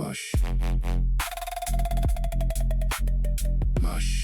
Mush. Mush.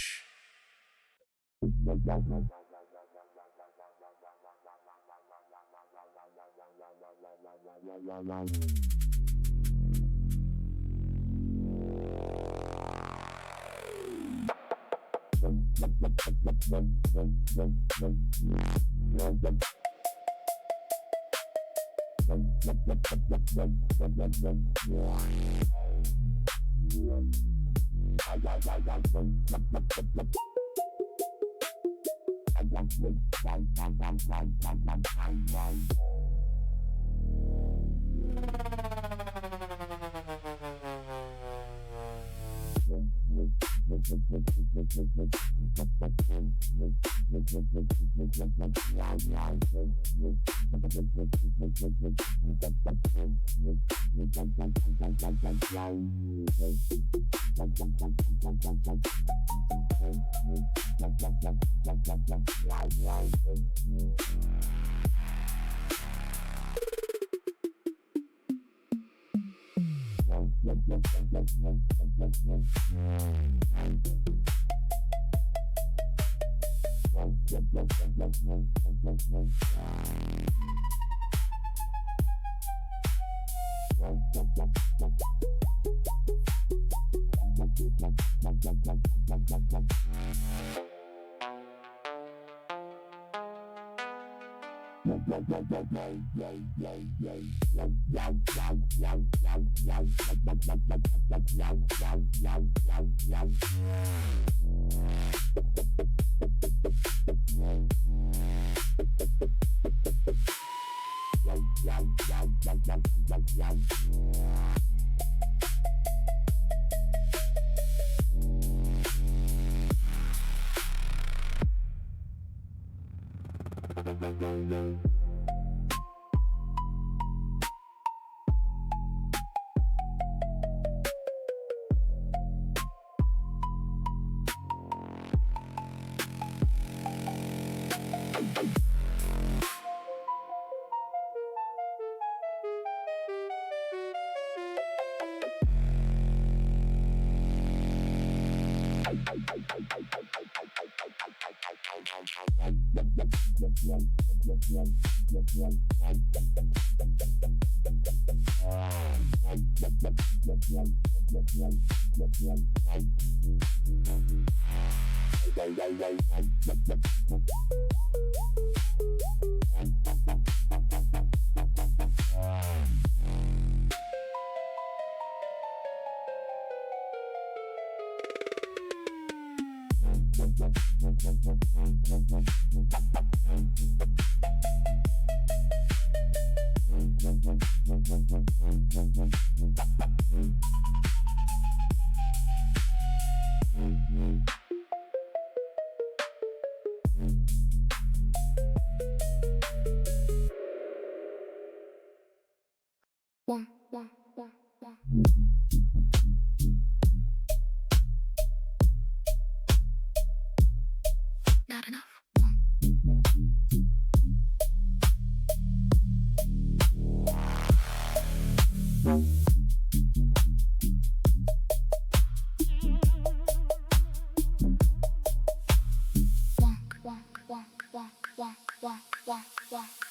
Not enough.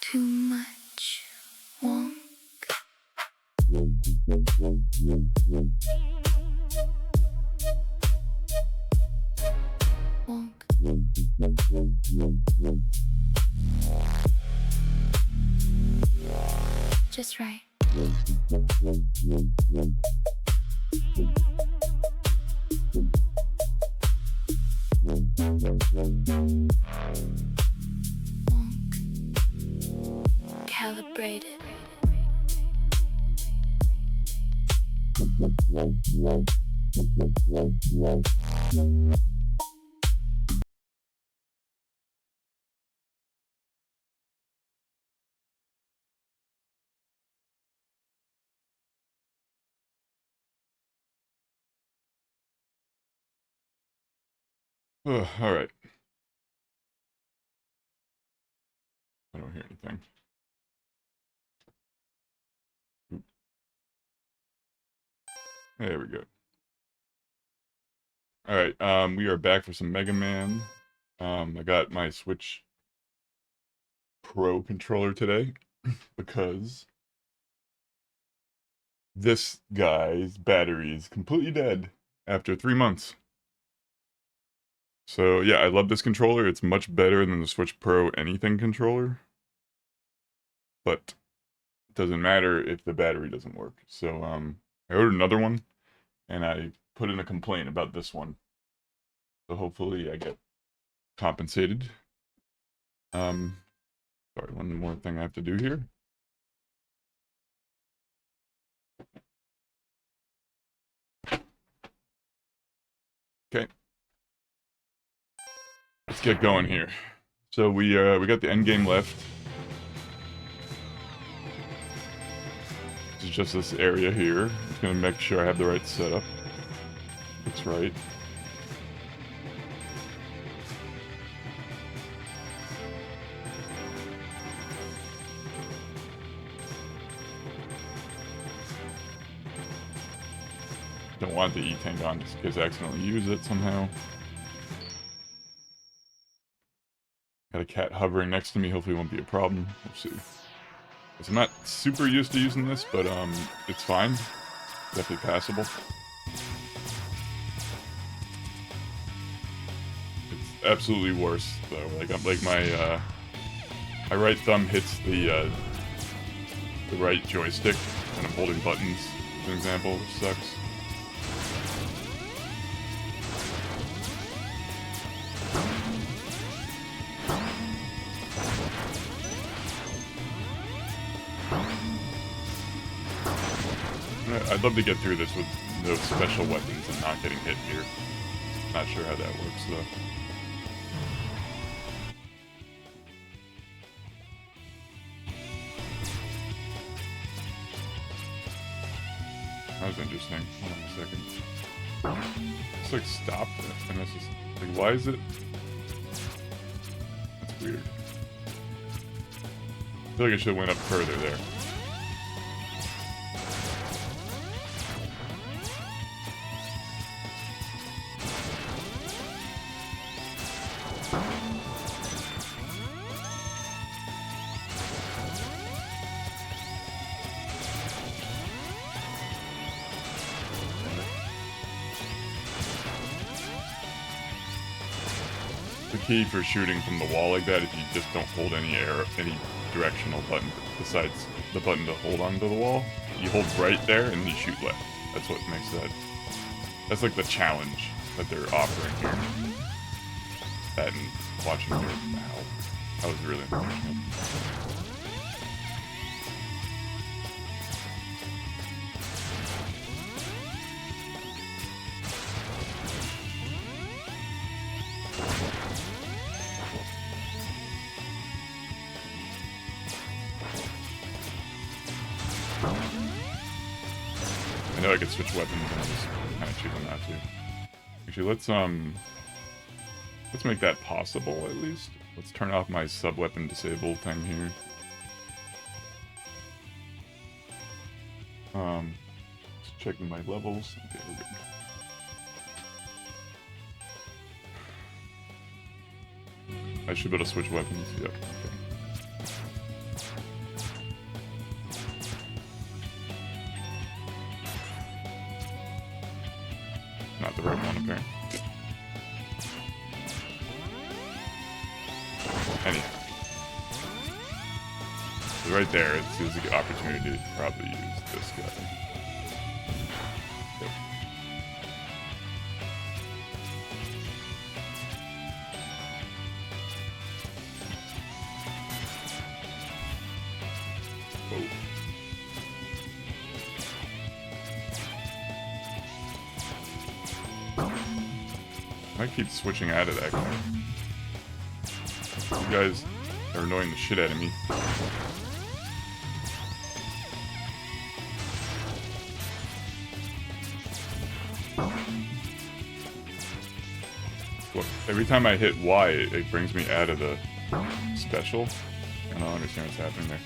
Too much. Wonk. Just right. Wonk. Calibrated. Ugh, all right. I don't hear anything. Oop. There we go. All right, we are back for some Mega Man. I got my Switch Pro controller today because this guy's battery is completely dead after 3 months. So yeah, I love this controller. It's much better than the Switch Pro anything controller. But it doesn't matter if the battery doesn't work. So I ordered another one and I put in a complaint about this one. So hopefully I get compensated. Sorry, one more thing I have to do here. Okay. Let's get going here. So we got the end game left. This is just this area here. Just gonna make sure I have the right setup. Looks right. Don't want the E-tank on just in case I accidentally use it somehow. Got a cat hovering next to me, hopefully it won't be a problem. We'll see. I'm not super used to using this, but it's fine. Definitely passable. It's absolutely worse though. Like my right thumb hits the right joystick when I'm holding buttons, as an example, which sucks. I'd love to get through this with no special weapons and not getting hit here. Not sure how that works though. That was interesting. Hold on a second. It's like stopped it, and it's just like, why is it? That's weird. I feel like I should have went up further there. The key for shooting from the wall like that is you just don't hold any directional button besides the button to hold onto the wall. You hold right there and you shoot left. That's what makes that. That's like the challenge that they're offering here. That and watching their ow. That was really unfortunate. I know I could switch weapons and I'm just kind of choosing not to. Actually, let's make that possible at least. Let's turn off my sub-weapon disable thing here. Just checking my levels. Okay, we're good. I should be able to switch weapons. Yep. Okay. Not the right one, apparently. Anyhow. So right there, it's a good opportunity to probably use this guy. Yep. I might keep switching out of that guy. You guys are annoying the shit out of me. Well, every time I hit Y, it brings me out of the special. I don't understand what's happening there.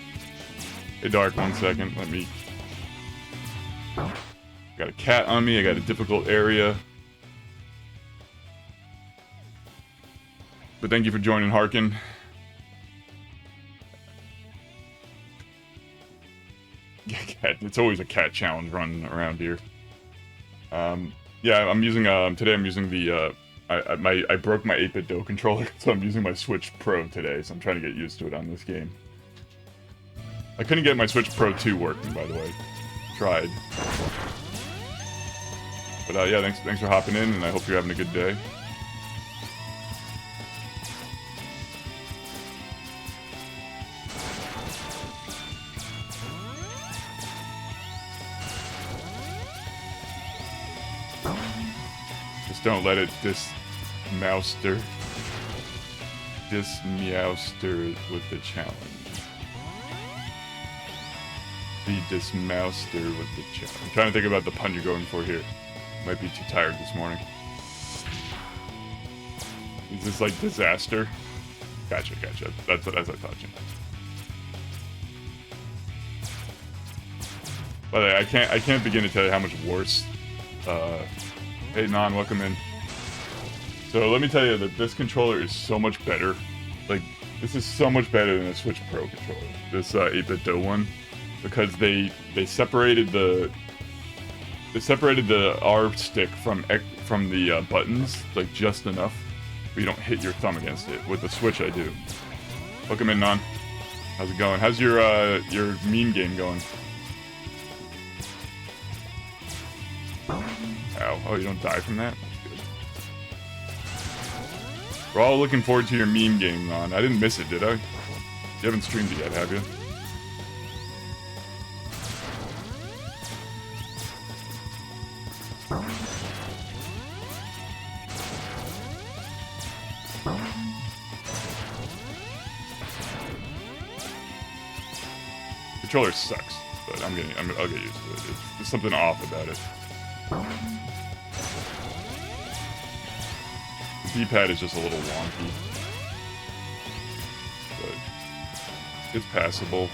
Hey, Dark, 1 second. Let me... Got a cat on me. I got a difficult area. But thank you for joining, Harkin. Cat, it's always a cat challenge running around here. Yeah, I'm using today I'm using the I broke my 8-bit Do controller, so I'm using my Switch Pro today. So I'm trying to get used to it on this game. I couldn't get my Switch Pro 2 working, by the way. Tried. But yeah, thanks for hopping in, and I hope you're having a good day. Just don't let it dismouster with the challenge. Be dismouster with the challenge. I'm trying to think about the pun you're going for here. Might be too tired this morning. Is this like disaster? Gotcha. That's what I thought, Jim. By the way, I can't begin to tell you how much worse. Hey, Non, welcome in. So let me tell you that this controller is so much better. Like, this is so much better than a Switch Pro controller. This 8-bit Do one, because they separated the R stick from the buttons, like just enough, but you don't hit your thumb against it. With the Switch, I do. Welcome in, Non. How's it going? How's your meme game going? Ow. Oh, you don't die from that? That's good. We're all looking forward to your meme game, Non. I didn't miss it, did I? You haven't streamed it yet, have you? The controller sucks, but I'll get used to it. There's something off about it. The D-pad is just a little wonky, but it's passable.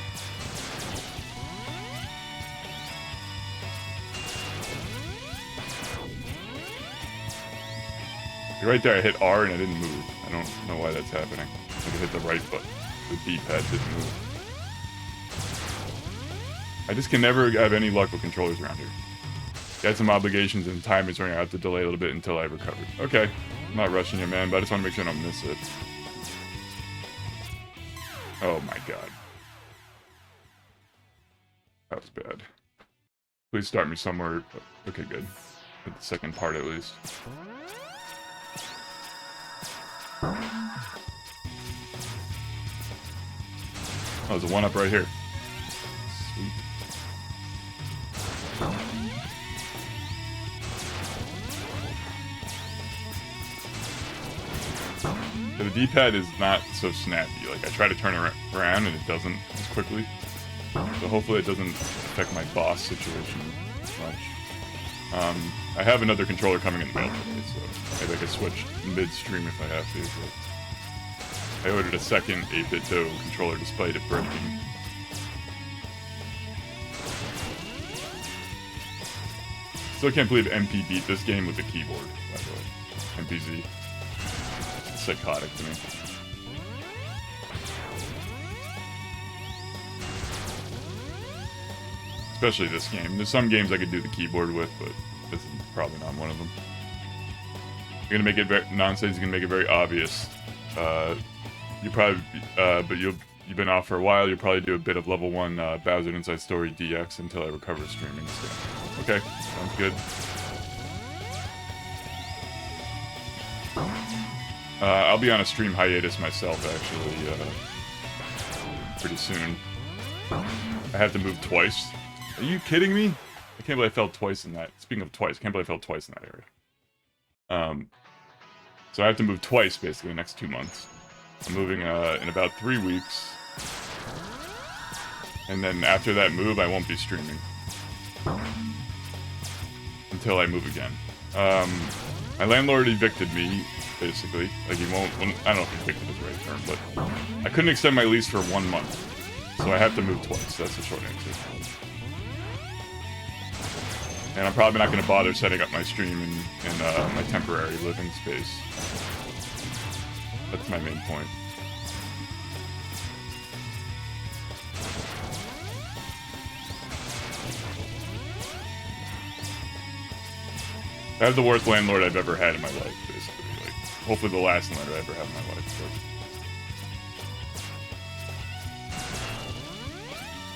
You're right there, I hit R and it didn't move. I don't know why that's happening. I think I hit the right button. The D-pad didn't move. I just can never have any luck with controllers around here. Got some obligations and time is running out. I have to delay a little bit until I recover. Okay. I'm not rushing you, man, but I just want to make sure I don't miss it. Oh my god. That was bad. Please start me somewhere. Okay, good. At the second part, at least. Oh, there's a one-up right here. Sweet. The D-pad is not so snappy. Like, I try to turn it around and it doesn't as quickly. So hopefully it doesn't affect my boss situation much. I have another controller coming in the mail today, so maybe I could switch mid-stream if I have to. But I ordered a second 8-bit Do controller despite it breaking. Still can't believe MP beat this game with the keyboard, by the way. MPZ. It's psychotic to me. Especially this game. There's some games I could do the keyboard with, but this is probably not one of them. You're gonna make it very nonsense. You're gonna make it very obvious. You probably, but you've been off for a while. You'll probably do a bit of level 1 Bowser Inside Story DX until I recover streaming. So, okay, sounds good. I'll be on a stream hiatus myself, actually, pretty soon. I have to move twice. Are you kidding me? I can't believe I fell twice in that. Speaking of twice, I can't believe I fell twice in that area. So I have to move twice, basically, the next 2 months. I'm moving in about 3 weeks. And then after that move, I won't be streaming. Until I move again. My landlord evicted me, basically. Like, he won't... I don't know if evicted is the right term, but... I couldn't extend my lease for 1 month. So I have to move twice. That's the short answer. And I'm probably not going to bother setting up my stream in my temporary living space. That's my main point. I have the worst landlord I've ever had in my life, basically. Like, hopefully the last landlord I ever had in my life.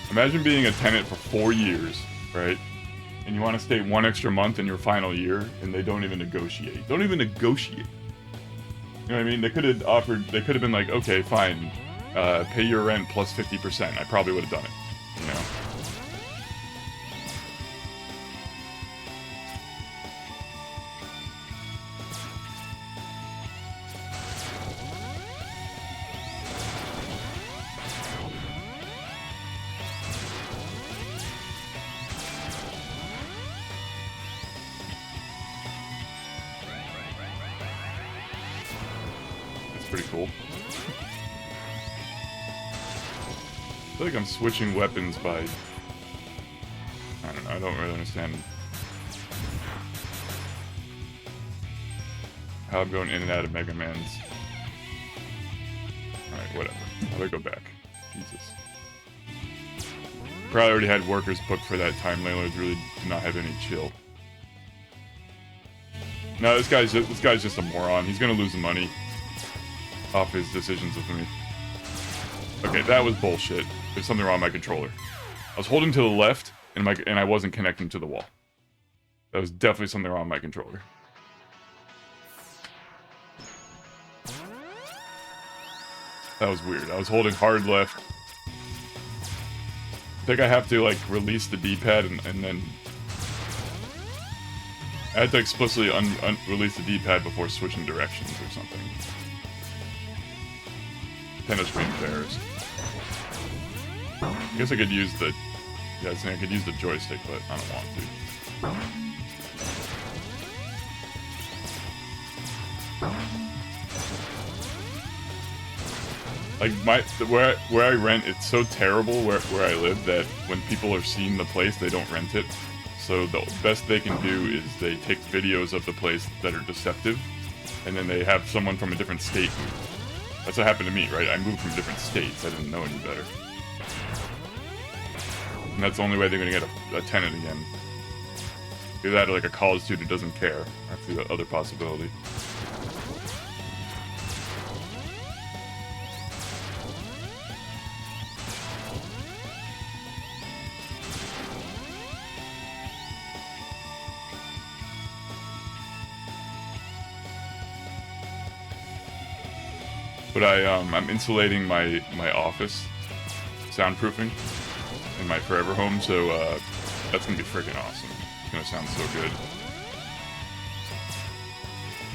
But... Imagine being a tenant for 4 years, right? And you want to stay 1 extra month in your final year, and they don't even negotiate. Don't even negotiate. You know what I mean? They could have offered, they could have been like, okay, fine, pay your rent plus 50%. I probably would have done it, you know? Pretty cool. I feel like I'm switching weapons by... I don't know, I don't really understand how I'm going in and out of Mega Man's. Alright, whatever. How do I go back? Jesus. Probably already had workers booked for that time. Landlords really do not have any chill. No, this guy's just a moron. He's gonna lose the money off his decisions with me. Okay, that was bullshit. There's something wrong with my controller. I was holding to the left, and I wasn't connecting to the wall. That was definitely something wrong with my controller. That was weird. I was holding hard left. I think I have to, like, release the D-pad and then... I had to explicitly release the D-pad before switching directions or something. Nintendo screen bears. I guess I could use the... Yeah, I could use the joystick, but I don't want to. Like, where I rent, it's so terrible where I live that when people are seeing the place, they don't rent it. So the best they can do is they take videos of the place that are deceptive, and then they have someone from a different state move. That's what happened to me, right? I moved from different states. I didn't know any better. And that's the only way they're going to get a tenant again. Either that or like a college student who doesn't care. That's the other possibility. But I'm insulating my office, soundproofing, in my forever home, so that's gonna be freaking awesome. It's gonna sound so good.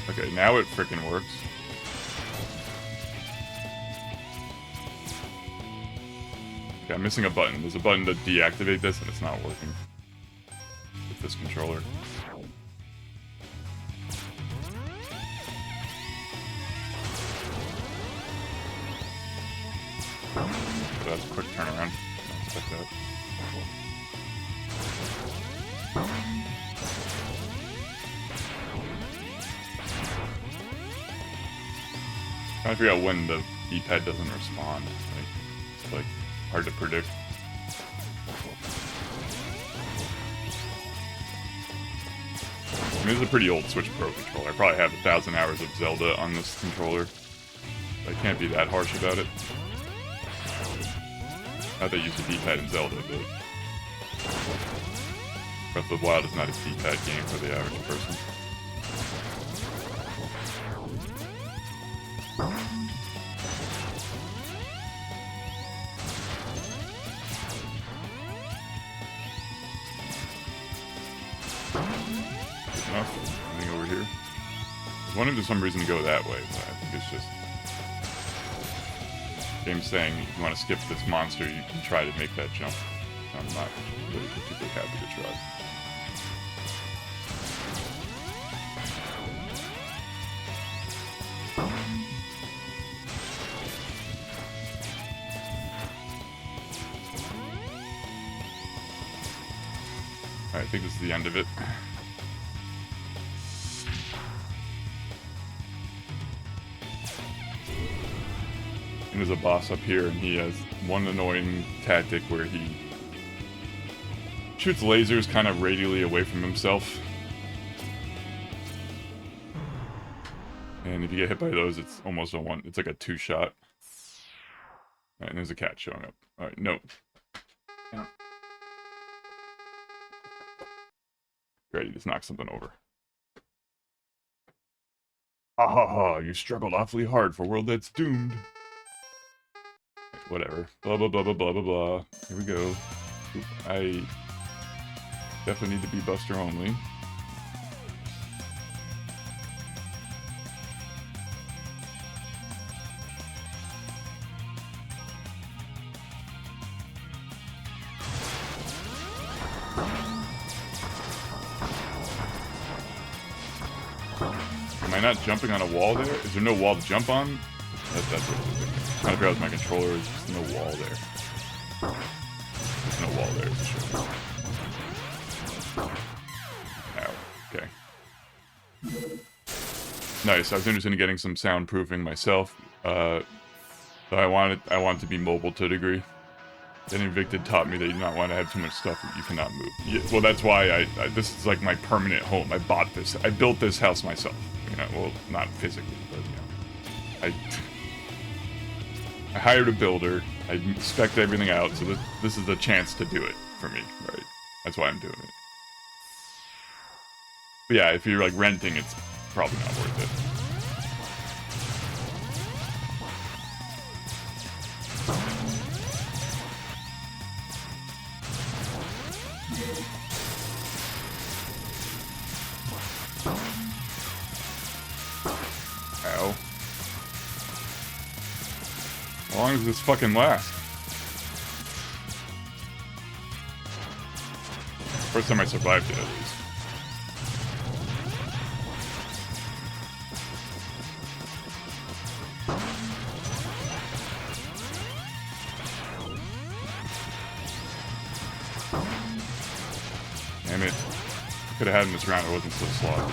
Okay, now it freaking works. Okay, I'm missing a button. There's a button to deactivate this, and it's not working with this controller. So that's a quick turnaround. Don't expect that. Trying to figure out when the D-pad doesn't respond. It's like hard to predict. I mean, it's a pretty old Switch Pro controller. I probably have 1,000 hours of Zelda on this controller. I can't be that harsh about it. Not that I use a D-pad in Zelda, but Breath of the Wild is not a D-pad game for the average person. Good enough. Anything over here? I was wanting for some reason to go that way, but I think it's just game saying if you want to skip this monster, you can try to make that jump. I'm not really particularly happy to try. Alright, I think this is the end of it. And there's a boss up here, and he has one annoying tactic where he shoots lasers kind of radially away from himself. And if you get hit by those, it's almost a one. It's like a two-shot. Alright, and there's a cat showing up. Alright, no. Yeah. Great, he just knocked something over. Ha ha ha, you struggled awfully hard for a world that's doomed. Whatever. Blah, blah, blah, blah, blah, blah, blah. Here we go. Oop, I definitely need to be Buster only. Am I not jumping on a wall there? Is there no wall to jump on? That's what I was thinking. I'm trying to figure out with my controller, there's just no wall there. There's no wall there, for sure. Ow, okay. Nice, I was interested in getting some soundproofing myself. So I want to be mobile to a degree. Then Invicted taught me that you do not want to have too much stuff that you cannot move. Yeah, well, that's why this is like my permanent home. I bought this. I built this house myself. You know, well, not physically, but you know, I hired a builder. I spec'd everything out, so this is a chance to do it for me, right? That's why I'm doing it. But yeah, if you're like renting, it's probably not worth it. Ow. How long does this fucking last? First time I survived it, at least. Damn it. Could have had him this round, it wasn't so slow.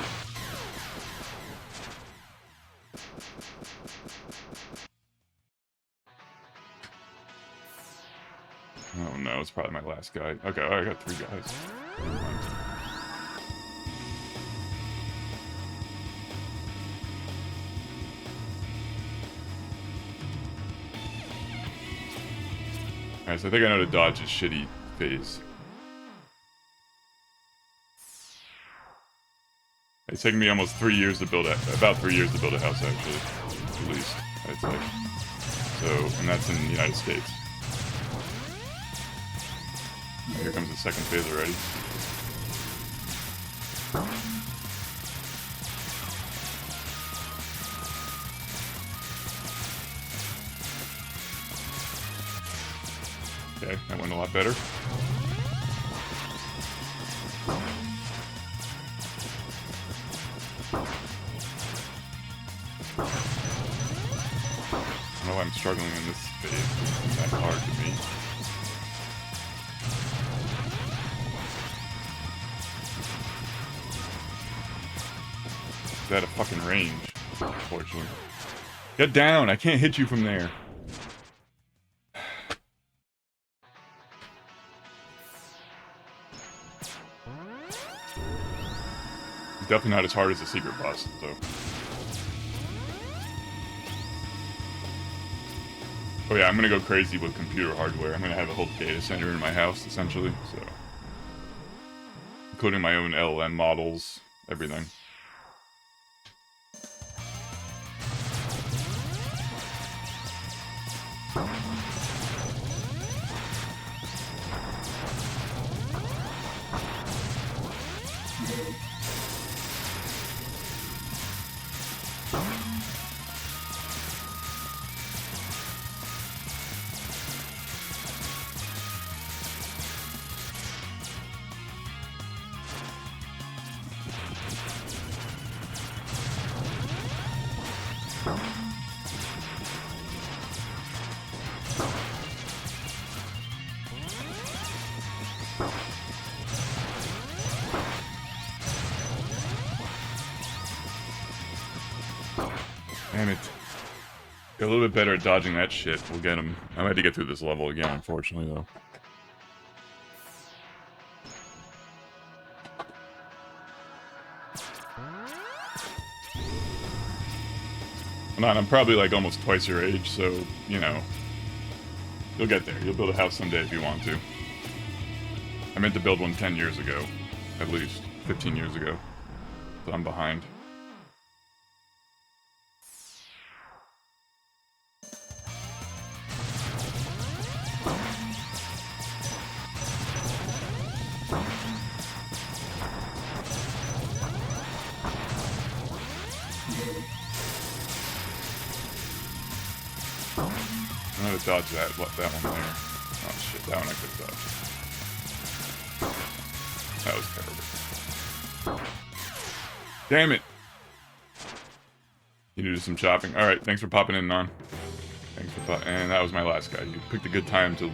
Oh no, it's probably my last guy. Okay, I got 3 guys. Alright, so I think I know to dodge his shitty phase. It's taken me almost 3 years to build about 3 years to build a house, actually. At least, I'd say. So, and that's in the United States. Here comes the second phase already. Okay, that went a lot better. I don't know why I'm struggling in this phase. It's that hard to me. Out of fucking range, unfortunately. Get down! I can't hit you from there. He's definitely not as hard as the secret boss, though. Oh yeah, I'm gonna go crazy with computer hardware. I'm gonna have a whole data center in my house, essentially, so... including my own LLM models, everything. Damn it. Get a little bit better at dodging that shit. We'll get him. I might have to get through this level again, unfortunately, though. I'm probably like almost twice your age, so, you know. You'll get there. You'll build a house someday if you want to. I meant to build one 10 years ago. At least. 15 years ago. So I'm behind. I'm gonna dodge that one there. Oh shit, that one I could have dodged. That was terrible. Damn it! You need to do some shopping. Alright, thanks for popping in, Non. Thanks for popping. And that was my last guy. You picked a good time to leave.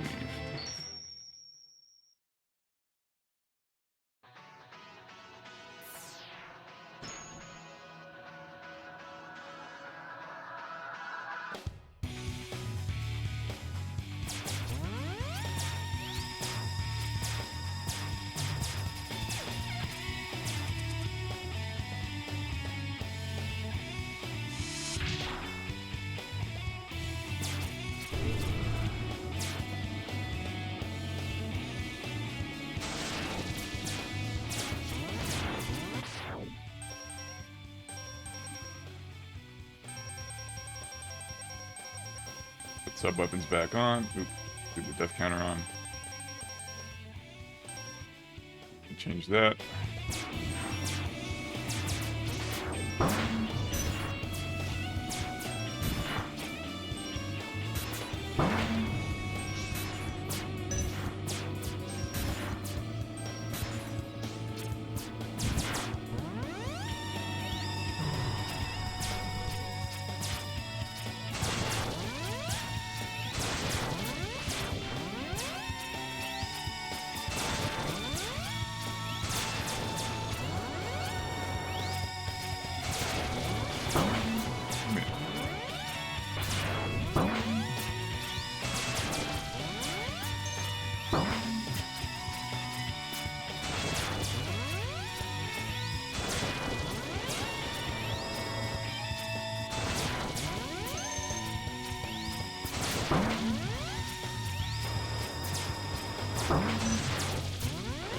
Sub-weapons back on. Oop, do the death counter on. Change that.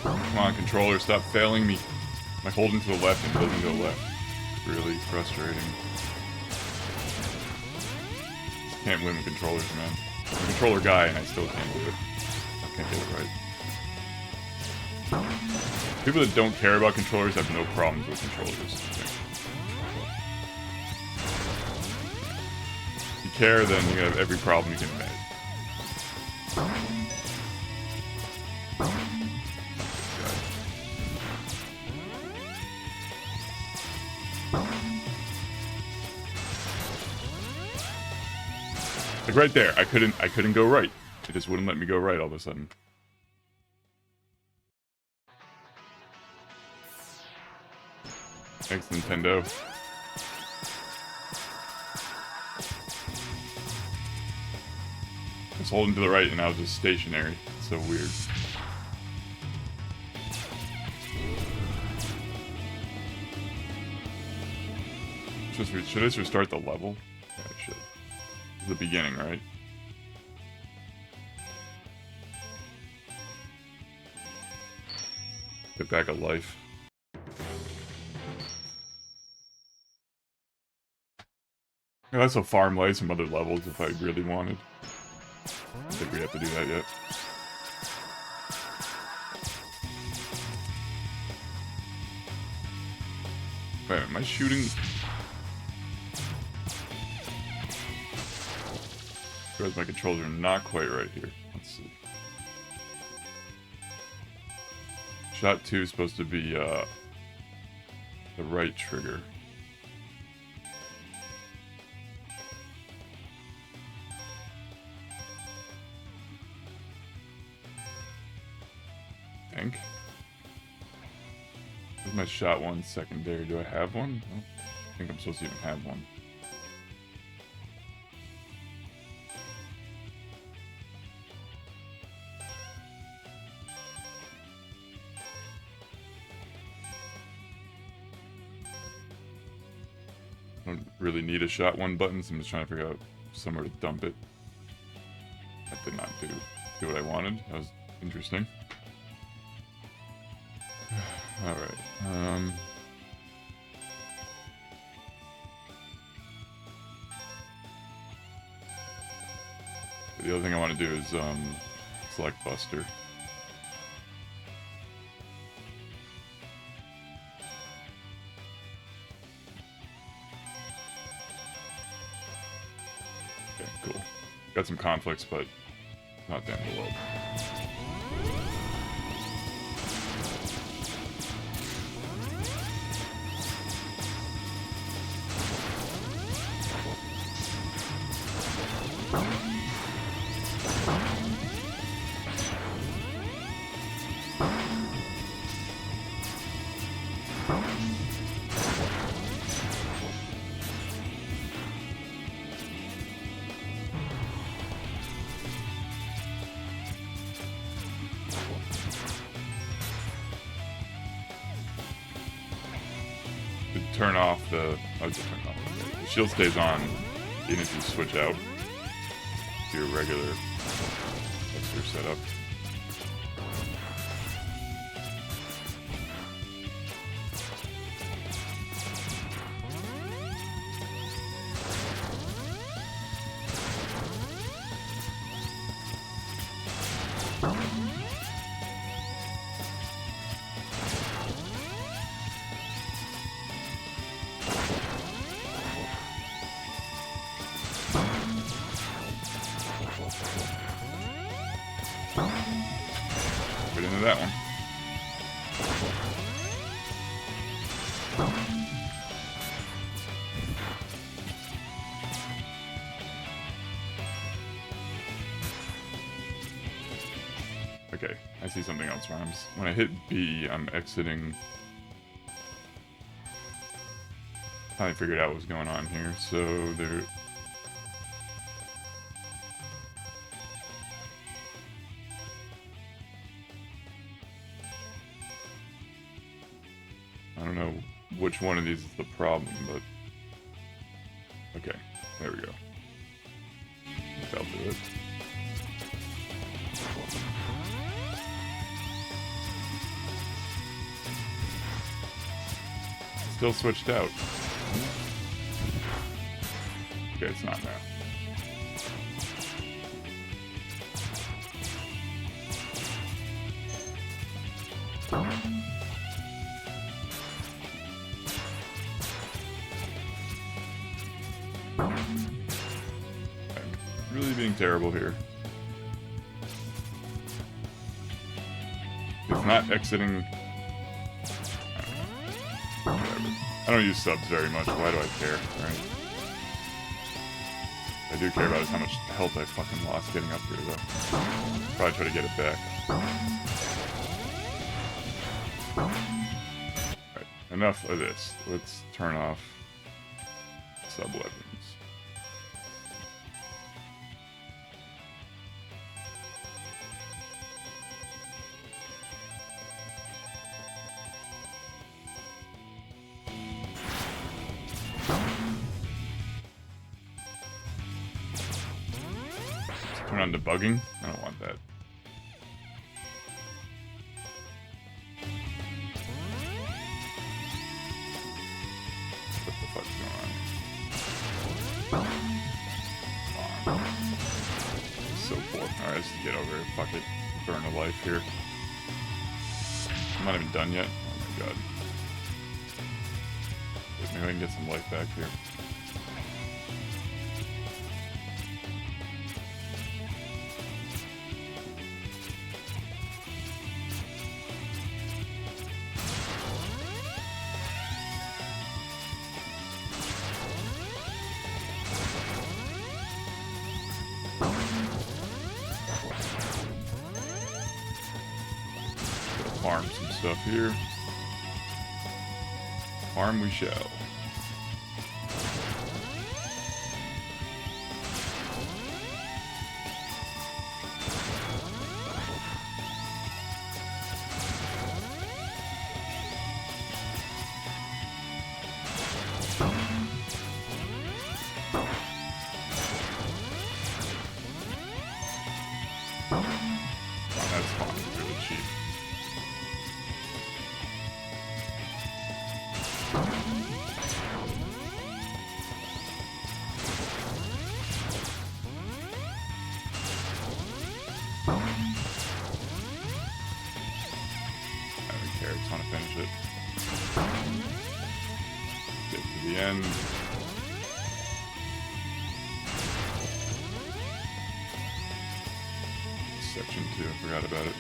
Come on, controller, stop failing me. I'm holding to the left and it doesn't go left. It's really frustrating. Can't win with controllers, man. I'm a controller guy and I still can't do it. I can't get it right. People that don't care about controllers have no problems with controllers. If you care, then you have every problem you can imagine. Like right there, I couldn't go right. It just wouldn't let me go right all of a sudden. Thanks, Nintendo. I was holding to the right and I was just stationary. It's so weird. Should I just restart the level? Yeah, I should. This is the beginning, right? Get back a life. I could also farm life some other levels if I really wanted. I don't think we have to do that yet. Wait, am I shooting? Because my controls are not quite right here. Let's see. Shot 2 is supposed to be the right trigger. I think. Where's my shot 1 secondary? Do I have one? I don't think I'm supposed to even have one. I don't really need a shot 1 button, so I'm just trying to figure out somewhere to dump it. That did not do what I wanted. That was interesting. Alright, the other thing I want to do is, select Buster. Okay, cool. Got some conflicts, but not the end of the world. Turn off the... Oh, just turn off. The shield stays on even if you switch out to your regular Buster setup. Get into that one. Okay, I see something else, Rhymes. When I hit B, I'm exiting. I figured out what was going on here, so there... I don't know which one of these is the problem, but... Okay, there we go. That'll do it. Still switched out. Okay, it's not now. I'm really being terrible here. It's not exiting. Whatever. I don't use subs very much. Why do I care, right? I do care about is how much health I fucking lost getting up here, though. Probably try to get it back. Alright, enough of this. Let's turn off sub-weapons. Turn on debugging? I don't want that. What the fuck's going on? Come on. So poor. Alright, let's get over here. Fuck it. Burn a life here. I'm not even done yet. Oh my god. Maybe I can get some life back here. Farm some stuff here. Farm we shall. Section 2, I forgot about it.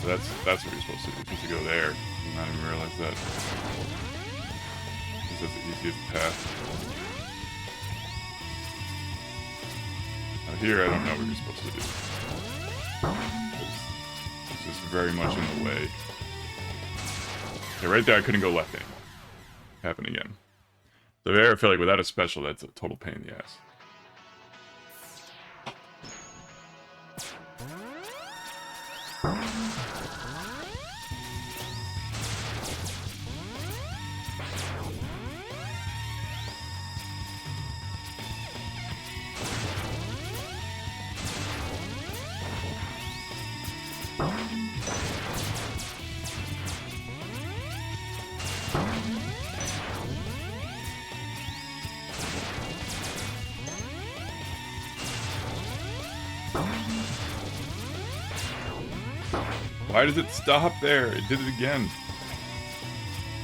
So that's what you're supposed to do. You're supposed to go there. I did not even realize that. This is the easiest path. Now here, I don't know what you're supposed to do. It's just very much in the way. Okay, right there, I couldn't go left anymore. Happen again. So there, I feel like without a special, that's a total pain in the ass. Why does it stop there? It did it again.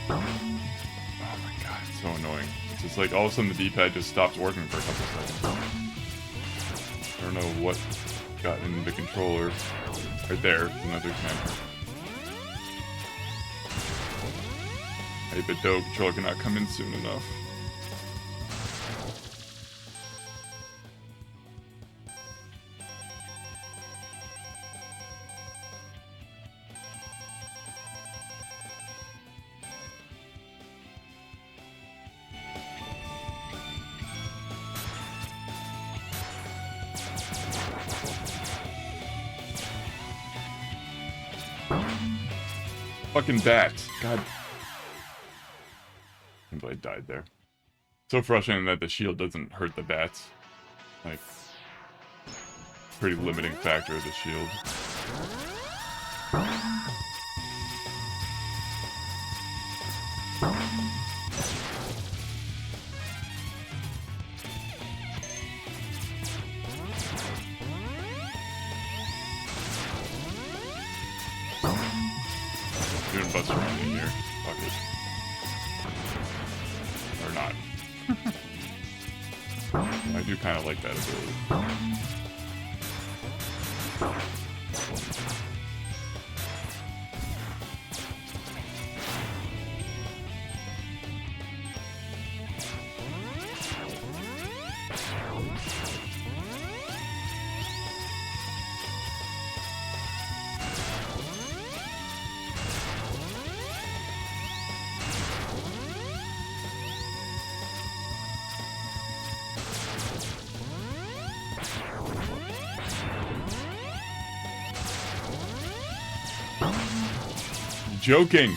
Oh my god, it's so annoying. It's just like all of a sudden the D-pad just stops working for a couple seconds. I don't know what got in the controller. Right there, another example. Hey, but dope, controller cannot come in soon enough. Fucking bats. God. I can't believe I died there. So frustrating that the shield doesn't hurt the bats. Like, pretty limiting factor of the shield. Doing bust around in here. Fuck it. Or not. I do kind of like that ability. Joking.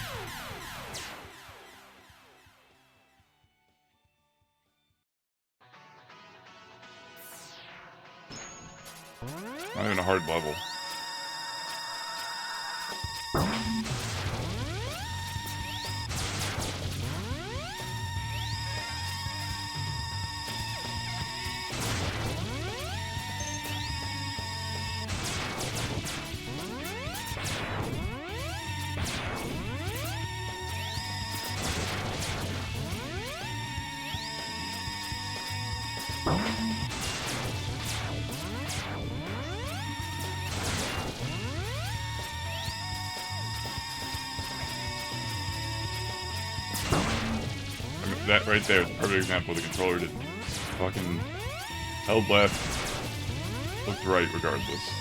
that right there is a perfect example of the controller did fucking held left, looked right regardless.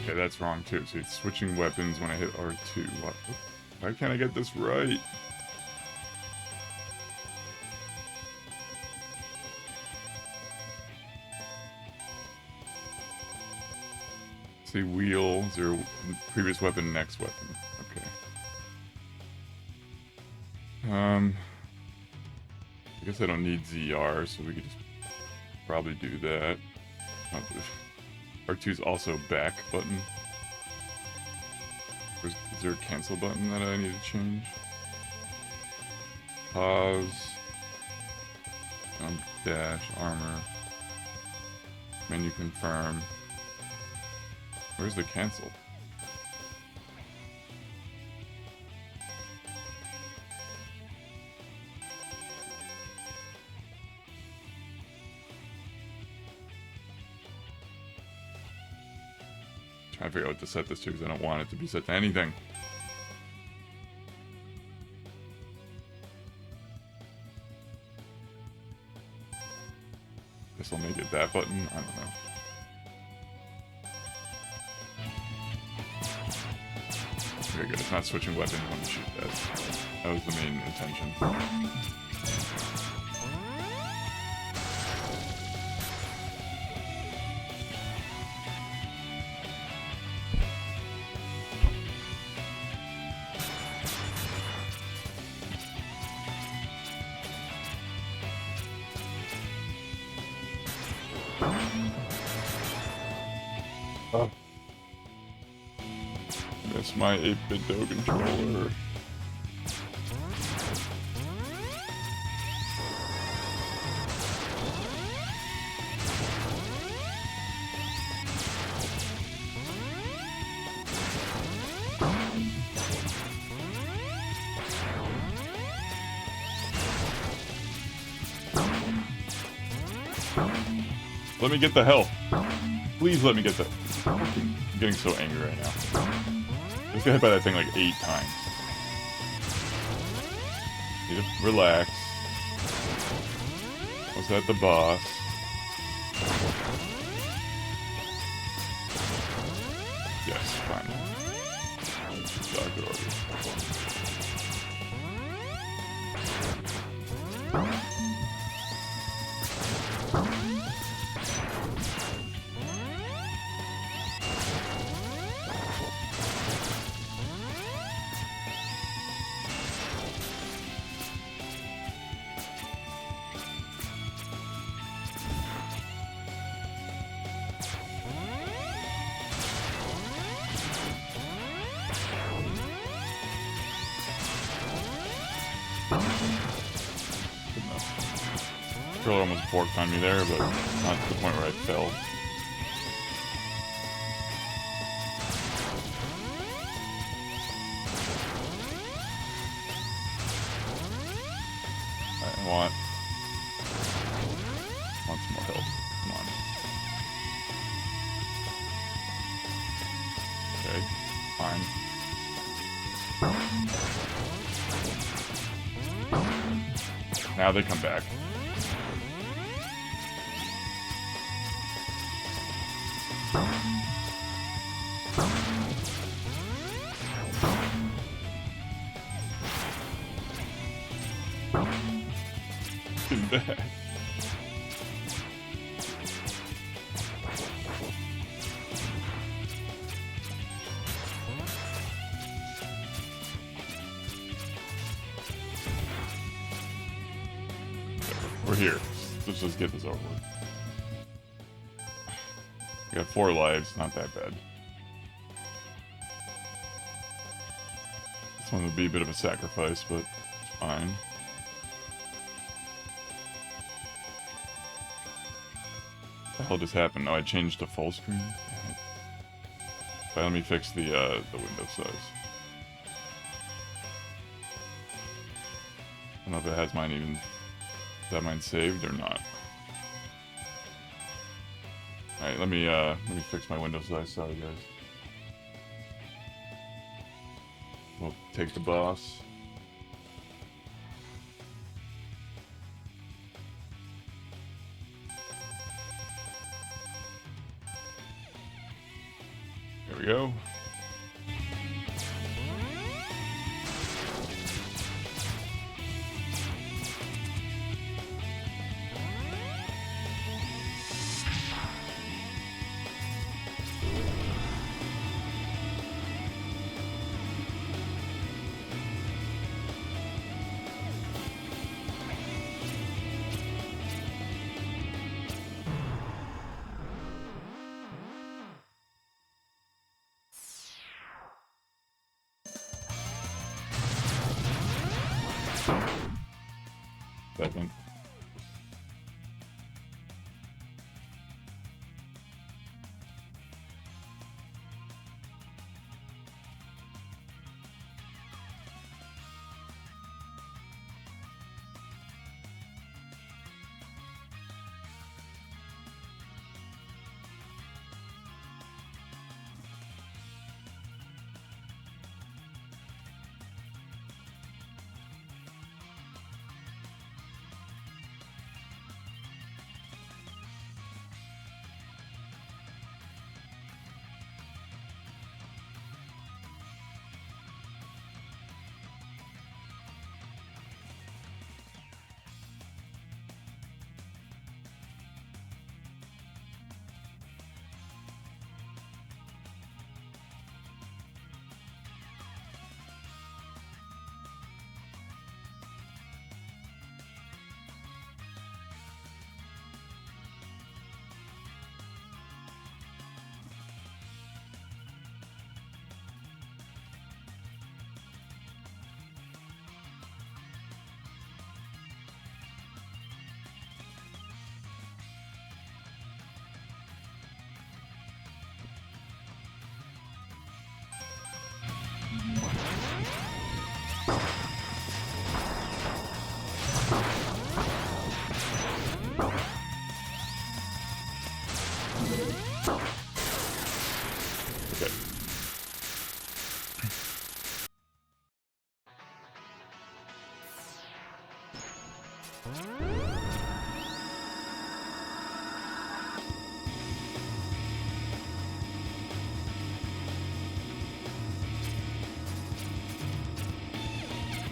Okay, that's wrong too. See, it's switching weapons when I hit R2. What? Why can't I get this right? See, wheel, 0, previous weapon, next weapon. Okay. I guess I don't need ZR, so we could just probably do that. R2 is also back button. Is there a cancel button that I need to change? Pause. Jump, dash, armor. Menu confirm. Where's the cancel? Trying to figure out what to set this to because I don't want it to be set to anything. Guess I'll make it that button. I don't know. Okay, good. It's not switching weapons when you shoot that. That was the main intention. Oh. Miss my 8-bit dough controller. Let me get the health. Please let me get the... I'm getting so angry right now. I just got hit by that thing like 8 times. Need to relax. Was that the boss? Yes, finally. Doctor order. Controller almost borked on me there, but not to the point where I fell. I want some more health. Come on. Okay, fine. Now they come back. Back. We're here. Let's just get this over with. We got 4 lives, not that bad. This one would be a bit of a sacrifice, but it's fine. What the hell just happened? Oh, I changed to full screen? Damn it. Alright, let me fix the window size. I don't know if it has mine even... Is that mine saved or not? Alright, let me fix my window size. Sorry, guys. We'll take the boss. There we go. Second. Okay.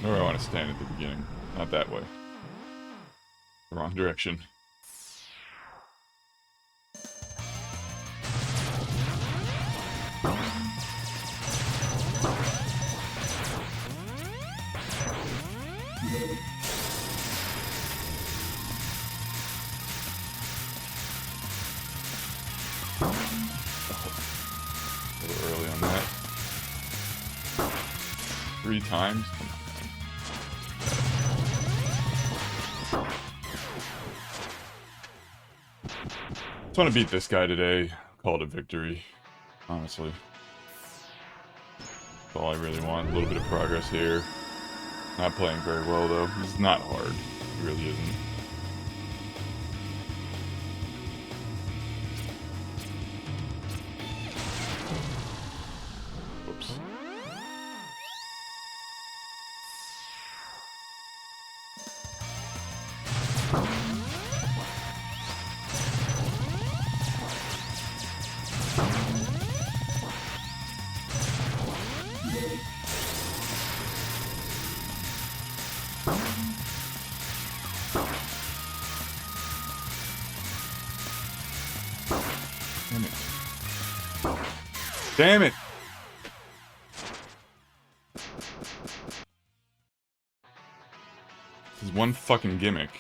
Where I want to stand at the beginning. Not that way. The wrong direction. A little early on that. 3 times? Come on. Just want to beat this guy today. Call it a victory, honestly. That's all I really want. A little bit of progress here. Not playing very well, though. He's not hard. He really isn't. Whoops. Damn it. Damn it! This is one fucking gimmick.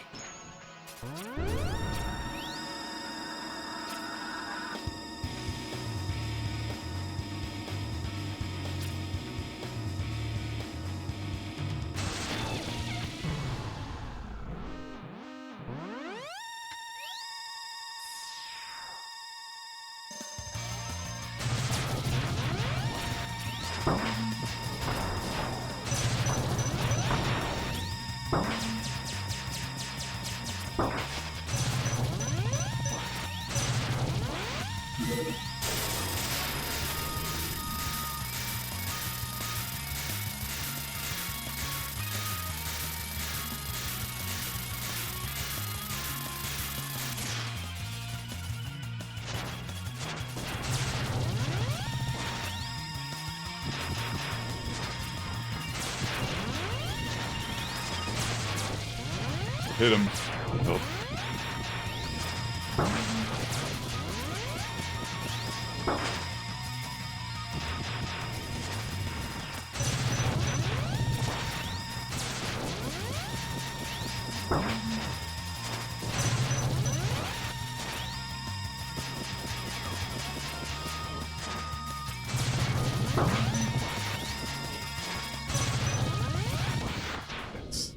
Hit him. Oh.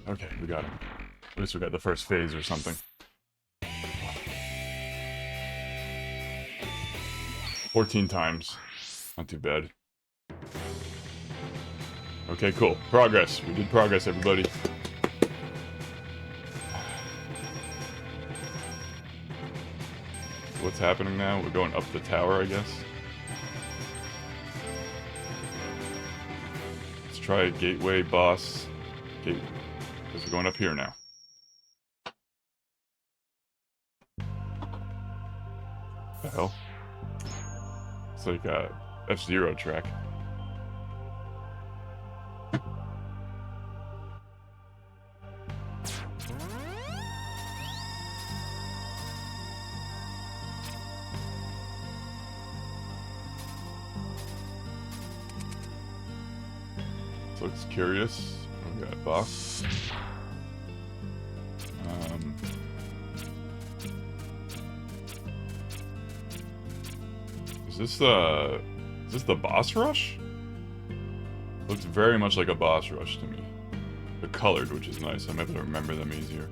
Okay, we got him. At least we got the first phase or something. 14 times. Not too bad. Okay, cool. Progress. We did progress, everybody. What's happening now? We're going up the tower, I guess. Let's try gateway boss. Gate. We're going up here now. What the hell? It's like a F-Zero track. This looks curious. We got a boss. Is this the boss rush? Looks very much like a boss rush to me. They're colored, which is nice. I'm able to remember them easier.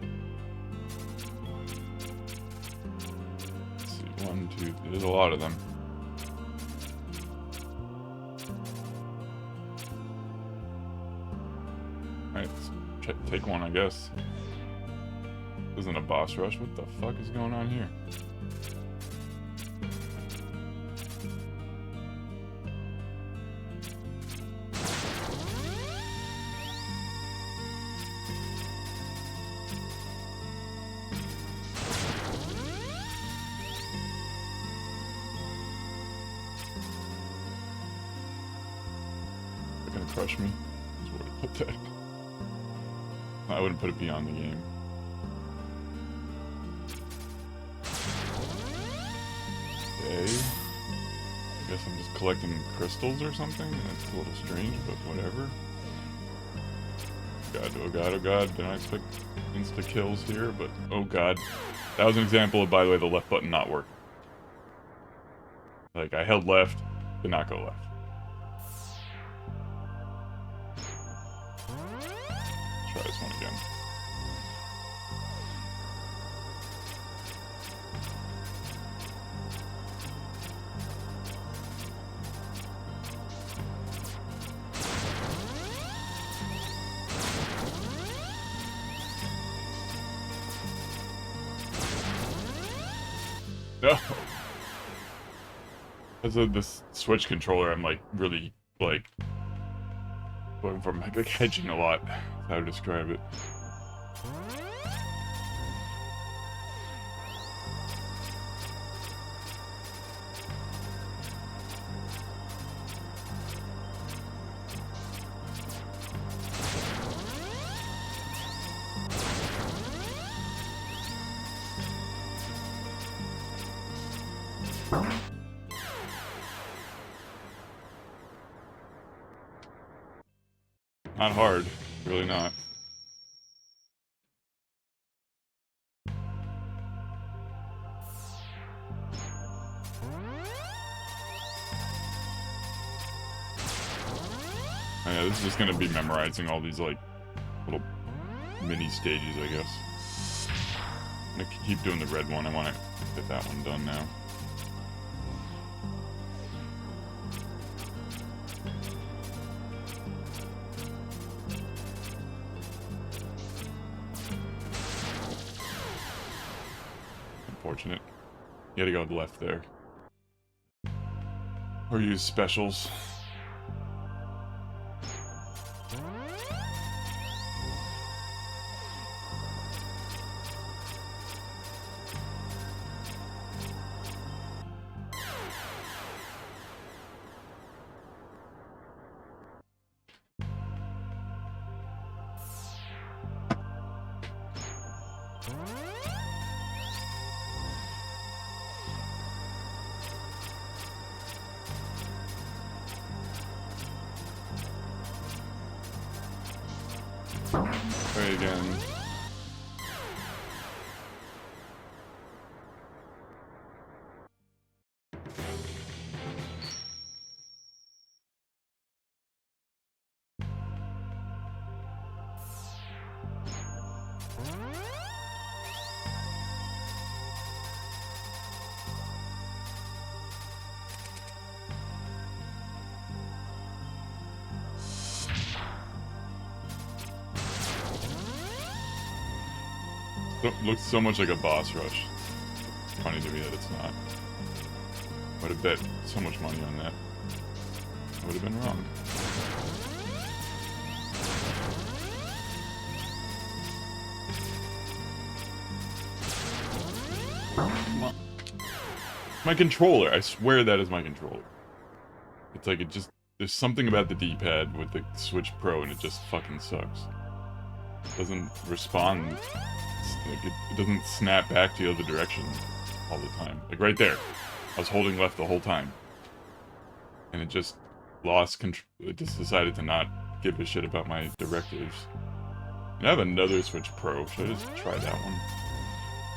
Let's see, 1, 2, there's a lot of them. Alright, let's take one, I guess. This isn't a boss rush. What the fuck is going on here? They're gonna crush me. That's where to put that. I wouldn't put it beyond the game. Okay. I guess I'm just collecting crystals or something? That's a little strange, but whatever. God, oh god, oh god. Did not expect insta-kills here, but oh god. That was an example of, by the way, the left button not working. Like, I held left, did not go left. Try this one again. No. As of this Switch controller, I'm like really like going from like hedging a lot. That's how to describe it. Not hard, really not. Yeah, this is just gonna be memorizing all these like little mini stages, I guess. I'm gonna keep doing the red one. I want to get that one done now. Unfortunate. You gotta go left there. Or use specials. Try it again. It looks so much like a boss rush. Funny to me that it's not. Would have bet so much money on that. I would have been wrong. Come on. My controller. I swear that is my controller. It's like it just... There's something about the D-pad with the Switch Pro and it just fucking sucks. It doesn't respond. Like it doesn't snap back to the other direction all the time. Like right there. I was holding left the whole time. And it just lost control. It just decided to not give a shit about my directives. And I have another Switch Pro. Should I just try that one?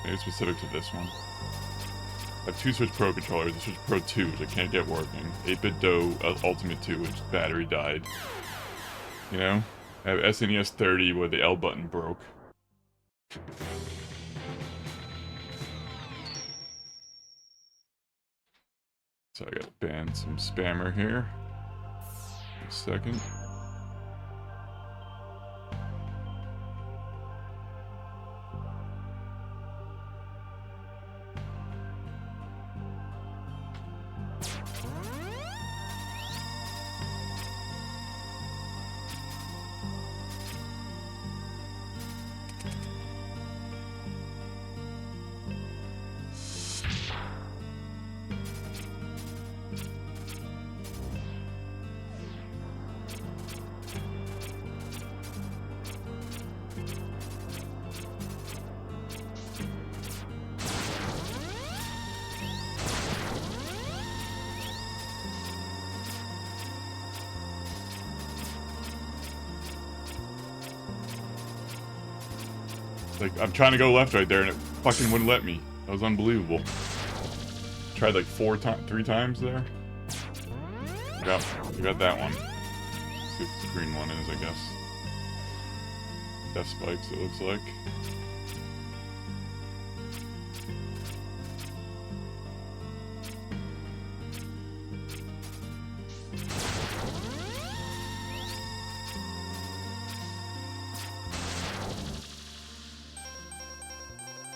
Maybe specific to this one. I have two Switch Pro controllers. The Switch Pro 2, which I can't get working. 8-Bit Do Ultimate 2, which battery died. You know? I have SNES 30 where the L button broke. So I gotta ban some spammer here. A second. Like, I'm trying to go left right there, and it fucking wouldn't let me. That was unbelievable. Tried like 3 times there. We got that one. Let's see what this green one is, I guess. Death spikes, it looks like.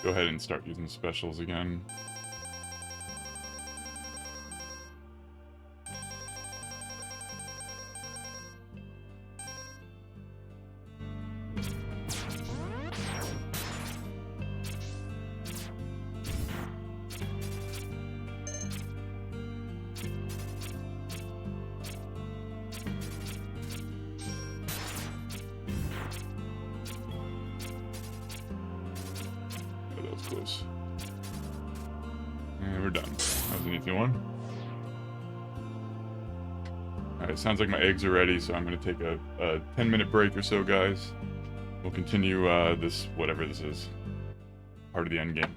Go ahead and start using specials again. Close. And we're done. That was an easy one. Alright, sounds like my eggs are ready, so I'm going to take a 10-minute break or so, guys. We'll continue this, whatever this is. Part of the end game.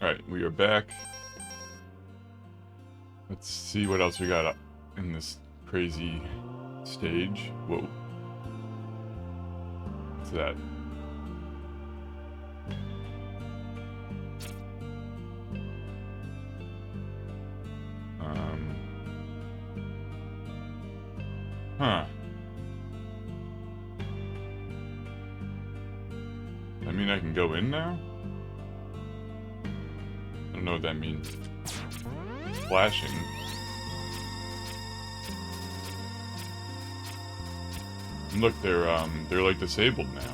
Alright, we are back. Let's see what else we got up in this crazy stage. Whoa. What's that? Huh. I mean, I can go in now? I don't know what that means. Flashing. And look, they're like disabled now.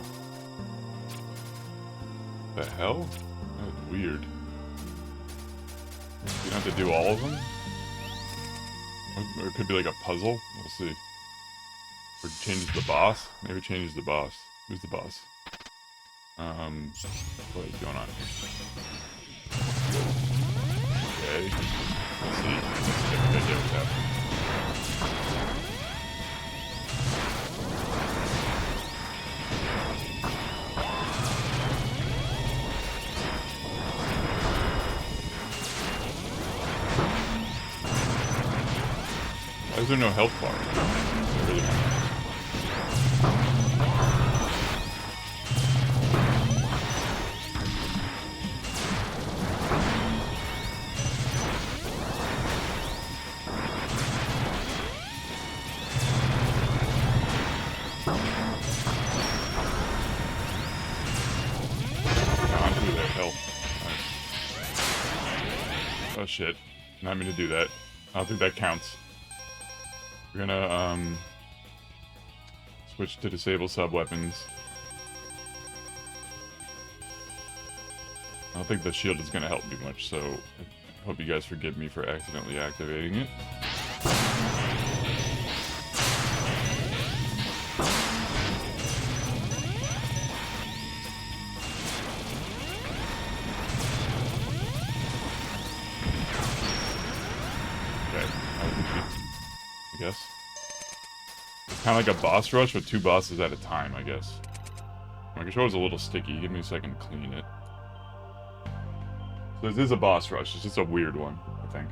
The hell? That's weird. You don't have to do all of them? Or it could be like a puzzle. We'll see. Or changes the boss. Maybe it changes the boss. Who's the boss? What is going on here? Okay. Let's see. Let's get a good idea what's happening. Why is there no health bar? I really want to. Oh shit. Not mean to do that. I don't think that counts. We're gonna, switch to disable sub-weapons. I don't think the shield is gonna help me much, so I hope you guys forgive me for accidentally activating it. I guess. It's kind of like a boss rush with 2 bosses at a time, I guess. My controller's a little sticky. Give me a second to clean it. So this is a boss rush. It's just a weird one, I think.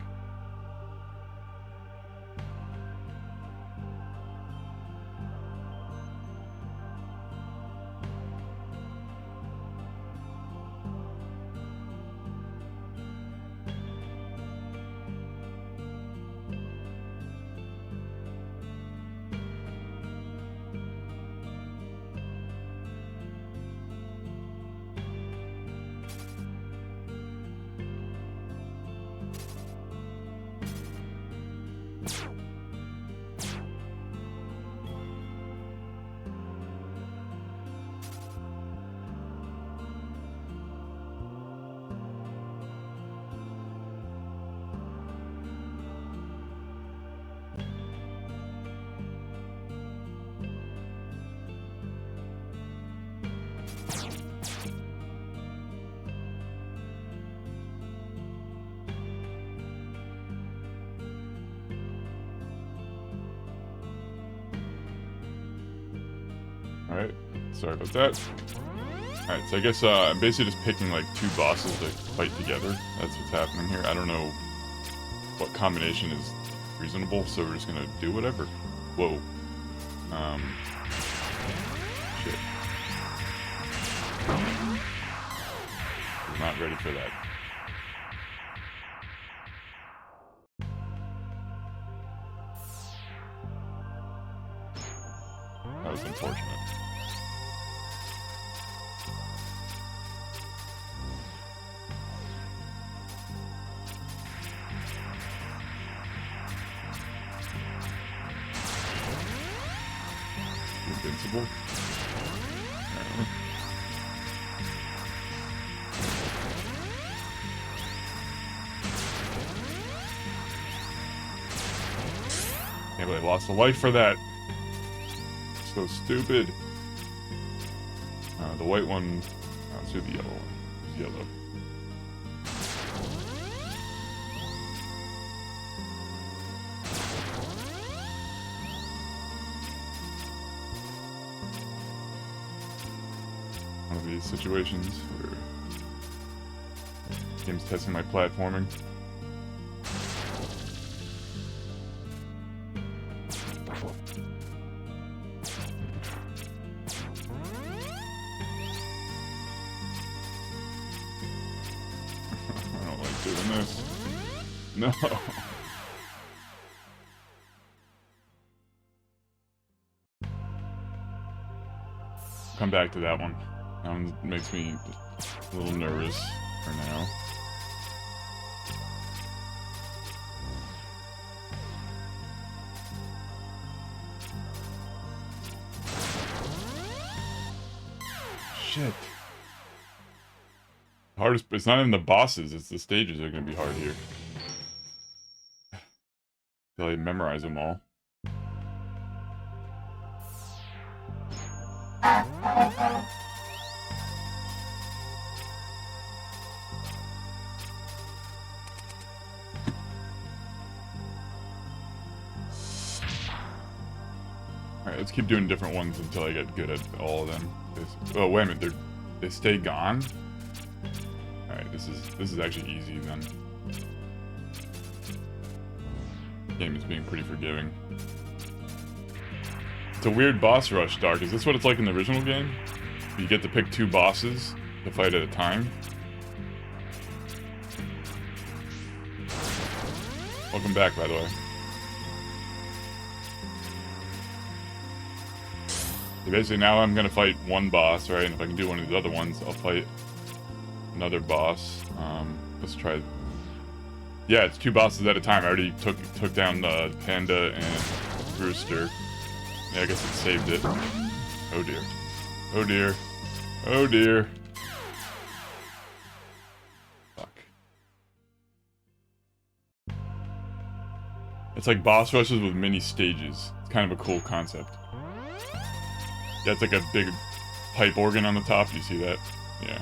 Alright, sorry about that. Alright, so I guess I'm basically just picking like 2 bosses to fight together. That's what's happening here. I don't know what combination is reasonable, so we're just gonna do whatever. Whoa. Shit. I'm not ready for that. That was unfortunate. Invincible? Apparently. Can't believe I lost a life for that. So stupid. The white one. Let's do the yellow one. It's yellow. One of these situations where Game's testing my platforming. I don't like doing this. No. Come back to that one. That one makes me a little nervous for now. Shit. Hardest, it's not even the bosses, it's the stages that are gonna be hard here. Till I memorize them all. Alright, let's keep doing different ones until I get good at all of them. Oh, wait a minute, they stay gone? Alright, this is actually easy then. Game is being pretty forgiving. It's a weird boss rush, Dark. Is this what it's like in the original game? You get to pick 2 bosses to fight at a time? Welcome back, by the way. So basically now I'm gonna fight one boss, right? And if I can do one of the other ones, I'll fight another boss. Let's try. Yeah, it's 2 bosses at a time. I already took down the Panda and Rooster. Yeah, I guess it saved it. Oh dear. Oh dear. Oh dear. Fuck. It's like boss rushes with mini stages. It's kind of a cool concept. Yeah, it's like a big pipe organ on the top. You see that? Yeah.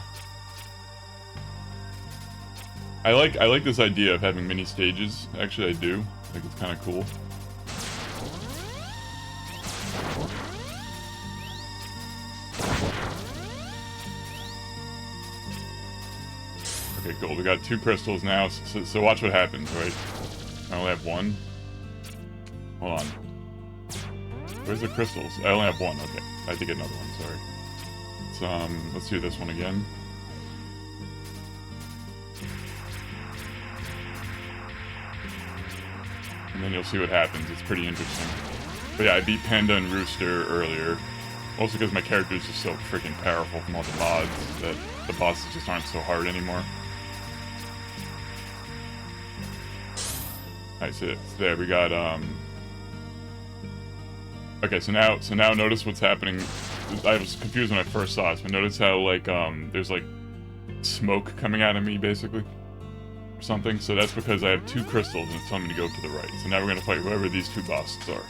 I like this idea of having mini stages. Actually, I do. I think it's kind of cool. Okay, cool. We got 2 crystals now, so watch what happens, right? I only have 1. Hold on. Where's the crystals? I only have 1. Okay, I have to get another one. Sorry. Let's do this one again. And then you'll see what happens. It's pretty interesting. But yeah, I beat Panda and Rooster earlier. Mostly because my character is just so freaking powerful from all the mods that the bosses just aren't so hard anymore. Alright, so there we got okay, so now notice what's happening. I was confused when I first saw this, but notice how like there's like smoke coming out of me basically. Or something. So that's because I have 2 crystals and it's telling me to go to the right. So now we're gonna fight whoever these 2 bosses are.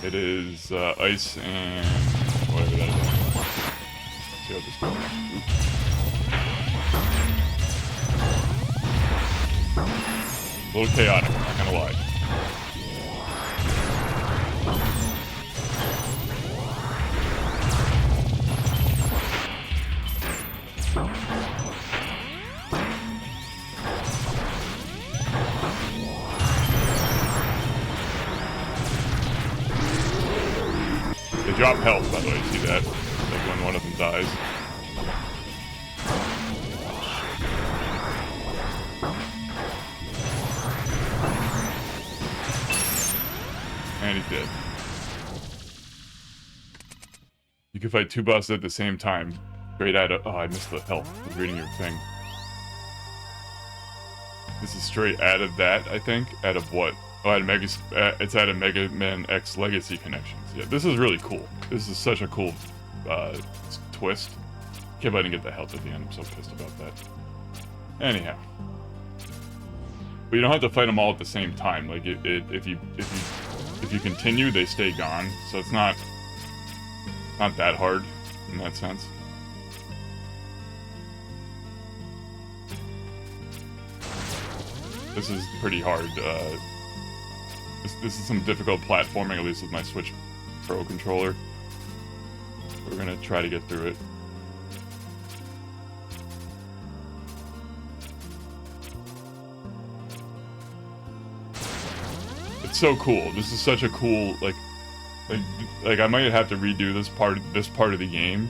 It is ice and whatever that is. See how this goes. Oops. A little chaotic, I'm not gonna lie. They drop health, by the way, see that? Like when one of them dies. And he's dead. You can fight 2 bosses at the same time. Straight out of... Oh, I missed the health. I was reading your thing. This is straight out of that, I think. Out of what? Oh, out of it's out of Megaman X Legacy Connections. Yeah, this is really cool. This is such a cool twist. Can't believe I didn't get the health at the end. I'm so pissed about that. Anyhow. But you don't have to fight them all at the same time. Like, if you continue, they stay gone. So it's not that hard in that sense. This is pretty hard. This is some difficult platforming, at least with my Switch Pro controller. We're gonna try to get through it. It's so cool. This is such a cool, like I might have to redo this part of the game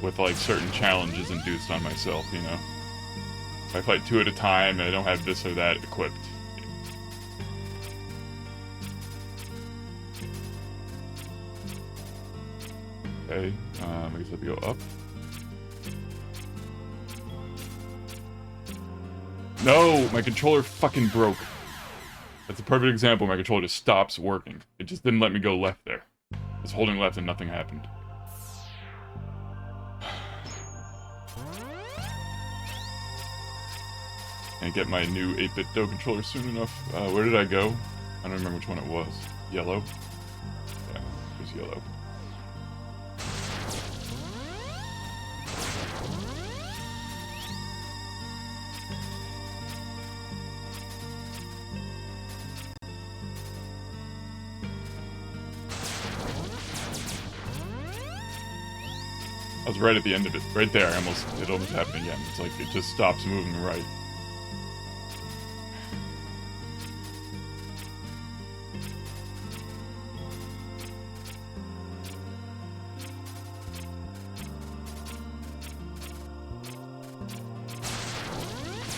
with like certain challenges induced on myself, you know. If I fight 2 at a time and I don't have this or that equipped. Okay, I guess I have to go up. No, my controller fucking broke. That's a perfect example. My controller just stops working. It just didn't let me go left there. I was holding left and nothing happened. Can't get my new 8-bit Do controller soon enough. Where did I go? I don't remember which one it was. Yellow? Yeah, it was yellow. I was right at the end of it. Right there, it almost happened again. It's like it just stops moving right.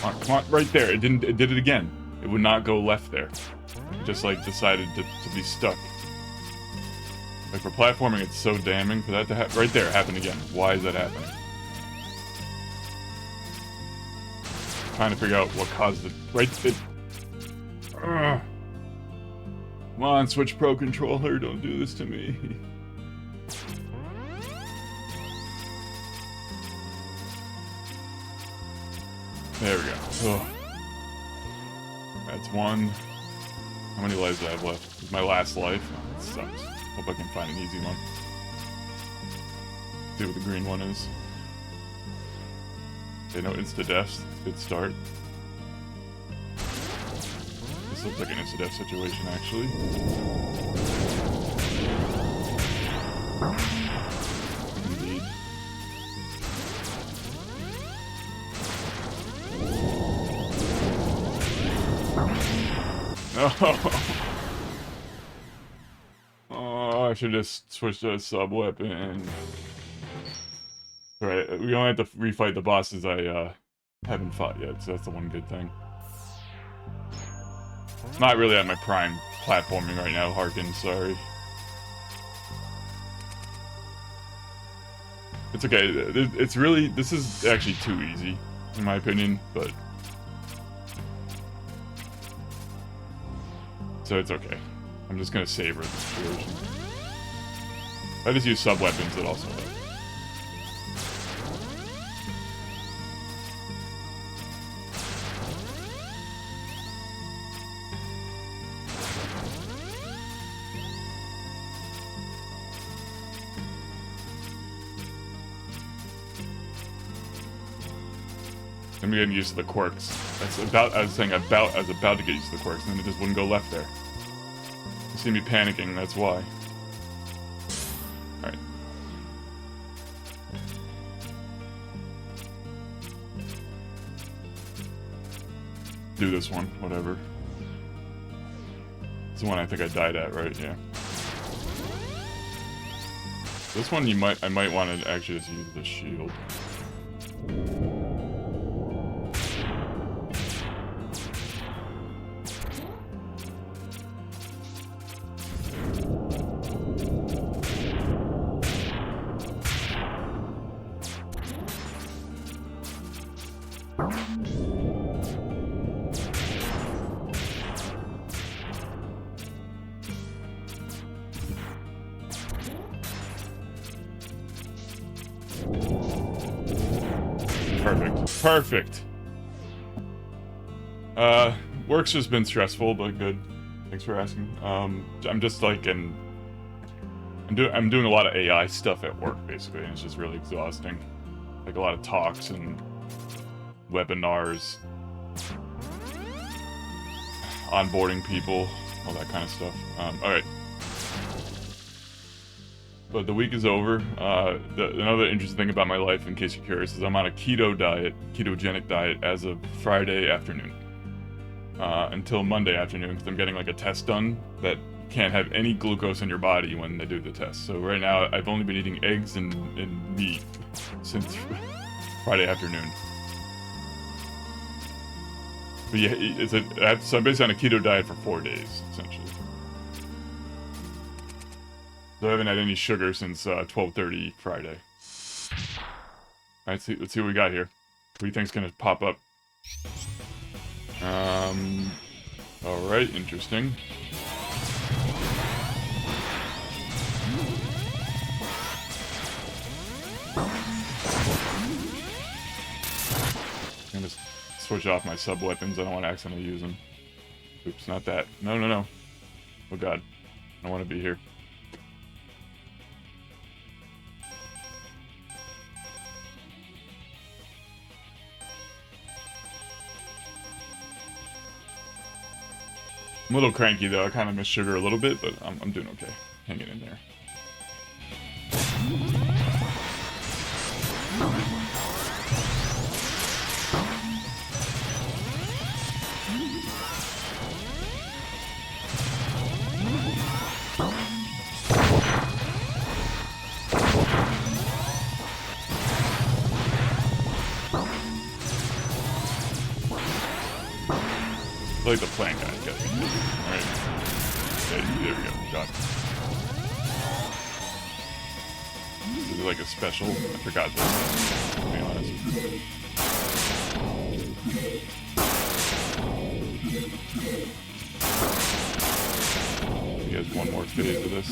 Come on, right there. It did it again. It would not go left there. It just like decided to be stuck. Like for platforming, it's so damning for that to happen. Right there, happened again. Why is that happening? Trying to figure out what caused it. Right there. Come on, Switch Pro controller, don't do this to me. There we go. Oh. That's one. How many lives do I have left? This is my last life. Oh, it sucks. Hope I can find an easy one. See what the green one is. Okay, no insta-deaths. Good start. This looks like an insta-death situation, actually. Indeed. No! Oh, I should just switch to a sub-weapon. Right, we only have to refight the bosses I haven't fought yet, so that's the one good thing. Not really at my prime platforming right now, Harkin, sorry. It's okay, this is actually too easy, in my opinion, but... So it's okay. I'm just gonna savor the situation. If I just use sub-weapons, it also helps. I'm getting used to the quirks. I was about to get used to the quirks, and then it just wouldn't go left there. You see me panicking, that's why. Alright. Do this one, whatever. It's the one I think I died at, right? Yeah. This one I might want to actually just use the shield. Perfect. Work's just been stressful, but good. Thanks for asking. I'm just like I'm doing a lot of AI stuff at work, basically, and it's just really exhausting. Like a lot of talks and webinars, onboarding people. all that kind of stuff. All right. But the week is over. Another interesting thing about my life, in case you're curious, is I'm on a ketogenic diet as of Friday afternoon. Until Monday afternoon, because I'm getting like a test done that can't have any glucose in your body when they do the test. So right now, I've only been eating eggs and meat since Friday afternoon. But yeah, so I'm basically on a keto diet for 4 days, essentially. So I haven't had any sugar since 12:30 Friday. Alright, let's see what we got here. What do you think's gonna pop up? Alright, interesting. I'm gonna switch off my sub-weapons. I don't want to accidentally use them. Oops, not that. No, no, no. Oh god. I don't want to be here. I'm a little cranky though. I kind of miss sugar a little bit, but I'm doing okay. Hanging in there. I like the plant guy. Alright. There we go. Got it. This is like a special. I forgot this, to be honest. You guys one more phase of this.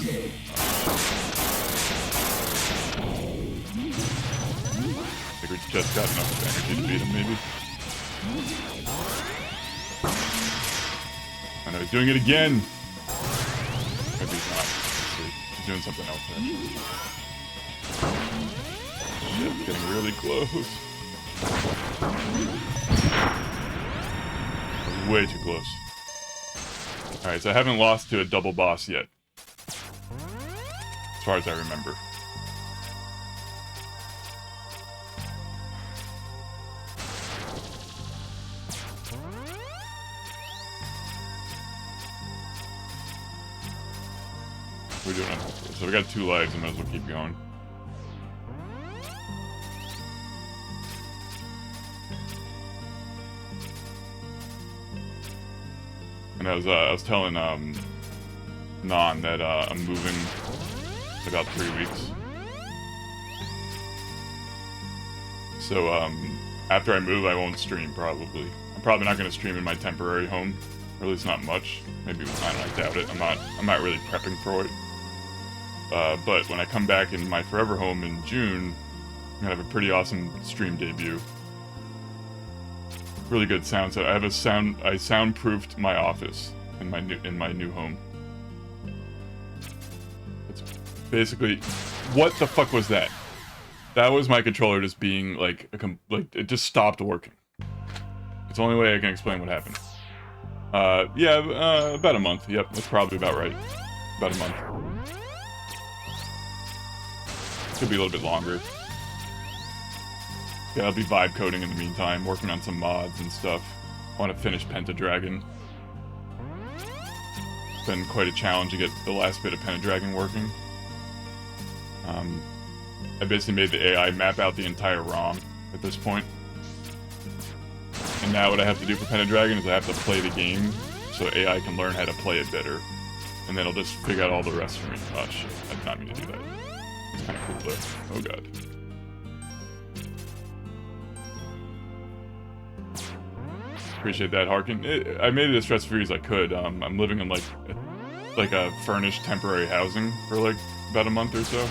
I think we just got enough energy to beat him, maybe. I know he's doing it again. Maybe he's not. He's doing something else there. Shit, it's getting really close. Way too close. Alright, so I haven't lost to a double boss yet. As far as I remember. We're doing it. So we got 2 lives, I might as well keep going. And I was telling Non that I'm moving in about 3 weeks. So after I move, I won't stream probably. I'm probably not going to stream in my temporary home, or at least not much. Maybe I don't know, I doubt it. I'm not really prepping for it. But when I come back in my forever home in June, I'm gonna have a pretty awesome stream debut. Really good sound. So I soundproofed my office in my new home. It's basically, what the fuck was that? That was my controller just being like it just stopped working. It's the only way I can explain what happened. Yeah, about a month. Yep, that's probably about right. About a month. Could be a little bit longer. Yeah, I'll be vibe coding in the meantime, working on some mods and stuff. I want to finish Pentadragon. It's been quite a challenge to get the last bit of Pentadragon working. I basically made the AI map out the entire ROM at this point. And now what I have to do for Pentadragon is I have to play the game so AI can learn how to play it better. And then it'll just figure out all the rest for me. Oh shit, I did not mean to do that. It's kind of cool though. Oh god. Appreciate that, Harkin. I made it as stress-free as I could. I'm living in like a furnished temporary housing for like about a month or so.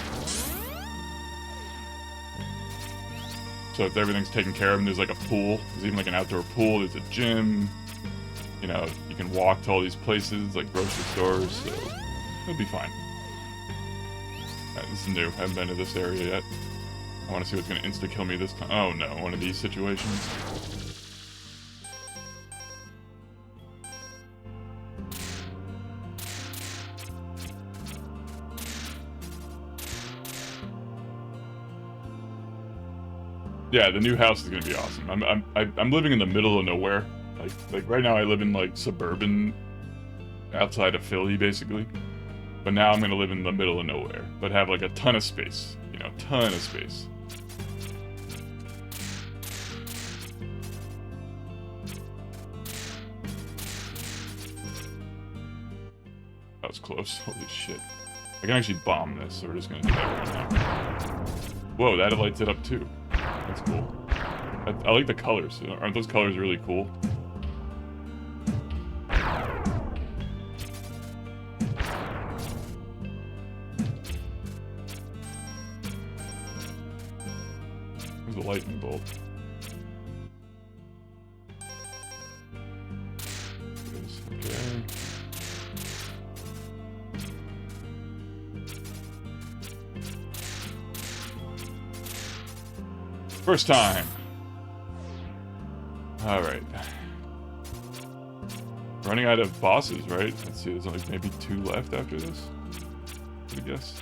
So if everything's taken care of, and there's like a pool, there's even like an outdoor pool, there's a gym. You know, you can walk to all these places, like grocery stores, so it'll be fine. This is new. I haven't been to this area yet. I want to see what's going to insta-kill me this time. Oh no, one of these situations. Yeah, the new house is gonna be awesome. I'm living in the middle of nowhere. Like right now I live in like suburban, outside of Philly basically. But now I'm gonna live in the middle of nowhere, but have like a ton of space. You know, ton of space. That was close. Holy shit. I can actually bomb this, so we're just gonna do that right now. Whoa, that lights it up too. That's cool. I like the colors. Aren't those colors really cool? There's a lightning bolt. Okay. First time. Alright. Running out of bosses, right? Let's see, there's like maybe 2 left after this. I guess.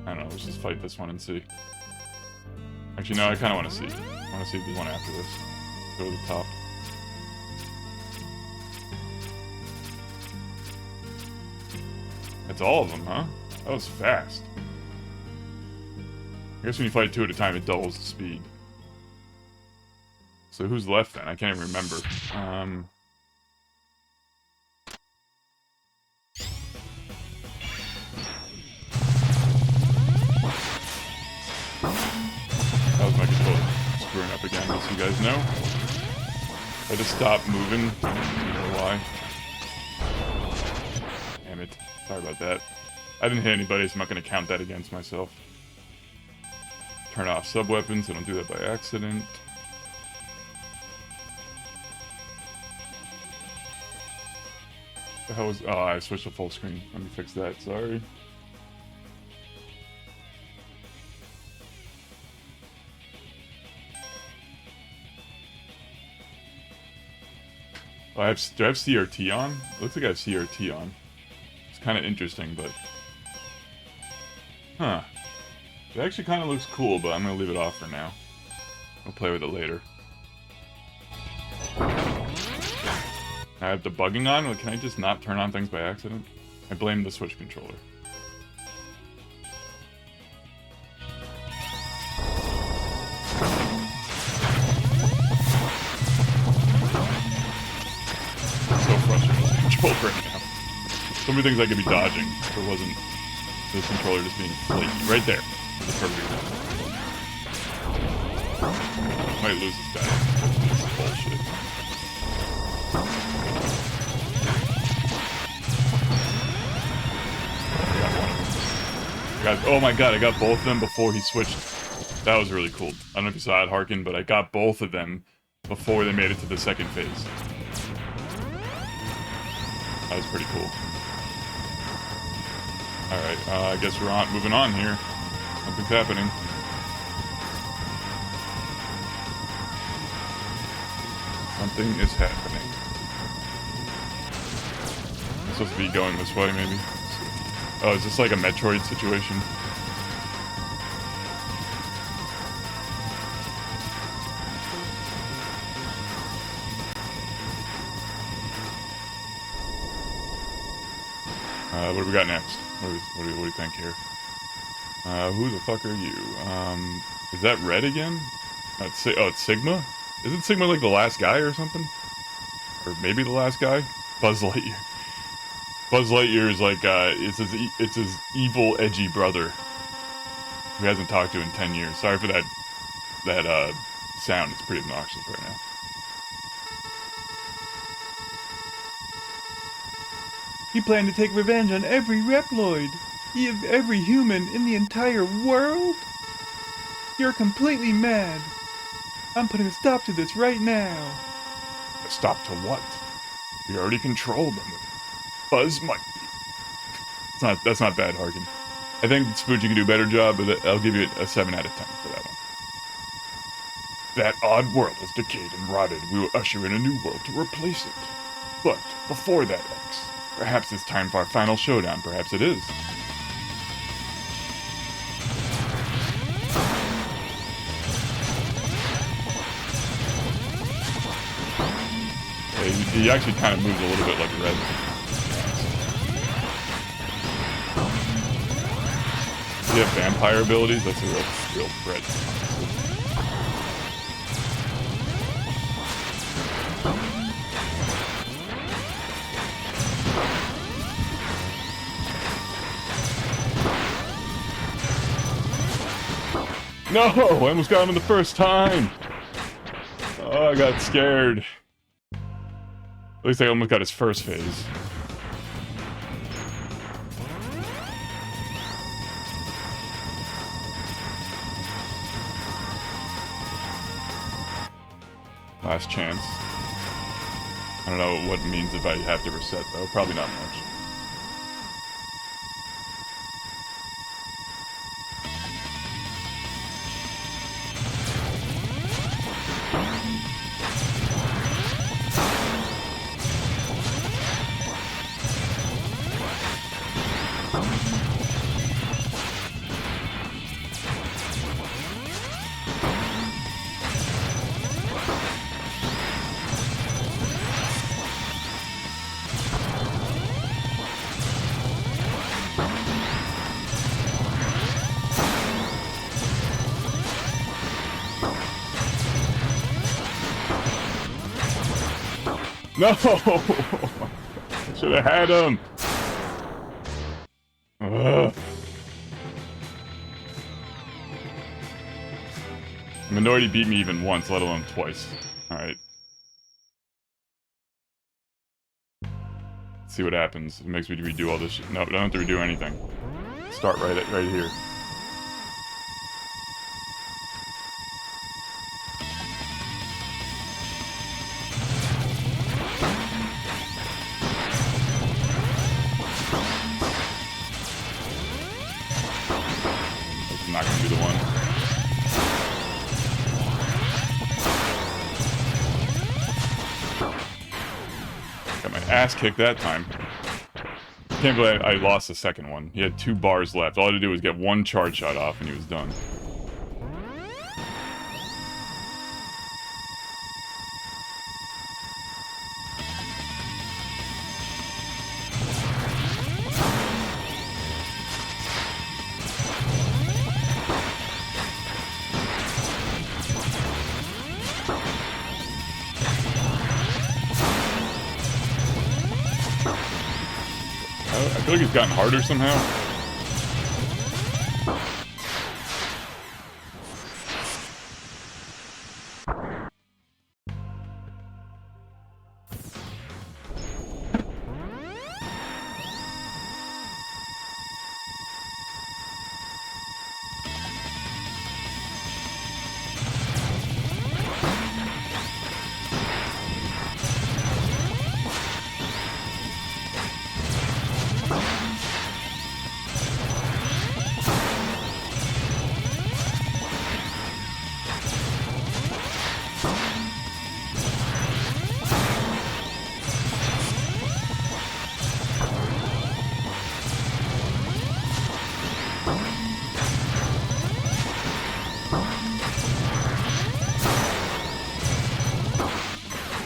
I don't know, let's just fight this one and see. Actually, no, I kind of want to see. I want to see if there's one after this. Go to the top. That's all of them, huh? That was fast. I guess when you fight 2 at a time, it doubles the speed. So who's left then? I can't even remember. That was my controller screwing up again, just so you guys know. I just stopped moving. I don't know why. Damn it. Sorry about that. I didn't hit anybody, so I'm not going to count that against myself. Turn off sub-weapons, I don't do that by accident. The hell was... Oh, I switched to full screen. Let me fix that, sorry. Oh, do I have CRT on? It looks like I have CRT on. It's kind of interesting, but... Huh. It actually kind of looks cool, but I'm going to leave it off for now. I'll play with it later. I have debugging on? Can I just not turn on things by accident? I blame the Switch controller. I'm so frustrated with this controller right now. So many things I could be dodging if it wasn't this controller just being flaky. Right there. The perfect example. Might lose this guy. This is bullshit. Oh my god, I got both of them before he switched. That was really cool. I don't know if you saw it, Harkin, but I got both of them before they made it to the second phase. That was pretty cool. Alright, I guess we're moving on here. Something's happening. Something is happening. I'm supposed to be going this way, maybe? Oh, is this like a Metroid situation? What do we got next? What do you think here? Who the fuck are you? Is that Red again? It's Sigma? Isn't Sigma like the last guy or something? Or maybe the last guy? Buzz Lightyear. Buzz Lightyear is like, it's his evil, edgy brother. Who hasn't talked to in 10 years. Sorry for that sound. It's pretty obnoxious right now. He planned to take revenge on every Reploid. Every human in the entire world? You're completely mad. I'm putting a stop to this right now. A stop to what? We already controlled them. Buzz might be. That's not bad, Harkin. I think Spoochie can do a better job, but I'll give you a 7 out of 10 for that one. That odd world has decayed and rotted. We will usher in a new world to replace it. But before that, X, perhaps it's time for our final showdown. Perhaps it is. he actually kind of moves a little bit like Red. Does he have vampire abilities? That's a real threat. No! I almost got him in the first time! Oh, I got scared. At least I almost got his first phase. Last chance. I don't know what it means if I have to reset, though. Probably not much. No! Should have had him. Ugh. I'm annoyed he beat me even once, let alone twice. Alright. See what happens. It makes me redo all this shit. No, don't have to redo anything. Start right here. Not gonna be the one. Got my ass kicked that time. Can't believe I lost the second one. He had 2 bars left. All I had to do was get 1 charge shot off and he was done. I feel like he's gotten harder somehow.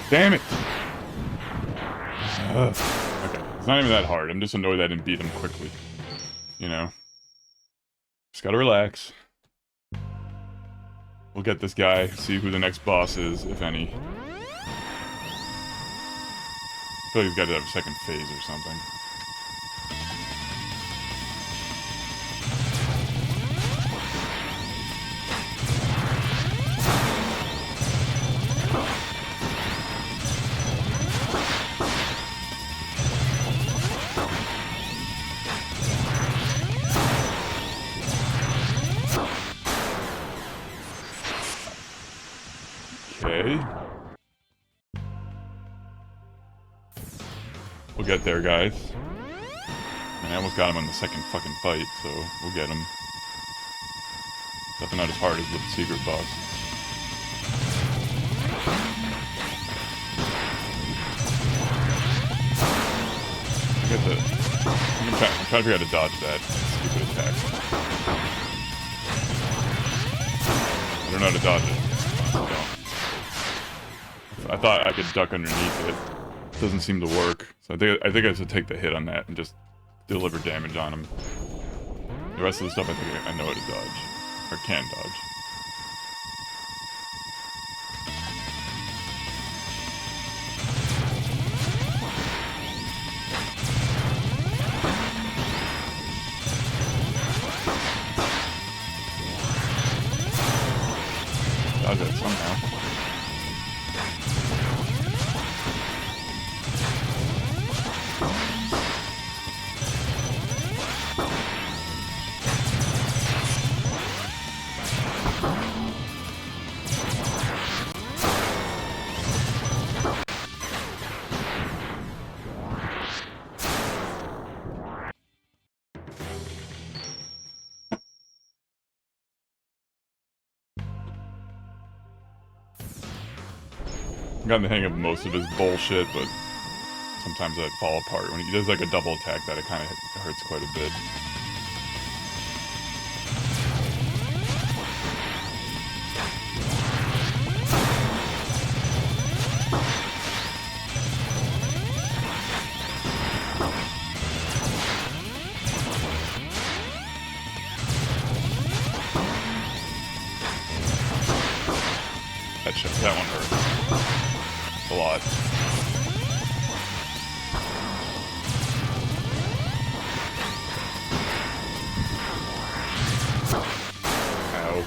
Damn it! Okay, it's not even that hard. I'm just annoyed I didn't beat him quickly. You know? Just gotta relax. We'll get this guy, see who the next boss is, if any. I feel like he's got to have a second phase or something. Okay. We'll get there, guys. I almost got him on the second fucking fight, so we'll get him. Definitely not as hard as with the secret boss. Get the... I'm trying to figure out how to dodge that stupid attack. I don't know how to dodge it. I don't. I thought I could duck underneath it. doesn't seem to work. So I think I should take the hit on that and just deliver damage on him. The rest of the stuff I think I know how to dodge. Or can dodge. Dodge that somehow. I've gotten the hang of most of his bullshit, but sometimes I'd fall apart. When he does like a double attack, that it kind of hurts quite a bit. That one hurt a lot. Ow.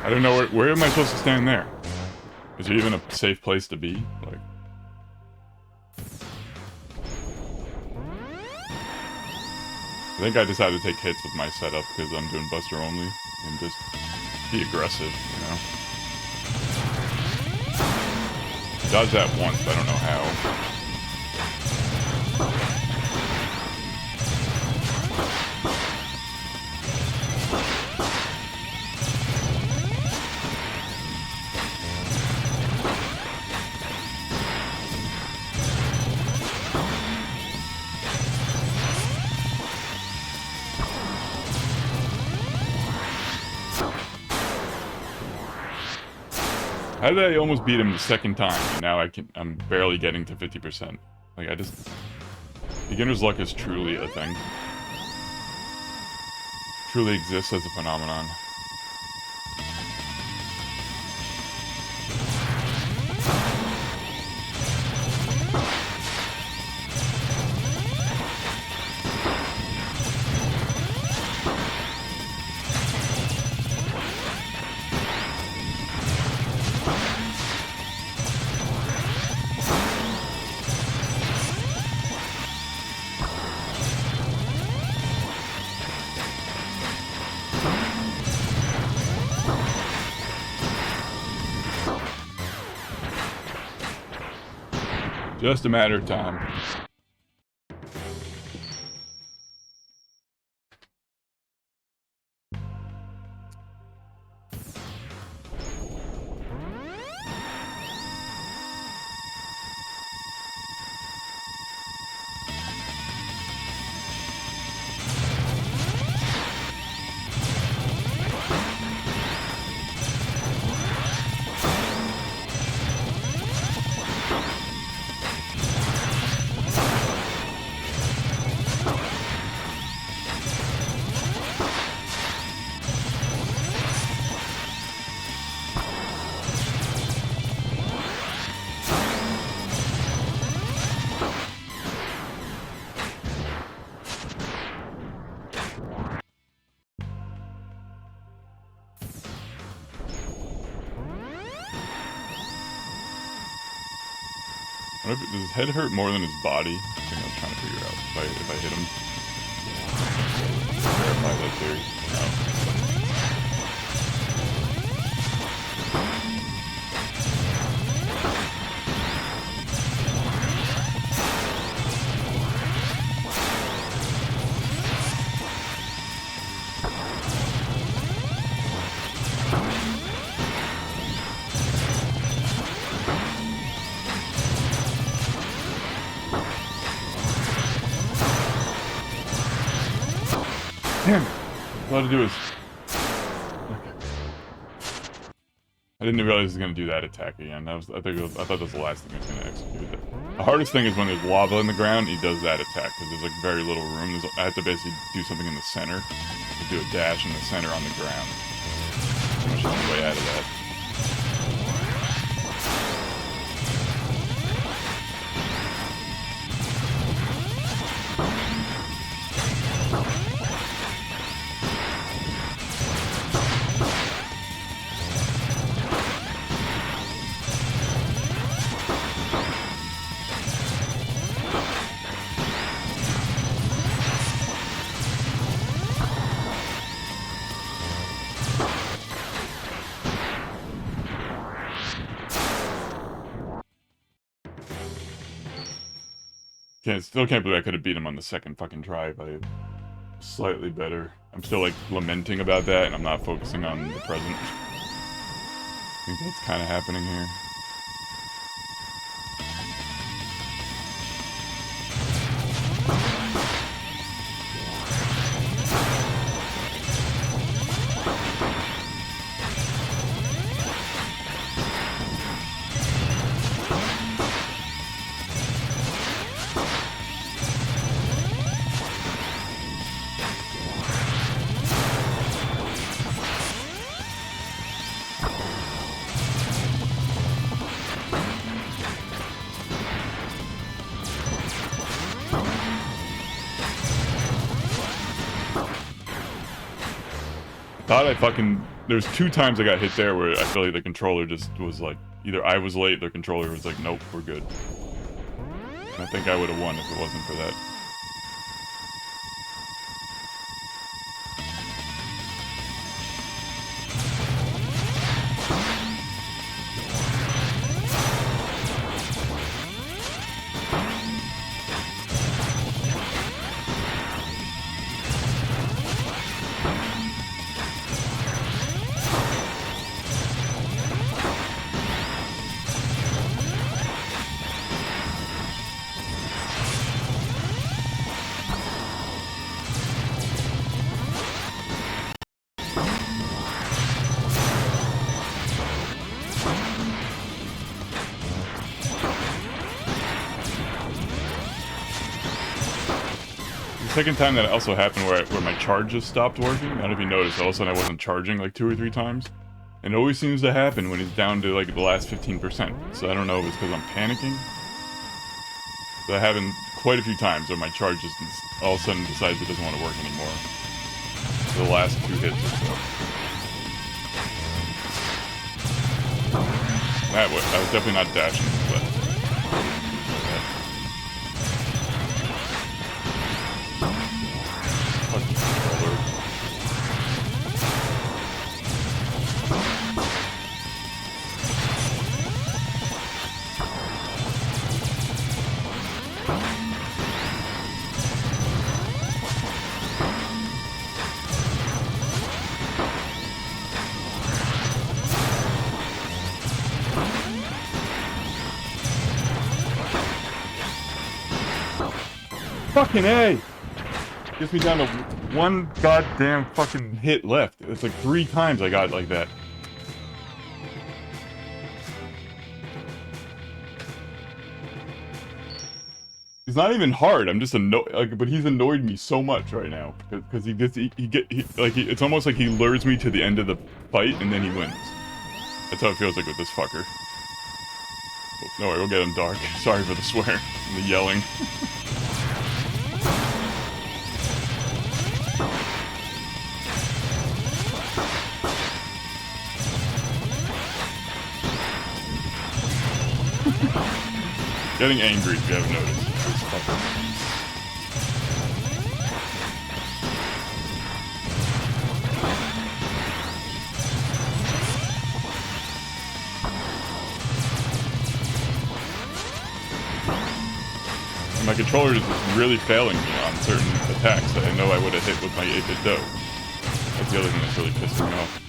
I don't know where am I supposed to stand there? Is there even a safe place to be? Like, I think I decided to take hits with my setup because I'm doing Buster only and just be aggressive, you know? Dodge that once, but I don't know how. How did I almost beat him the second time, and now I'm barely getting to 50%. Like, beginner's luck is truly a thing. Truly exists as a phenomenon. Just a matter of time. Does his head hurt more than his body? I think I was trying to figure out if I hit him. Verify that theory. No. Damn it. All I had to do is... Okay. I didn't realize he was gonna do that attack again. I thought that was the last thing he was gonna execute. The hardest thing is when there's lava in the ground, he does that attack, because there's like very little room. I have to basically do something in the center. Do a dash in the center on the ground. Pretty much the only way out of that. Still can't believe I could have beat him on the second fucking try by slightly better. I'm still like lamenting about that, and I'm not focusing on the present. I think that's kind of happening here. There's 2 times I got hit there where I feel like the controller just was like, either I was late, the controller was like, nope, we're good. And I think I would have won if it wasn't for that. Second time that also happened where my charges stopped working. I don't know if you noticed, all of a sudden I wasn't charging like 2 or 3 times. And it always seems to happen when it's down to like the last 15%. So I don't know if it's because I'm panicking. But that happened quite a few times where my charge just all of a sudden decides it doesn't want to work anymore. For the last 2 hits or so. I was definitely not dashing, but... Fucking A! Gets me down to 1 goddamn fucking hit left. It's like 3 times I got like that. It's not even hard. I'm just annoyed. Like, but he's annoyed me so much right now because it's almost like he lures me to the end of the fight and then he wins. That's how it feels like with this fucker. No worry, we'll get him dark. Sorry for the swear and the yelling. Getting angry if you haven't noticed. And my controller is really failing me on certain attacks that I know I would have hit with my 8-bit dough. That's the other thing that's really pissing me off.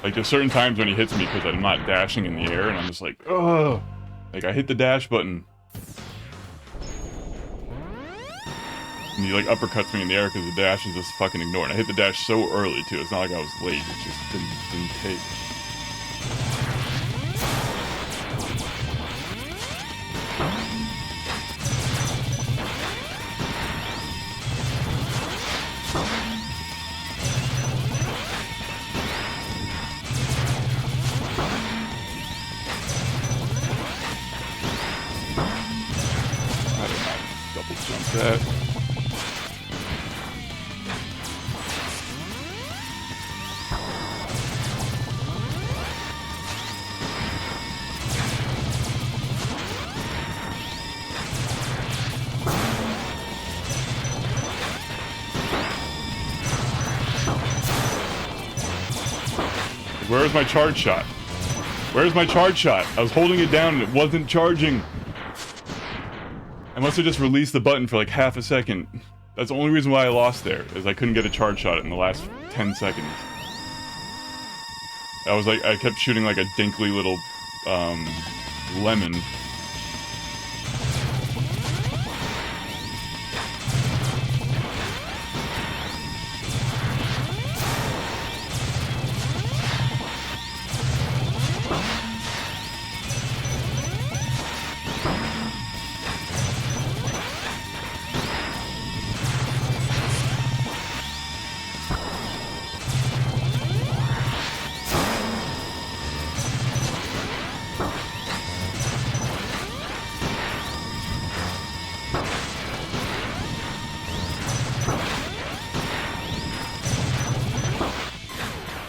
Like, there's certain times when he hits me because I'm not dashing in the air, and I'm just like, ugh. Like, I hit the dash button, and he, like, uppercuts me in the air because the dash is just fucking ignored. And I hit the dash so early, too. It's not like I was late. It just didn't take. Jump that. Where's my charge shot? Where's my charge shot? I was holding it down and it wasn't charging. I must have just released the button for like half a second. That's the only reason why I lost there, is I couldn't get a charge shot in the last 10 seconds. I was like, I kept shooting like a dinkly little, lemon.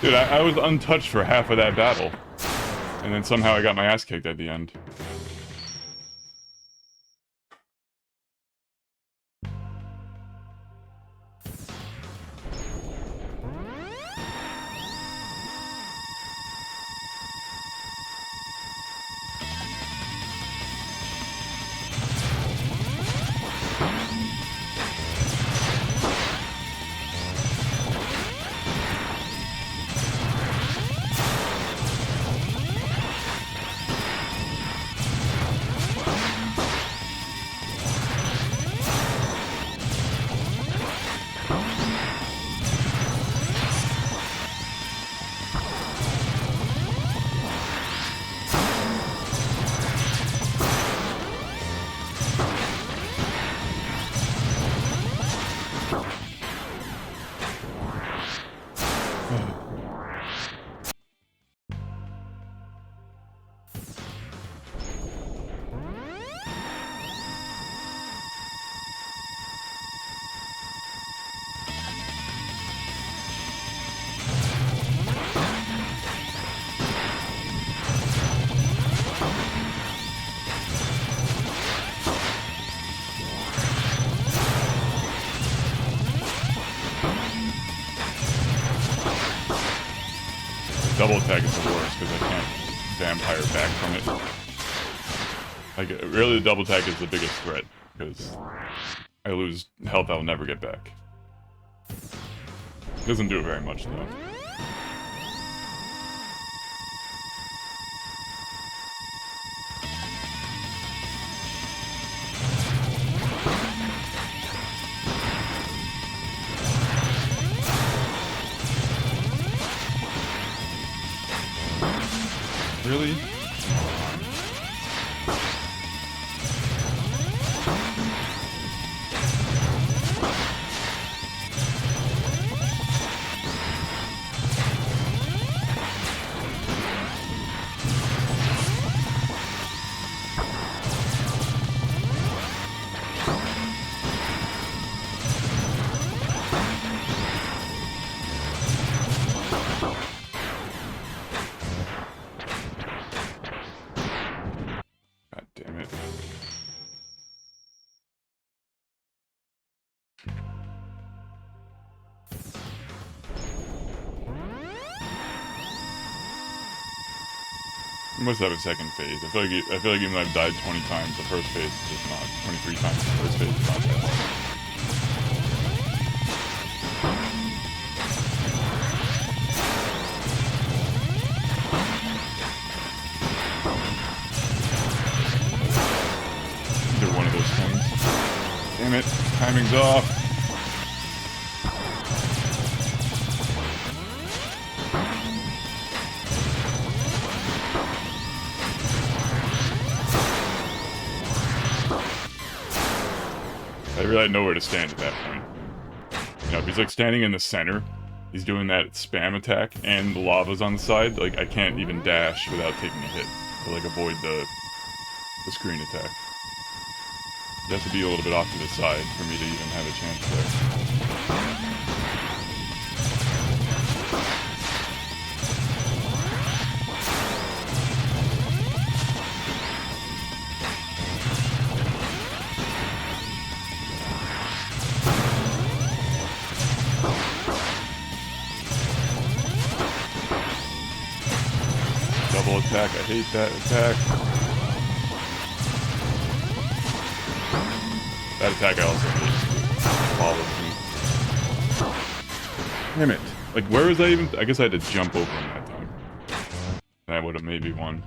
Dude, I was untouched for half of that battle. And then somehow I got my ass kicked at the end. Double attack is the worst because I can't vampire back from it. Like, really, the double attack is the biggest threat because I lose health I'll never get back. Doesn't do it very much though. Really? You must have a second phase. I feel like even though I've died 20 times, the first phase is just not 23 times. The first phase is not that hard. Either one of those things. Damn it! Timing's off. I really had nowhere to stand at that point. You know, if he's like standing in the center, he's doing that spam attack, and the lava's on the side, like I can't even dash without taking a hit to like avoid the screen attack. It has to be a little bit off to the side for me to even have a chance there. Double attack, I hate that attack. That attack I also hate. Follows me. Damn it. Like, where was I even? I guess I had to jump over him that time. That would have maybe won.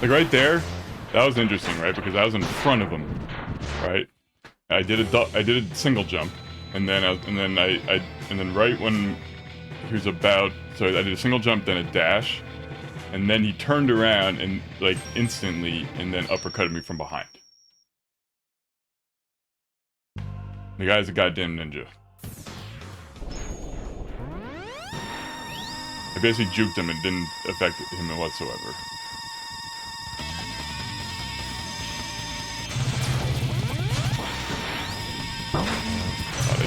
Like right there, that was interesting, right? Because I was in front of him, right? I did a single jump, and then right when he was about, so I did a single jump, then a dash, and then he turned around and like instantly, and then uppercutted me from behind. The guy's a goddamn ninja. I basically juked him and didn't affect him whatsoever.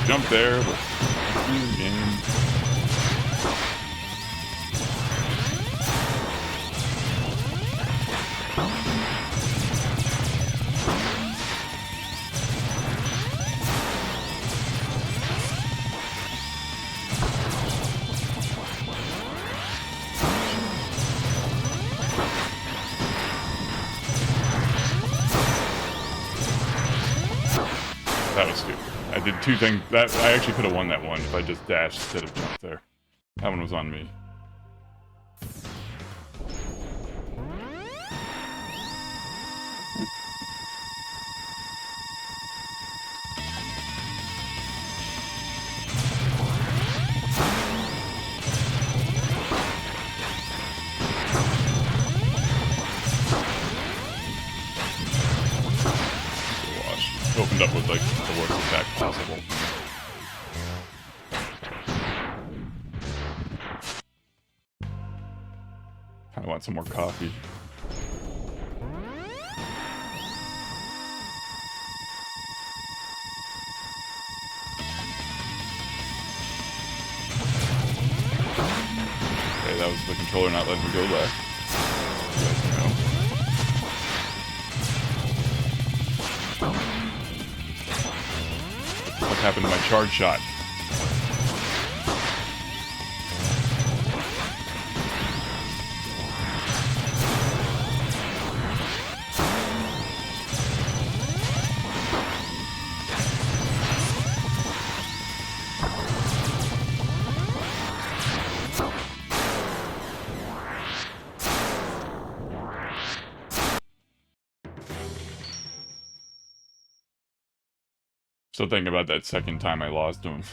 Jump there, but game. That was stupid. I did two things. That I actually could have won that one if I just dashed instead of jumped there. That one was on me. Opened up with like the worst attack possible. Kinda want some more coffee. Okay, that was the controller not letting me go left. You guys know. What happened to my charge shot? Still thinking about that second time I lost to him.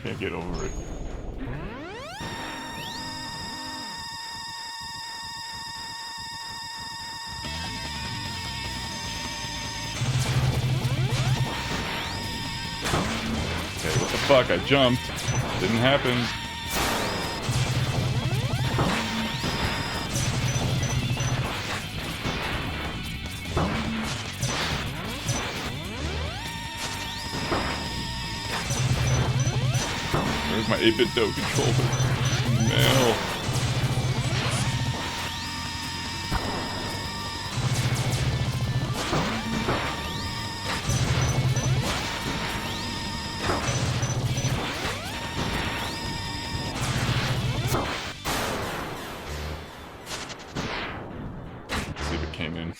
Can't get over it. Okay, what the fuck? I jumped. Didn't happen. Where's my 8-bit dough controller? No. Let's see if it came in.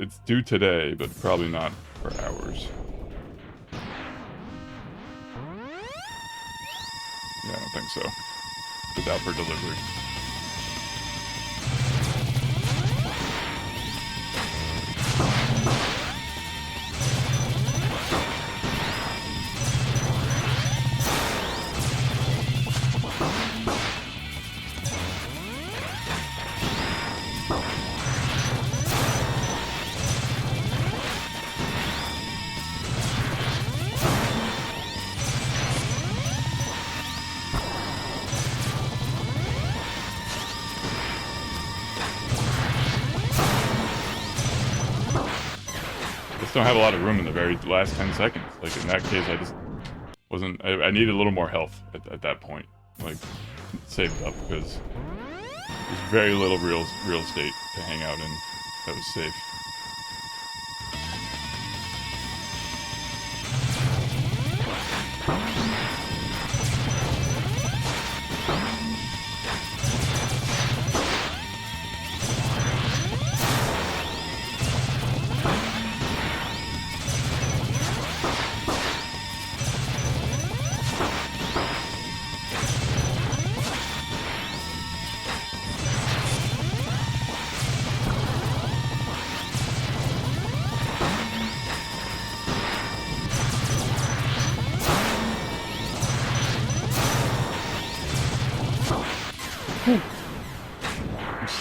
It's due today, but probably not for hours. Yeah, I don't think so. It's out for delivery. Don't have a lot of room in the very last 10 seconds. Like, in that case, I just wasn't... I needed a little more health at that point. Like, saved up, because there's very little real estate to hang out in that was safe.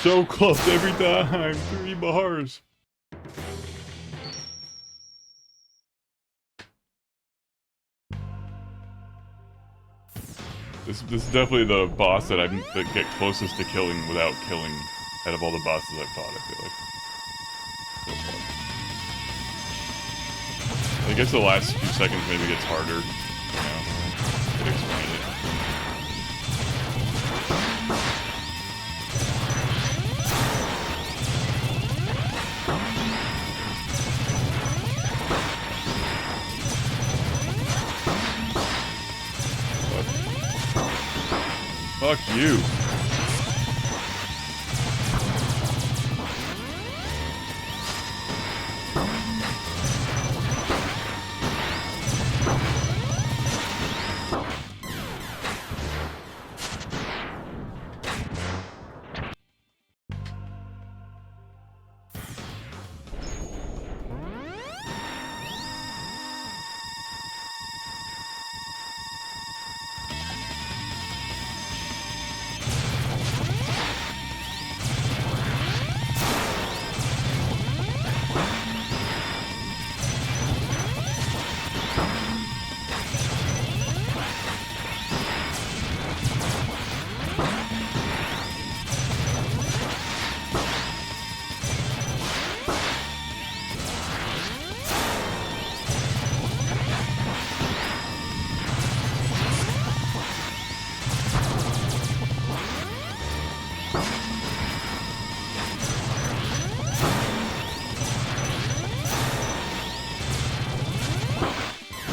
So close every time. 3 bars. This is definitely the boss that that get closest to killing without killing out of all the bosses I've fought, I feel like. So far. I guess the last few seconds maybe gets harder. You know, could explain it. Fuck you.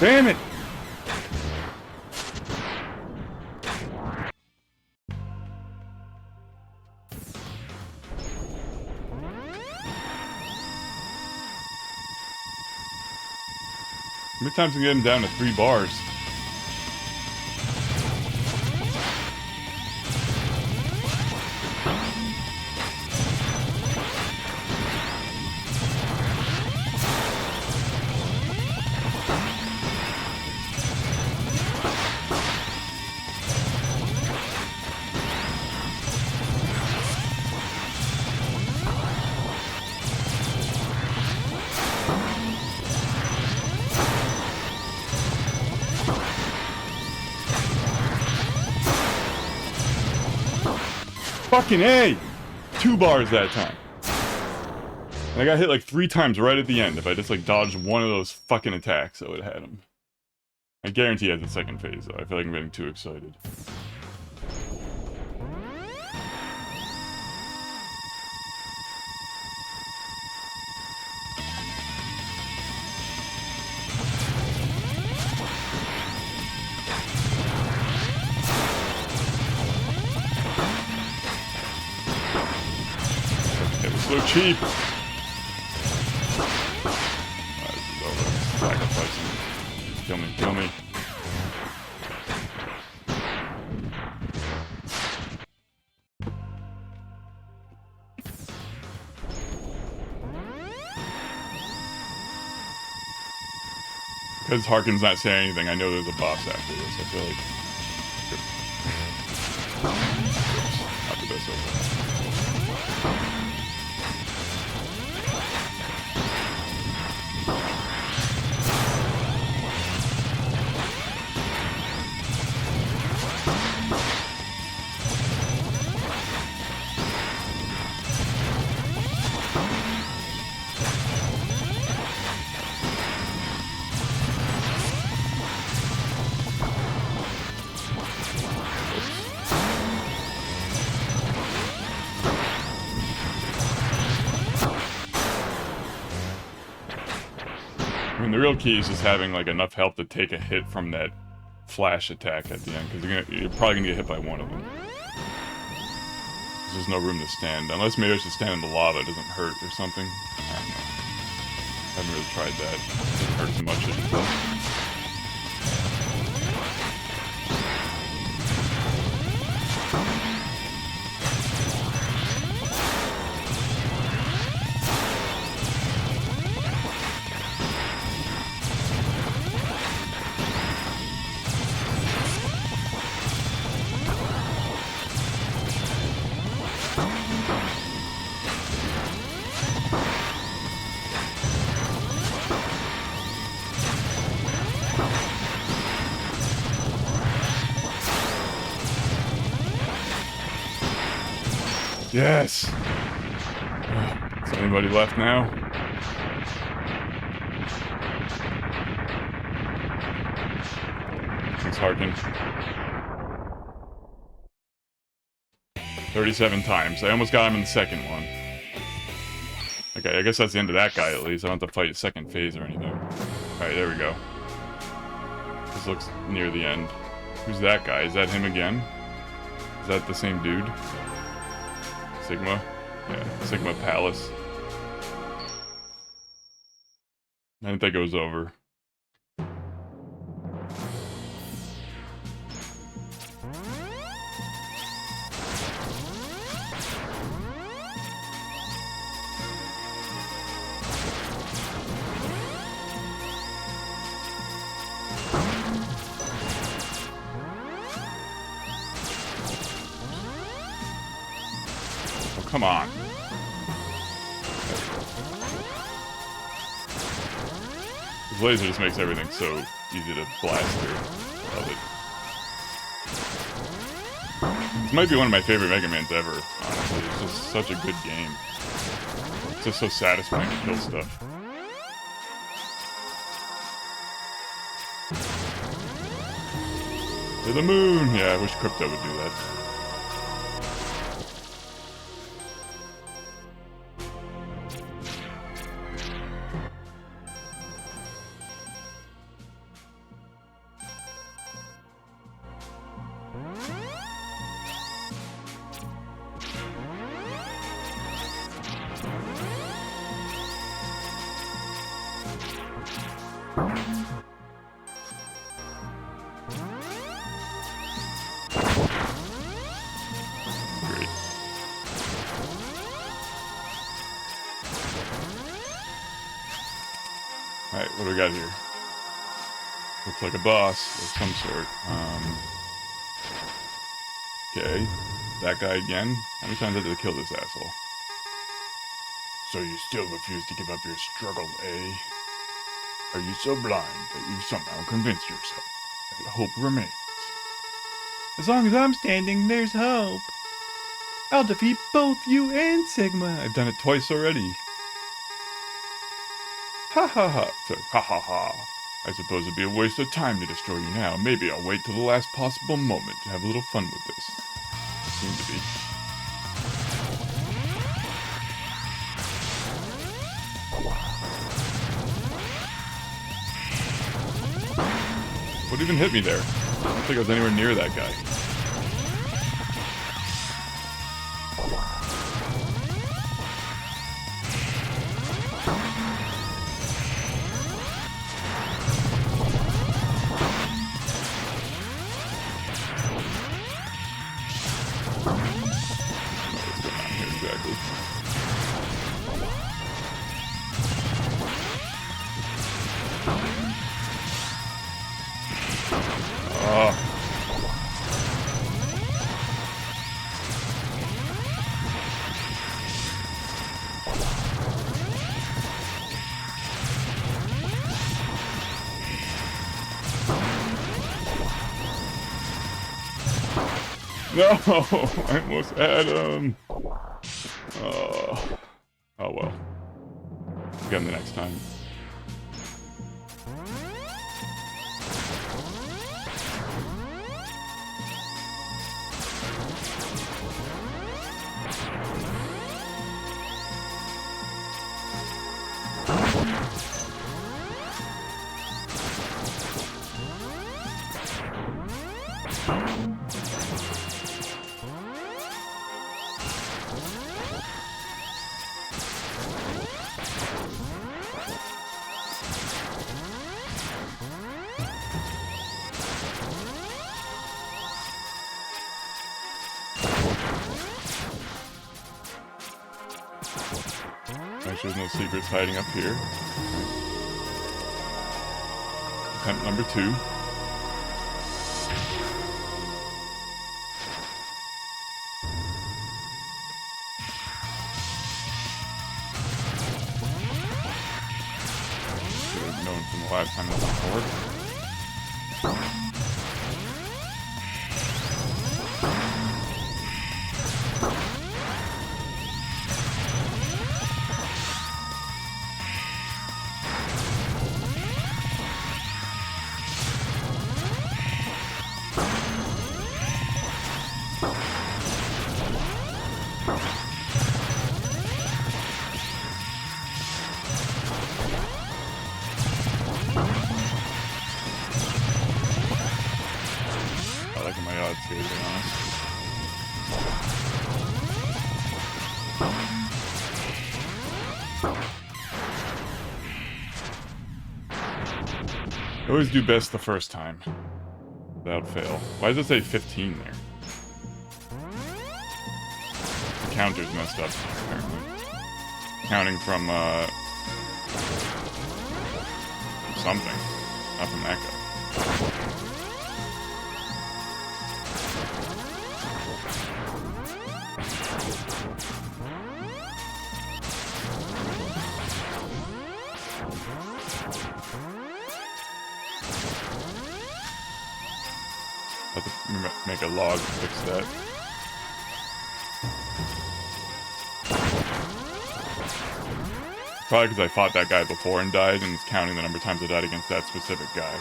Damn it! How many times can we get him down to 3 bars? Fucking A! 2 bars that time. And I got hit like 3 times right at the end. If I just like dodged one of those fucking attacks, I would have had him. I guarantee he has the second phase though. I feel like I'm getting too excited. So cheap. This is over. sacrifice him. Kill me, kill me. Because Harkin's not saying anything, I know there's a boss after this. I feel like... Not the best so far. I mean, the real key is just having like enough health to take a hit from that flash attack at the end, because you're probably gonna get hit by one of them. There's no room to stand, unless maybe I should stand in the lava. It doesn't hurt or something. I don't know. I haven't really tried that. It doesn't hurt as much as it does. Yes! Is there anybody left now? Thanks, Harkin. 37 times. I almost got him in the second one. Okay, I guess that's the end of that guy at least. I don't have to fight a second phase or anything. Alright, there we go. This looks near the end. Who's that guy? Is that him again? Is that the same dude? Sigma? Yeah, Sigma Palace. I think that goes over. Come on. His laser just makes everything so easy to blast through. Love it. This might be one of my favorite Mega Mans ever, honestly. It's just such a good game. It's just so satisfying to kill stuff. To the moon! Yeah, I wish Crypto would do that. Alright, what do we got here? Looks like a boss of some sort. Okay. That guy again? How many times did I kill this asshole? So you still refuse to give up your struggle, eh? Are you so blind that you've somehow convinced yourself that hope remains? As long as I'm standing, there's hope. I'll defeat both you and Sigma. I've done it twice already. Ha ha ha. So, ha ha ha. I suppose it'd be a waste of time to destroy you now. Maybe I'll wait till the last possible moment to have a little fun with this. Seem to be. What even hit me there? I don't think I was anywhere near that guy. No! I almost had him! Oh well. Get him the next time. Actually, there's no secrets hiding up here. Attempt number 2. Should have known from the last time that didn't work. I like my odds here, to be honest. I always do best the first time. Without fail. Why does it say 15 there? The counter's messed up, apparently. Counting from, something. Not from that guy. I have to make a log to fix that. Probably because I fought that guy before and died, and it's counting the number of times I died against that specific guy.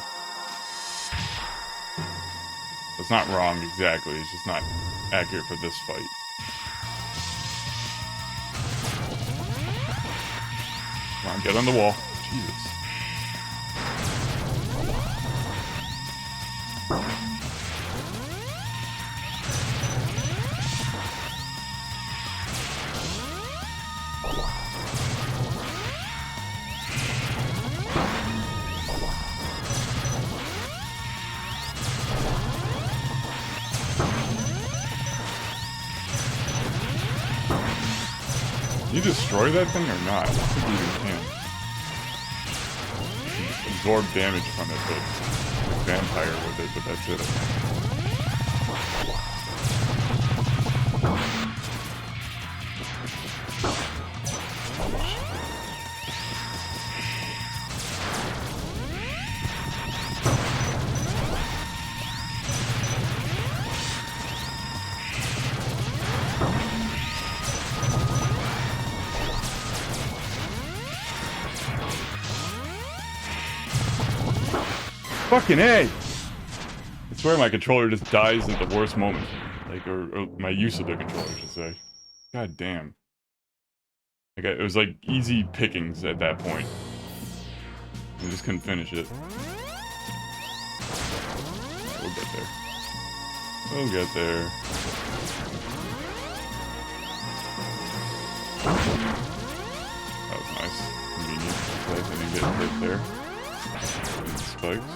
It's not wrong exactly, it's just not accurate for this fight. Come on, get on the wall. Jesus. Can you destroy that thing or not? I don't think you even can. You can absorb damage from it, but like vampire with it, but that's it. Fucking A! I swear my controller just dies at the worst moment. Like, or my use of the controller, I should say. God damn. Like, it was like easy pickings at that point. I just couldn't finish it. We'll get there. We'll get there. That was nice. Convenient. Glad I didn't get hit there. Spikes.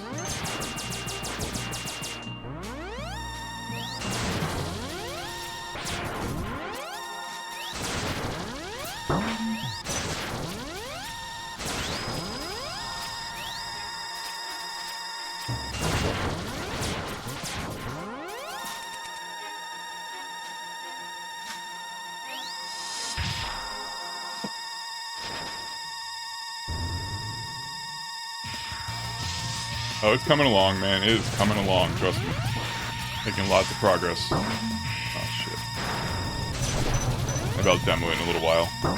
Oh, it's coming along, man. It is coming along, trust me. Making lots of progress. maybe I'll demo it in a little while. Oh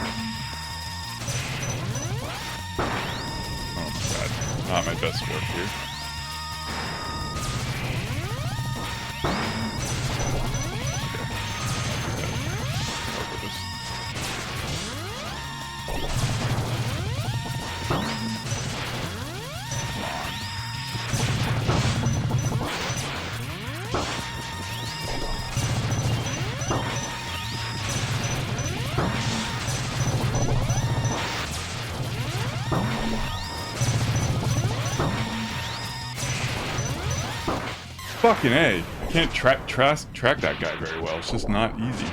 my god, not my best work here. Fucking A. I can't track that guy very well. It's just not easy.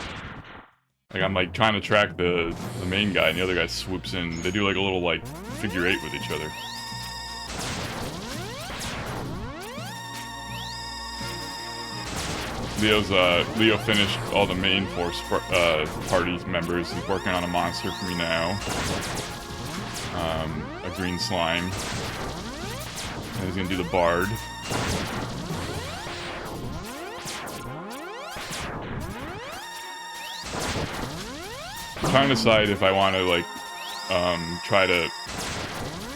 Like, I'm like trying to track the main guy, and the other guy swoops in. They do like a little like figure 8 with each other. Leo finished all the main force party members. He's working on a monster for me now. A green slime. And he's gonna do the bard. I'm trying to decide if I want to like try to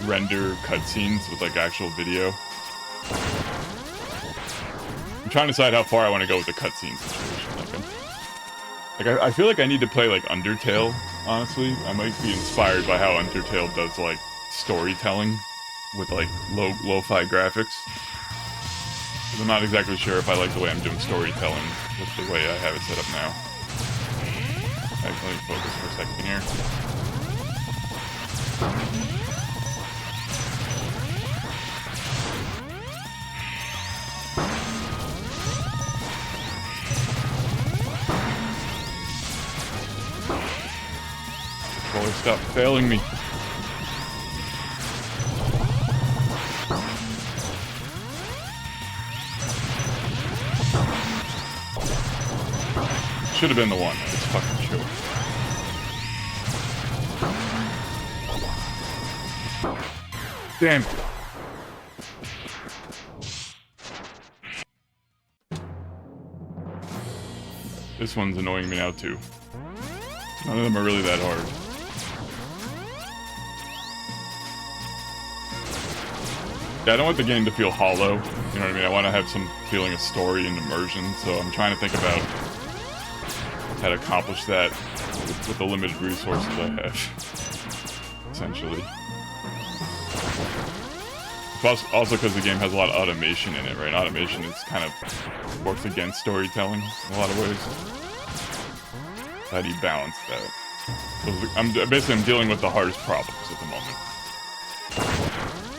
render cutscenes with like actual video. I'm trying to decide how far I want to go with the cutscene situation. I feel like I need to play like Undertale. Honestly, I might be inspired by how Undertale does like storytelling with like lo-fi graphics. I'm not exactly sure if I like the way I'm doing storytelling with the way I have it set up now. Alright, let me focus for a second here. Controller, stop failing me. Should have been the one. It's fucking true. Damn. This one's annoying me now too. None of them are really that hard. Yeah, I don't want the game to feel hollow. You know what I mean? I want to have some feeling of story and immersion, so I'm trying to think about how to accomplish that with the limited resources I have, essentially. Also because the game has a lot of automation in it, right? Automation is kind of works against storytelling in a lot of ways. How do you balance that? So I'm dealing with the hardest problems at the moment.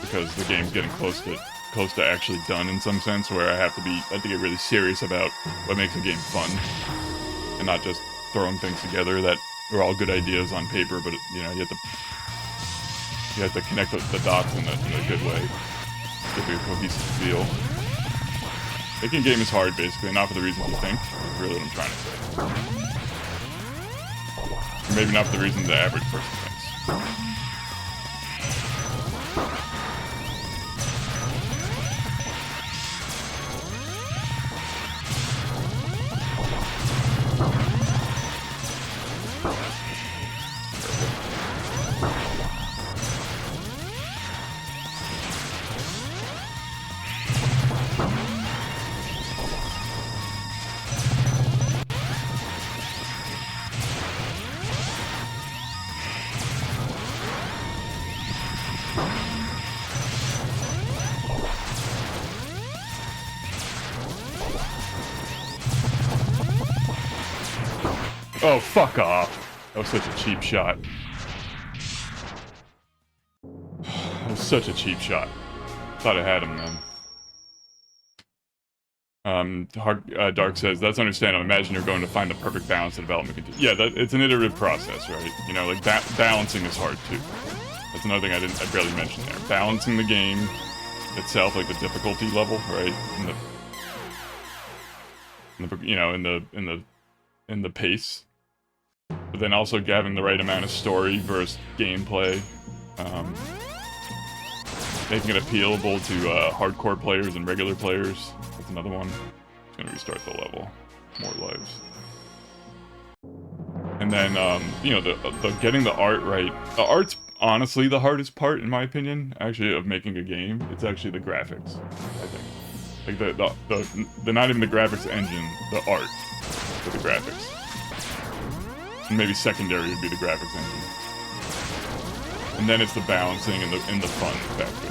Because the game's getting close to actually done in some sense, where I have to get really serious about what makes a game fun. And not just throwing things together that are all good ideas on paper, but you know, you have to connect the dots in a good way. Give you a cohesive feel. Making a game is hard, basically, not for the reasons you think. That's really what I'm trying to say. Or maybe not for the reasons the average person thinks. Oh, fuck off. That was such a cheap shot. That was such a cheap shot. Thought I had him then. Dark says, that's understandable. Imagine you're going to find the perfect balance of development. Yeah, it's an iterative process, right? You know, like balancing is hard too. That's another thing I barely mentioned there. Balancing the game itself, like the difficulty level, right? In the pace. But then also having the right amount of story versus gameplay. Making it appealable to hardcore players and regular players. That's another one. Just gonna restart the level. More lives. And then, you know, the getting the art right. The art's honestly the hardest part, in my opinion, actually, of making a game. It's actually the graphics, I think. Like, the not even the graphics engine, the art for the graphics. And maybe secondary would be the graphics engine. And then it's the balancing and the fun factor.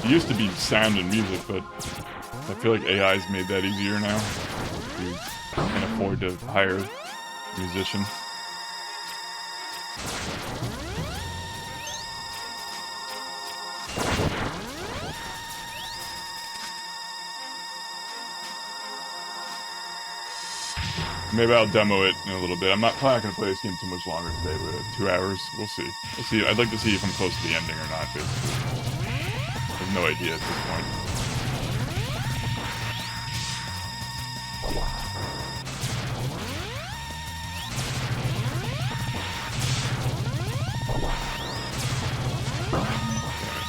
It used to be sound and music, but I feel like AI's made that easier now. You can afford to hire a musician. Maybe I'll demo it in a little bit. I'm probably not going to play this game too much longer today, but 2 hours, we'll see. We'll see. I'd like to see if I'm close to the ending or not, basically. I have no idea at this point.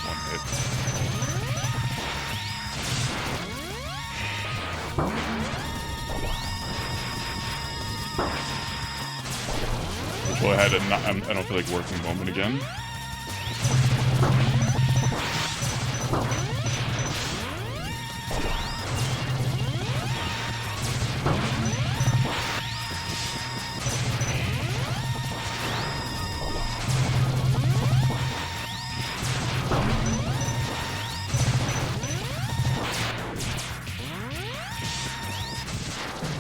One hit. Well, I had I don't feel like working moment again.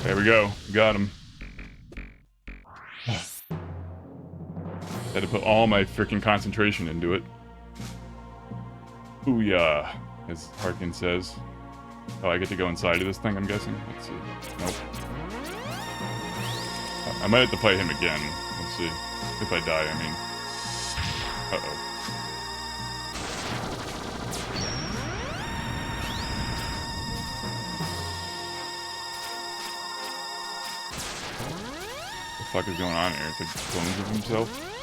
There we go. Got him. Had to put all my freaking concentration into it. Booyah, as Harkin says. Oh, I get to go inside of this thing, I'm guessing? Let's see. Nope. I might have to play him again. Let's see. If I die, I mean. Uh-oh. What the fuck is going on here? It's like clones of himself?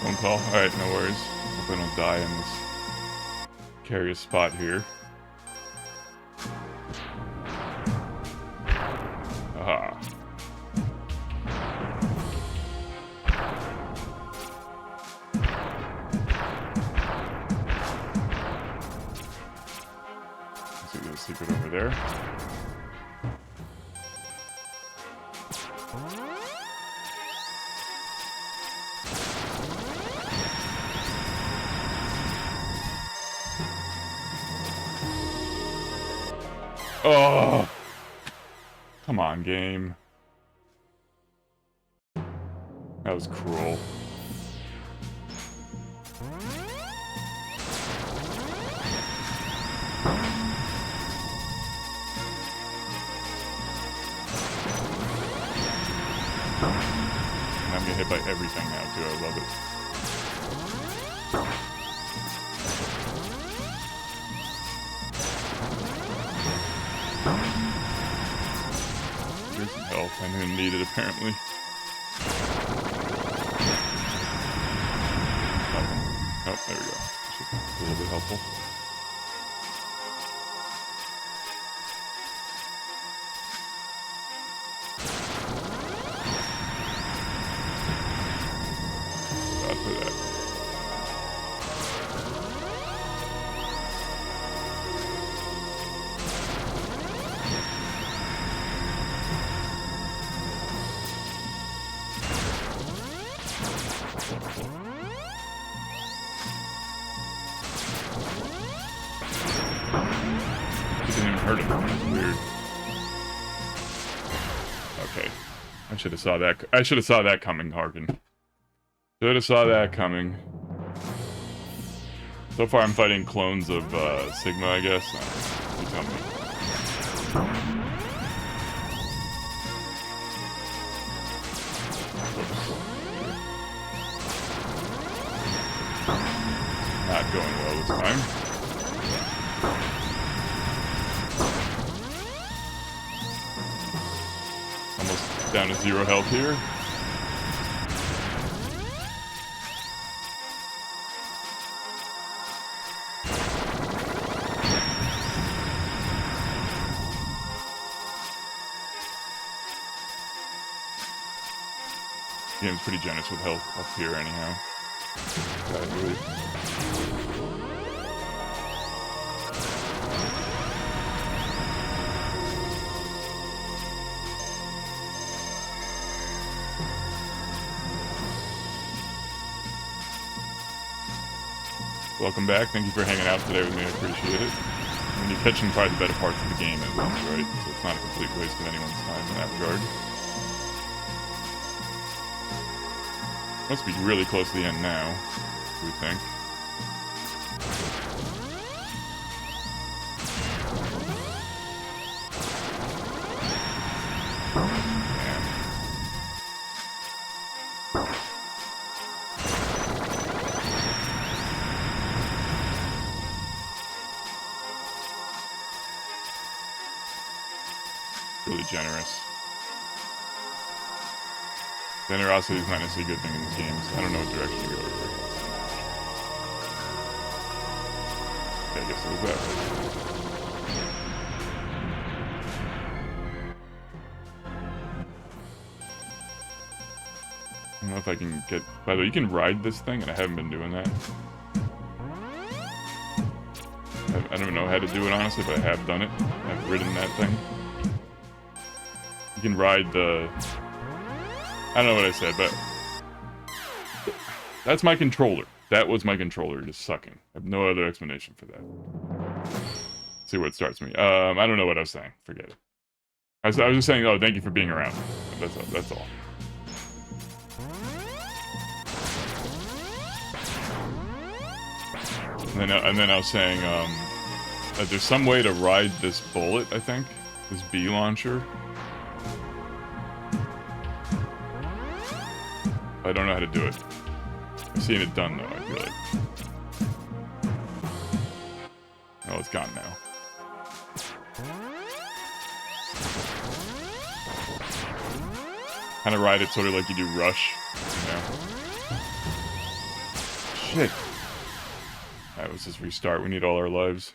Phone call? Alright, no worries. Hope I don't die in this curious spot here. Aha. Let's see if there's a secret over there. Oh! Come on, game. That was cruel. And I'm getting hit by everything now, too. I love it. Here's some health. I didn't need it, apparently. Oh, there we go. Should be a little bit helpful. God for that. It didn't even hurt him. That's weird. Okay. I should have saw that. I should have saw that coming, Harkin. Should have saw that coming. So far, I'm fighting clones of Sigma, I guess. You tell me. Not going well this time. Almost down to 0 health here. Game's pretty generous with health up here anyhow. Welcome back. Thank you for hanging out today with me. I appreciate it. When you're catching probably the better parts of the game at least, right? So it's not a complete waste of anyone's time in that regard. Must be really close to the end now, we think. Really generous. Generosity is not necessarily a good thing in this game, so I don't know what direction to go here. Okay, I guess it was that way. I don't know if I can get... By the way, you can ride this thing, and I haven't been doing that. I don't know how to do it, honestly, but I have done it. I've ridden that thing. You can ride the... I don't know what I said, but that's my controller. That was my controller just sucking. I have no other explanation for that. Let's see what starts me. I don't know what I was saying. Forget it. I was just saying, oh, thank you for being around. That's all. And then I was saying that there's some way to ride this bullet, I think. This bee launcher. I don't know how to do it. I've seen it done, though, I feel like. Oh, it's gone now. Kind of ride it sort of like you do Rush, you know? Shit. Alright, let's just restart. We need all our lives.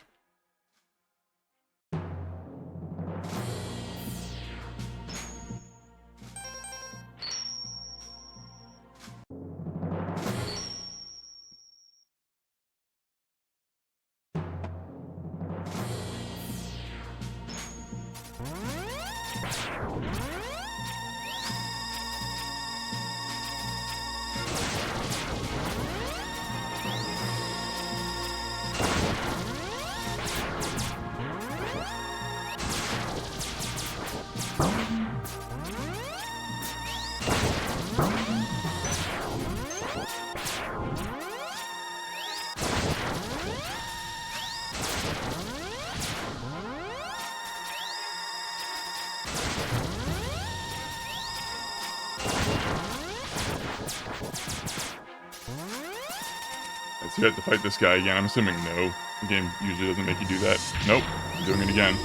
So you have to fight this guy again. I'm assuming no. The game usually doesn't make you do that. Nope. I'm doing it again.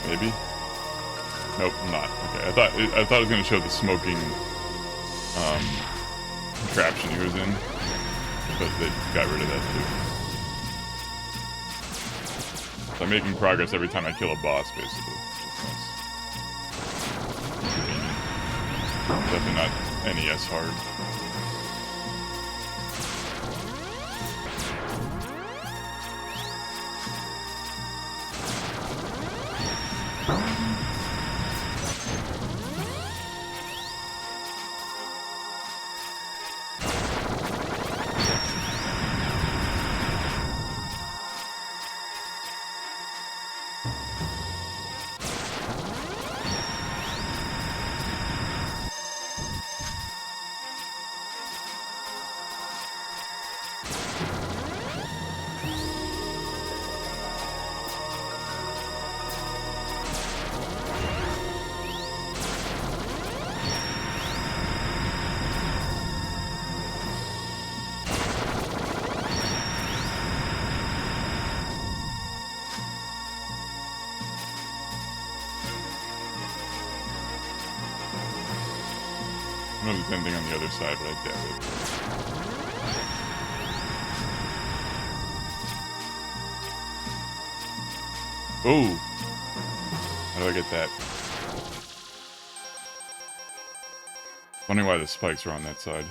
Maybe. Nope, I'm not. Okay, I thought it was gonna show the smoking contraption he was in, but they got rid of that too. So I'm making progress every time I kill a boss, basically. Which is nice. Definitely not NES hard. know if there's anything on the other side, but I doubt it. Oh! How do I get that? Wondering why the spikes are on that side.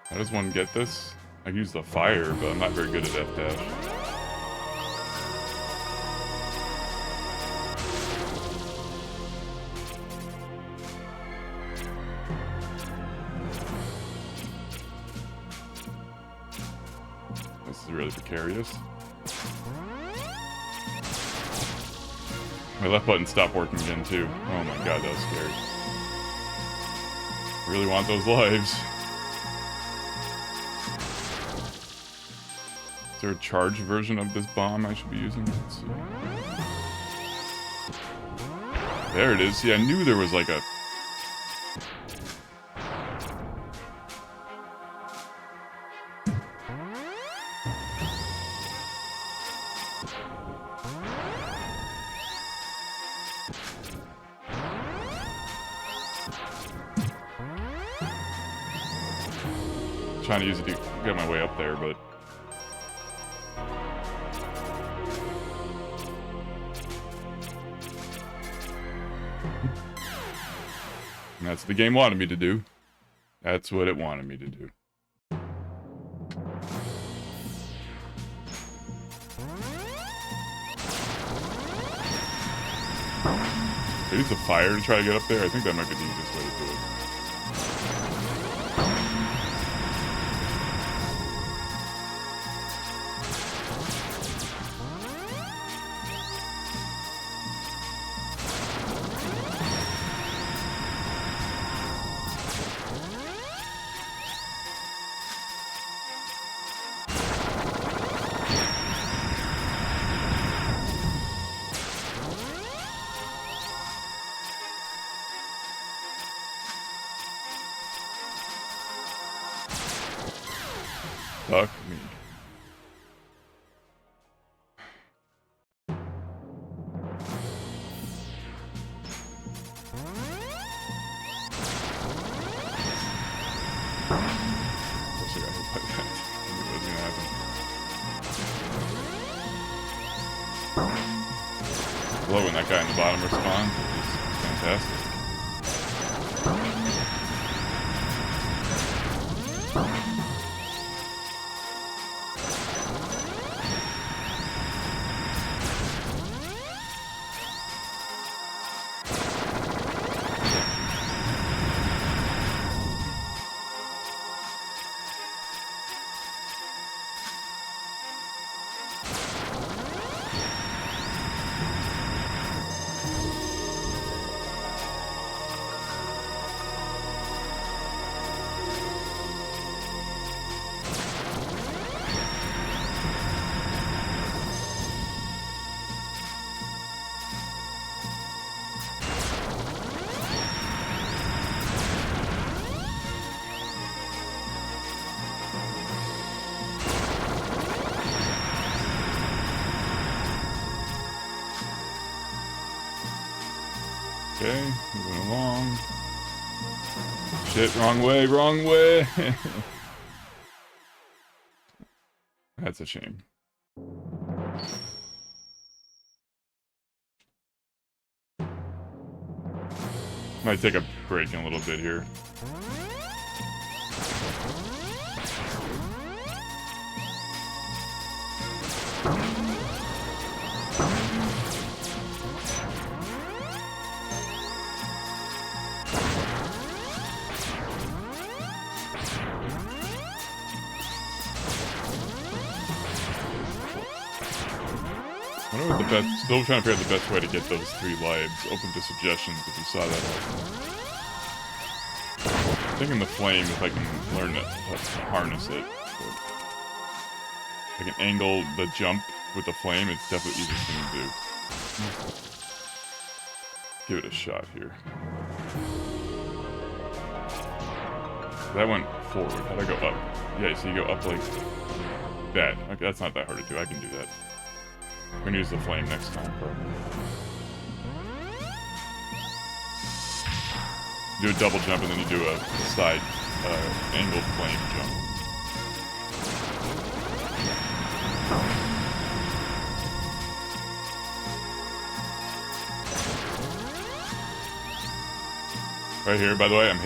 How does one get this? I use the fire, but I'm not very good at F-dash. This is really precarious. My left button stopped working again, too. Oh my god, that was scary. Really want those lives. Is there a charged version of this bomb I should be using? Let's see. There it is. See, I knew there was like a... trying to use it to get my way up there, but... And that's what the game wanted me to do. That's what it wanted me to do. Should I use the fire to try to get up there? I think that might be the easiest way to do it. Fuck me. Wish I got hit by that. I knew it was gonna happen. I love when that guy in the bottom respawns. It's fantastic. Okay, moving along. Shit, wrong way, wrong way! That's a shame. Might take a break in a little bit here. I wonder what the best, still trying to figure out the best way to get those 3 lives. Open to suggestions if you saw that. I'm thinking the flame, if I can learn to harness it. But if I can angle the jump with the flame, it's definitely the easiest thing to do. Give it a shot here. That went forward. How'd I go up? Yeah, so you go up like that. Okay, that's not that hard to do. I can do that. I'm gonna use the flame next time, probably. Do a double jump and then you do a side angled flame jump. Right here, by the way, I'm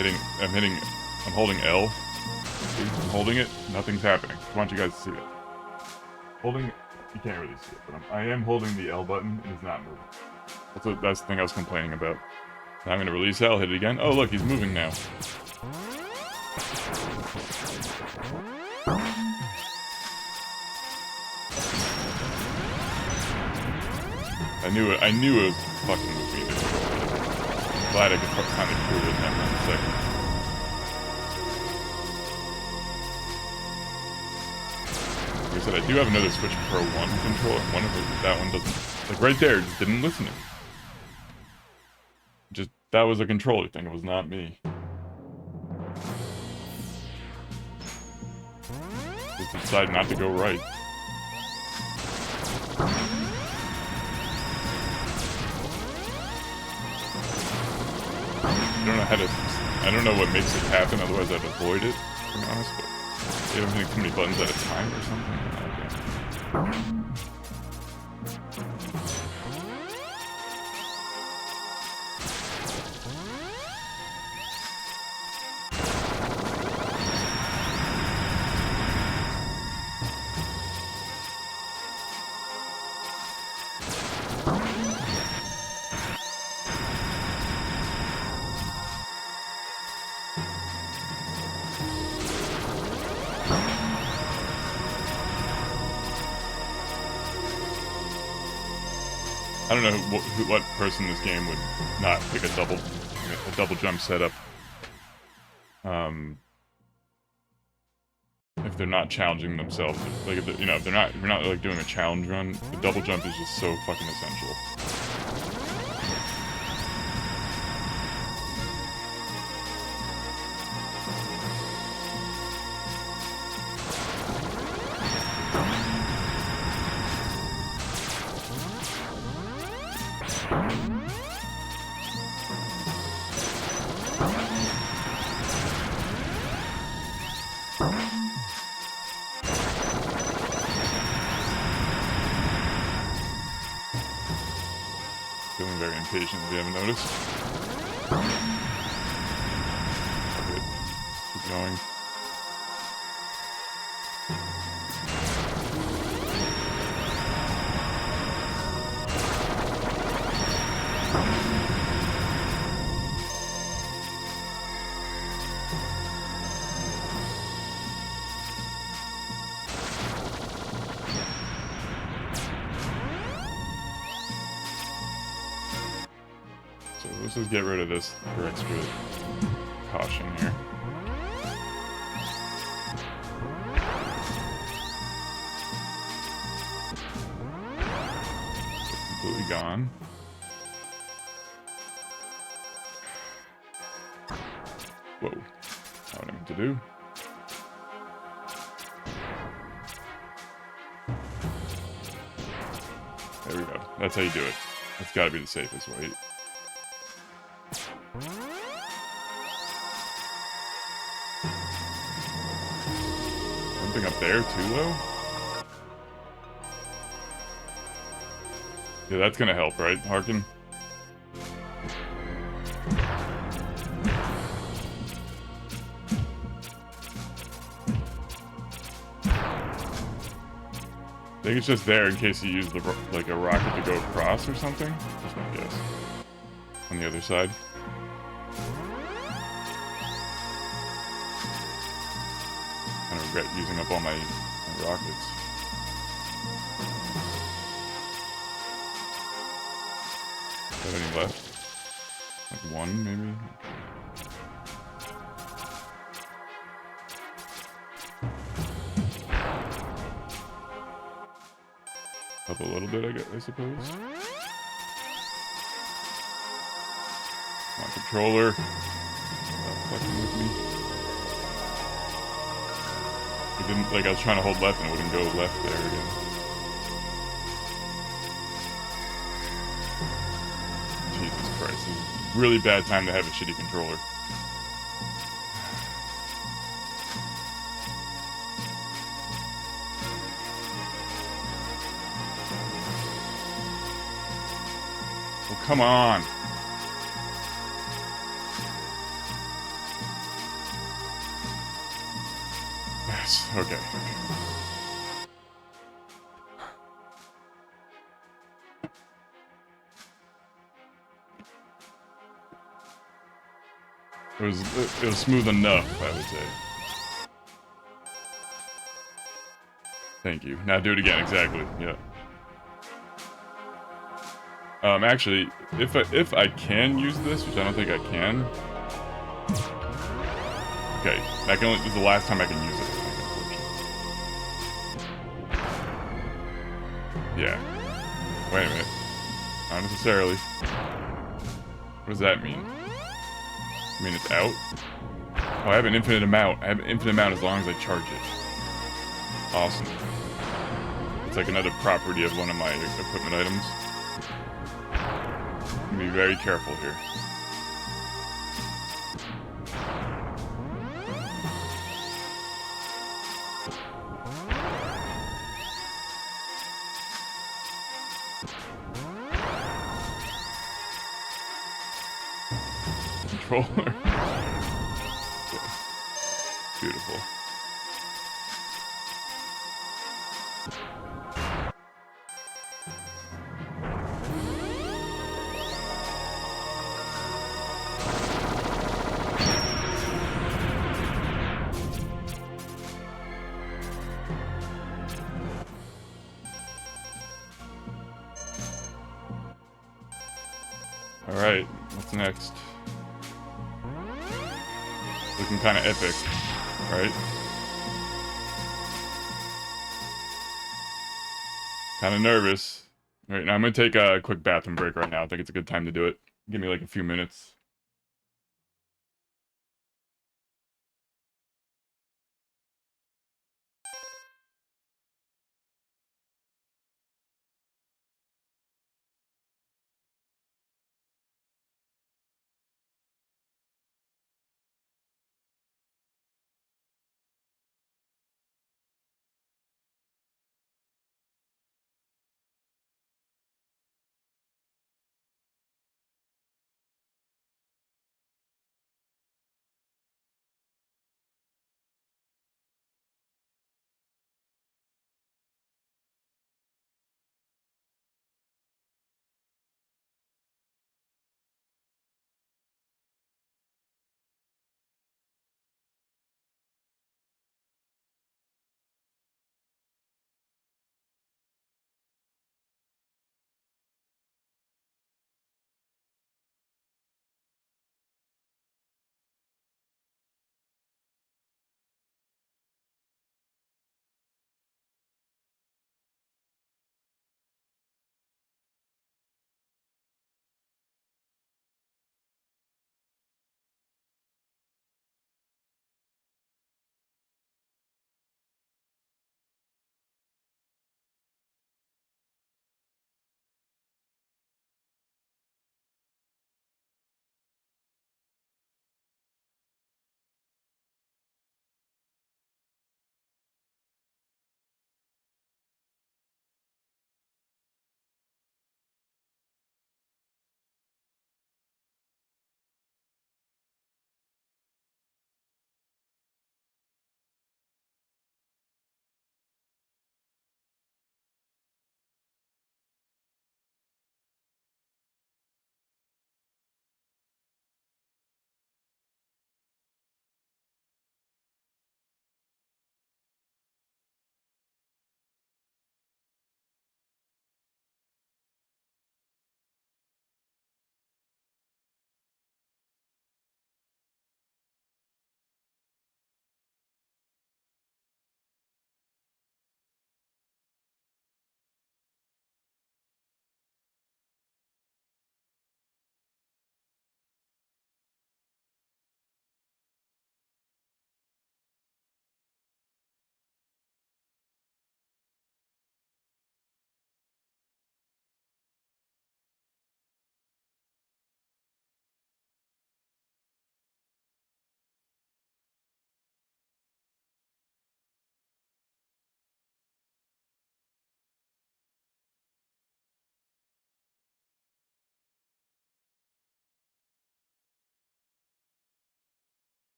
holding L. See, I'm holding it, nothing's happening. I want you guys to see it. Holding, you can't really see it, but I am holding the L button and it's not moving. That's the thing I was complaining about. Now I'm gonna release L, hit it again. Oh look, he's moving now. I knew it was fucking with me there. Glad I could kind of prove it in that 1 second. Like I said, I do have another Switch Pro 1 controller. One of that one doesn't, like right there, it just didn't listen to me. Just, that was a controller thing, it was not me. Just decided not to go right. I don't know what makes it happen, otherwise I'd avoid it, to be honest, but they don't hit too many buttons at a time or something. I don't know what person in this game would not pick a double jump setup. If they're not challenging themselves, like if you're not like doing a challenge run, the double jump is just so fucking essential. Feeling very impatient, if you haven't noticed. Okay, keep going. So let's just get rid of this for extra caution here. Completely gone. Whoa. Not what I meant to do. There we go. That's how you do it. That's gotta be the safest way. Something up there too, though? Yeah, that's gonna help, right, Harkin? I think it's just there in case you use like a rocket to go across or something. That's my guess. On the other side. I regret using up all my rockets. Do you have any left? Like one, maybe? Up a little bit, I suppose. My controller. Stop fucking with me. It didn't, like, I was trying to hold left and it wouldn't go left there again. Jesus Christ, this is a really bad time to have a shitty controller. Oh, come on. Yes, okay. It was smooth enough, I would say. Thank you. Now do it again, exactly. Yeah. Actually, if I can use this, which I don't think I can. Okay, this is the last time I can use it. Yeah. Wait a minute. Not necessarily. What does that mean? I mean it's out? Oh, I have an infinite amount. I have an infinite amount as long as I charge it. Awesome. It's like another property of one of my equipment items. Be very careful here. Controller. Okay. Beautiful. Alright, what's next? Looking kind of epic, right? Kind of nervous. Alright, now I'm going to take a quick bathroom break right now. I think it's a good time to do it. Give me like a few minutes.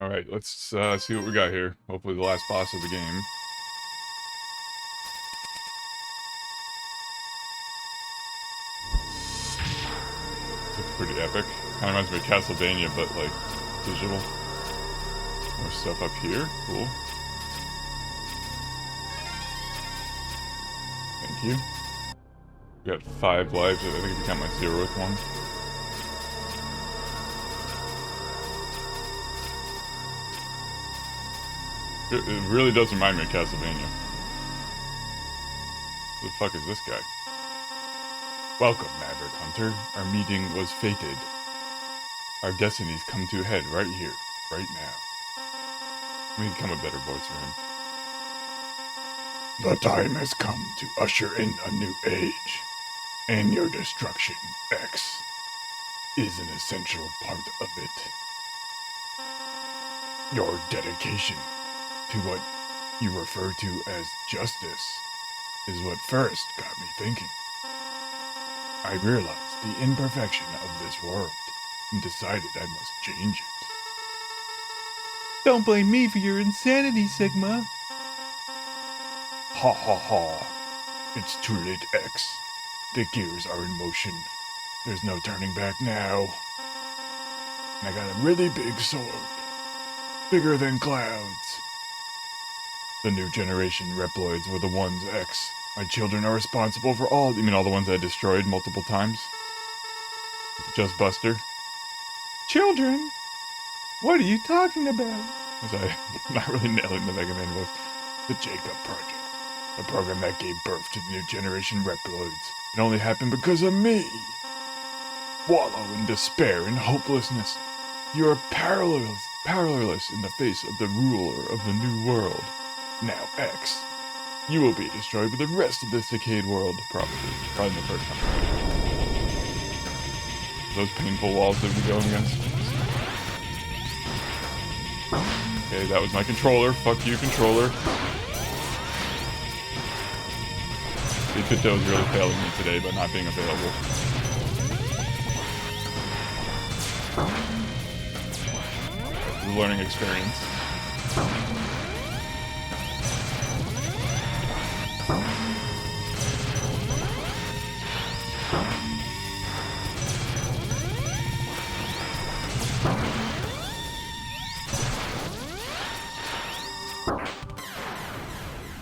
Alright, let's see what we got here. Hopefully the last boss of the game. Looks pretty epic. Kind of reminds me of Castlevania, but like digital. More stuff up here. Cool. Thank you. We got 5 lives. I think if you count my 0th one. It really does remind me of Castlevania. Who the fuck is this guy? Welcome, Maverick Hunter. Our meeting was fated. Our destinies come to a head right here, right now. Let me become a better voice for him. The time has come to usher in a new age, and your destruction, X, is an essential part of it. Your dedication to what you refer to as justice is what first got me thinking. I realized the imperfection of this world and decided I must change it. Don't blame me for your insanity, Sigma. Ha ha ha. It's too late, X. The gears are in motion. There's no turning back now. And I got a really big sword. Bigger than clouds. The new generation Reploids were the ones, X. My children are responsible for all... You mean all the ones I destroyed multiple times? Just Buster? Children? What are you talking about? Was I not really nailing the Mega Man voice? The Jacob Project. The program that gave birth to the new generation Reploids. It only happened because of me. Wallow in despair and hopelessness. You are powerless in the face of the ruler of the new world. Now, X, you will be destroyed with the rest of this decayed world. Probably in the first time. Those painful walls that we're going against. Okay, that was my controller. Fuck you, controller. Pito is really failing me today by not being available. It's a learning experience.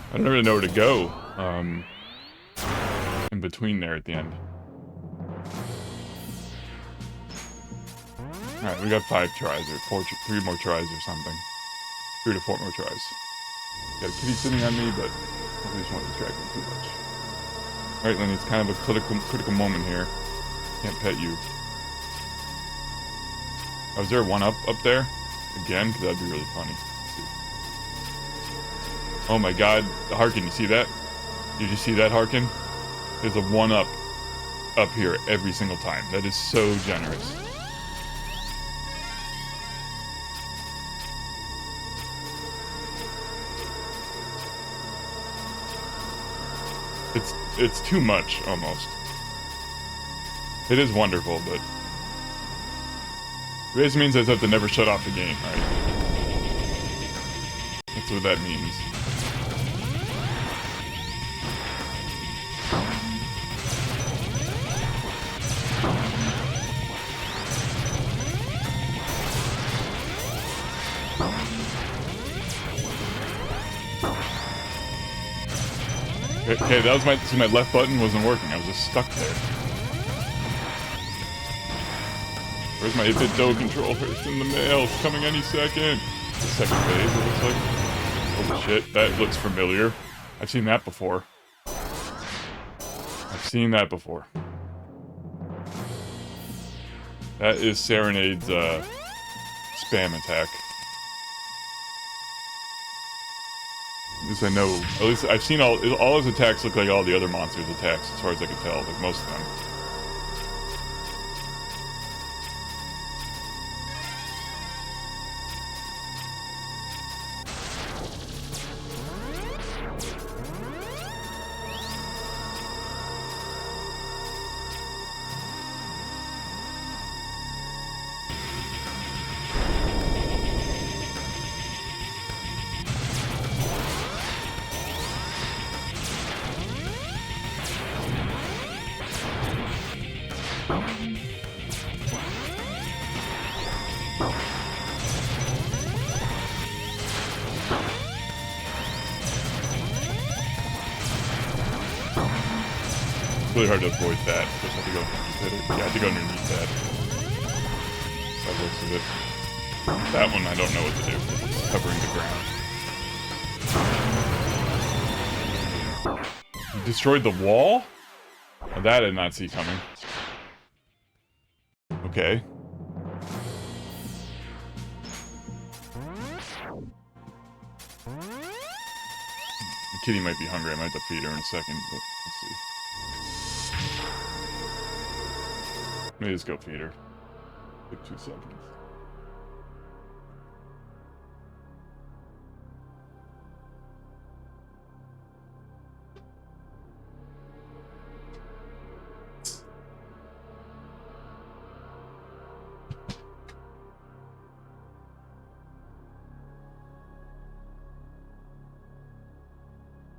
I don't really know where to go. In between there at the end. Alright, we got 5 tries or 3 more tries or something. 3 to 4 more tries. Got a kitty sitting on me, but I just won't distract me too much. Alright, Lenny, it's kind of a critical moment here. Can't pet you. Oh, is there a 1-up up there? Again? Because that'd be really funny. Let's see. Oh my god, Harkin, you see that? Did you see that, Harkin? There's a 1-up up here every single time. That is so generous. It's too much, almost. It is wonderful, but... It basically means I have to never shut off the game, right? That's what that means. Okay, that was my left button wasn't working. I was just stuck there. Where's my 8-bit dough controller? It's in the mail. It's coming any second. The second phase, it looks like. Holy shit, that looks familiar. I've seen that before. That is Serenade's spam attack. At least I know. At least I've seen all his attacks look like all the other monsters' attacks, as far as I can tell. Like most of them. really hard to avoid that. Just have to go underneath it. Yeah, I have to go underneath that. That looks of it. That one I don't know what to do because it's covering the ground. You destroyed the wall? Well, that I did not see coming. Okay. The kitty might be hungry. I might have to feed her in a second, but let's see. Let me just go feed her. Take 2 seconds.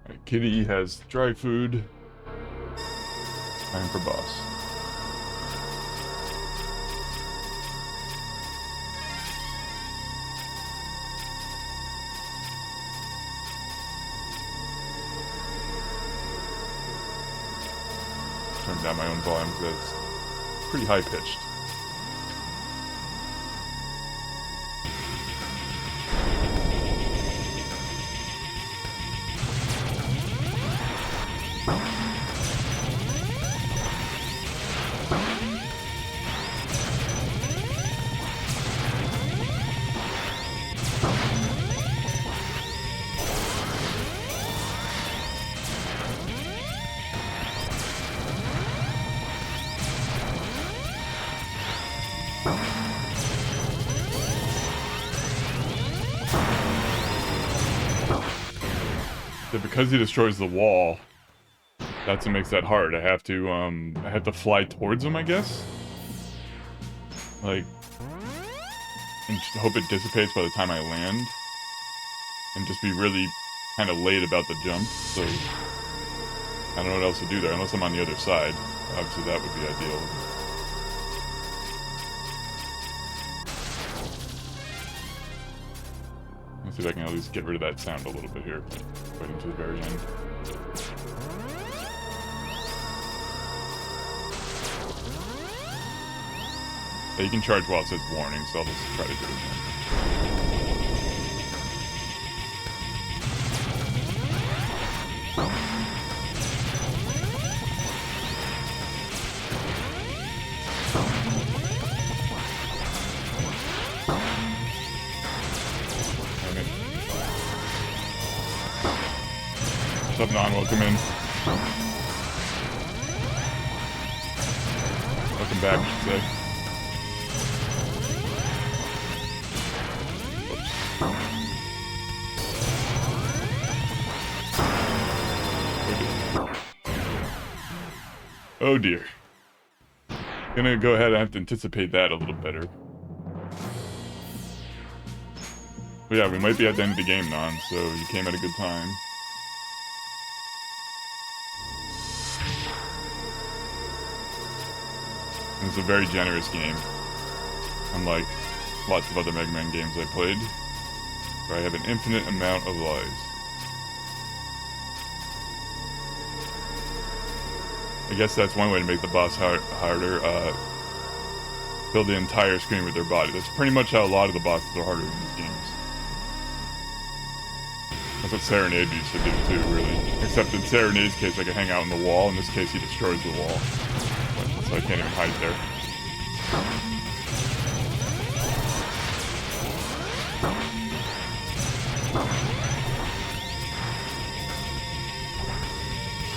Alright, kitty has dry food. Time for boss. Turn down my own volume because it's pretty high pitched. Because he destroys the wall, that's what makes that hard. I have to fly towards him, I guess. Like, and just hope it dissipates by the time I land, and just be really kind of late about the jump. So I don't know what else to do there unless I'm on the other side. Obviously, that would be ideal. Let's see if I can at least get rid of that sound a little bit here. Waiting to the very end. Yeah, you can charge while it says warning, so I'll just try to do it again. What's up, Non? Welcome in. Welcome back, I should say. Oh dear. Gonna go ahead and have to anticipate that a little better. But yeah, we might be at the end of the game, Non, so you came at a good time. It's a very generous game, unlike lots of other Mega Man games I played, where I have an infinite amount of lives. I guess that's one way to make the boss harder, fill the entire screen with their body. That's pretty much how a lot of the bosses are harder in these games. That's what Serenade used to do too, really. Except in Serenade's case, I could hang out on the wall. In this case, he destroys the wall. So I can't even hide there.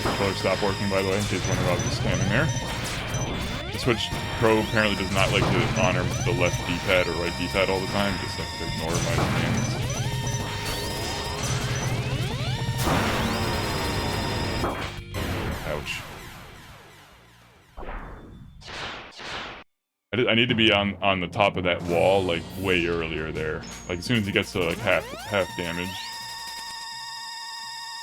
Controller stopped working, by the way, in case one of us was standing there. The Switch Pro apparently does not like to honor the left D-pad or right D-pad all the time, just like to ignore my commands. Ouch. I need to be on the top of that wall, like, way earlier there. Like, as soon as he gets to, like, half damage,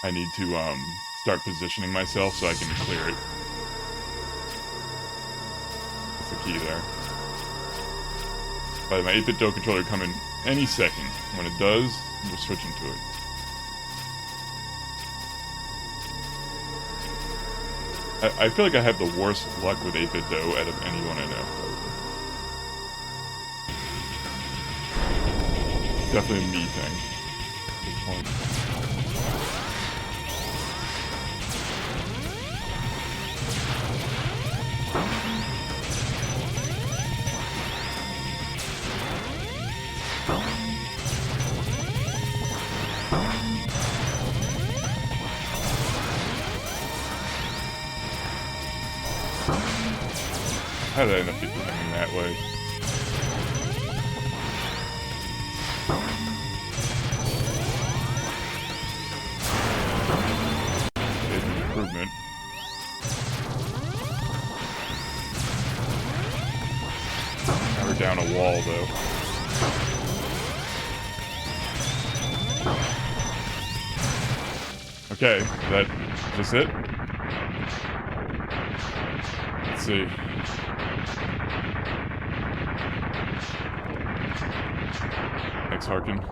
I need to, start positioning myself so I can clear it. That's the key there. But my 8-bit Doe controller come in any second. When it does, we're switching to it. I feel like I have the worst luck with 8-bit dough out of anyone I know. Definitely a me thing at this point. How did I end up getting him that way? It's an improvement. Now we're down a wall, though. Okay, is this it? Let's see. Thanks, Harkin.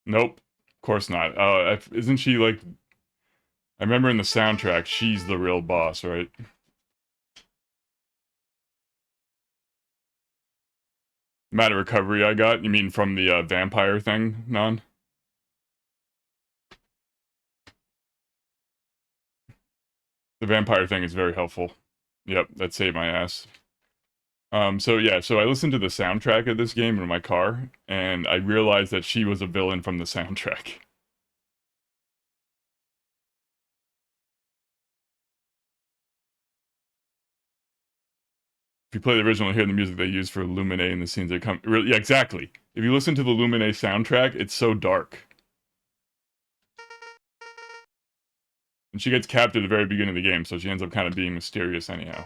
Nope. Of course not. Isn't she like... I remember in the soundtrack, she's the real boss, right? Amount of recovery I got? You mean from the vampire thing, Non? The vampire thing is very helpful. Yep, that saved my ass. So yeah, so I listened to the soundtrack of this game in my car, and I realized that she was a villain from the soundtrack. If you play the original, hear the music they use for Lumine and the scenes that come. Yeah, exactly. If you listen to the Lumine soundtrack, it's so dark. And she gets captured at the very beginning of the game, so she ends up kind of being mysterious anyhow.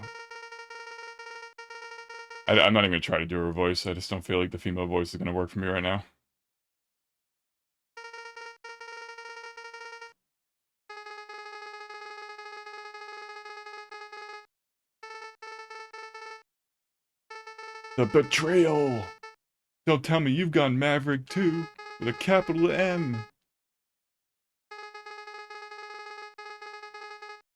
I'm not even going to try to do her voice. I just don't feel like the female voice is going to work for me right now. The betrayal! Don't tell me you've gone Maverick too, with a capital M.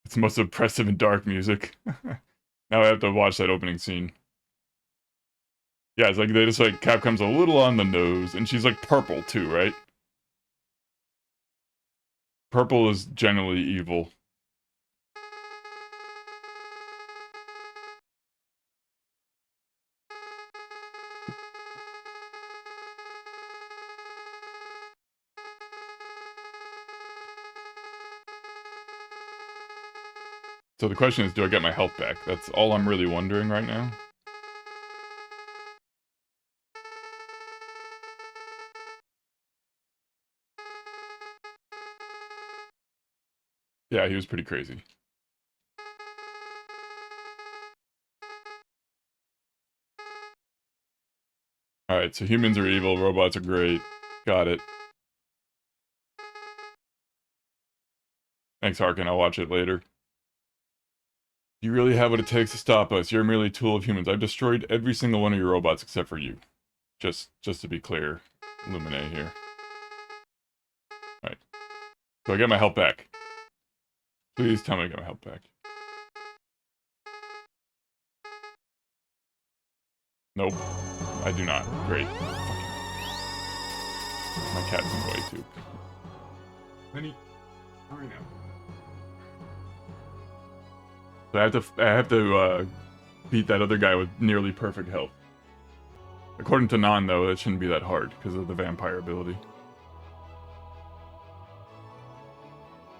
It's the most oppressive and dark music. Now I have to watch that opening scene. Yeah, it's like they just like Capcom's a little on the nose, and she's like purple too, right? Purple is generally evil. So the question is, do I get my health back? That's all I'm really wondering right now. Yeah, he was pretty crazy. Alright, so humans are evil, robots are great. Got it. Thanks, Harkin. I'll watch it later. You really have what it takes to stop us. You're merely a tool of humans. I've destroyed every single one of your robots except for you. Just to be clear, Lumine here. Alright. So I get my health back. Please tell me I get my health back. Nope. I do not. Great. My cat's in the way too. Minnie, hurry now. So I have to beat that other guy with nearly perfect health. According to Non, though, it shouldn't be that hard because of the vampire ability.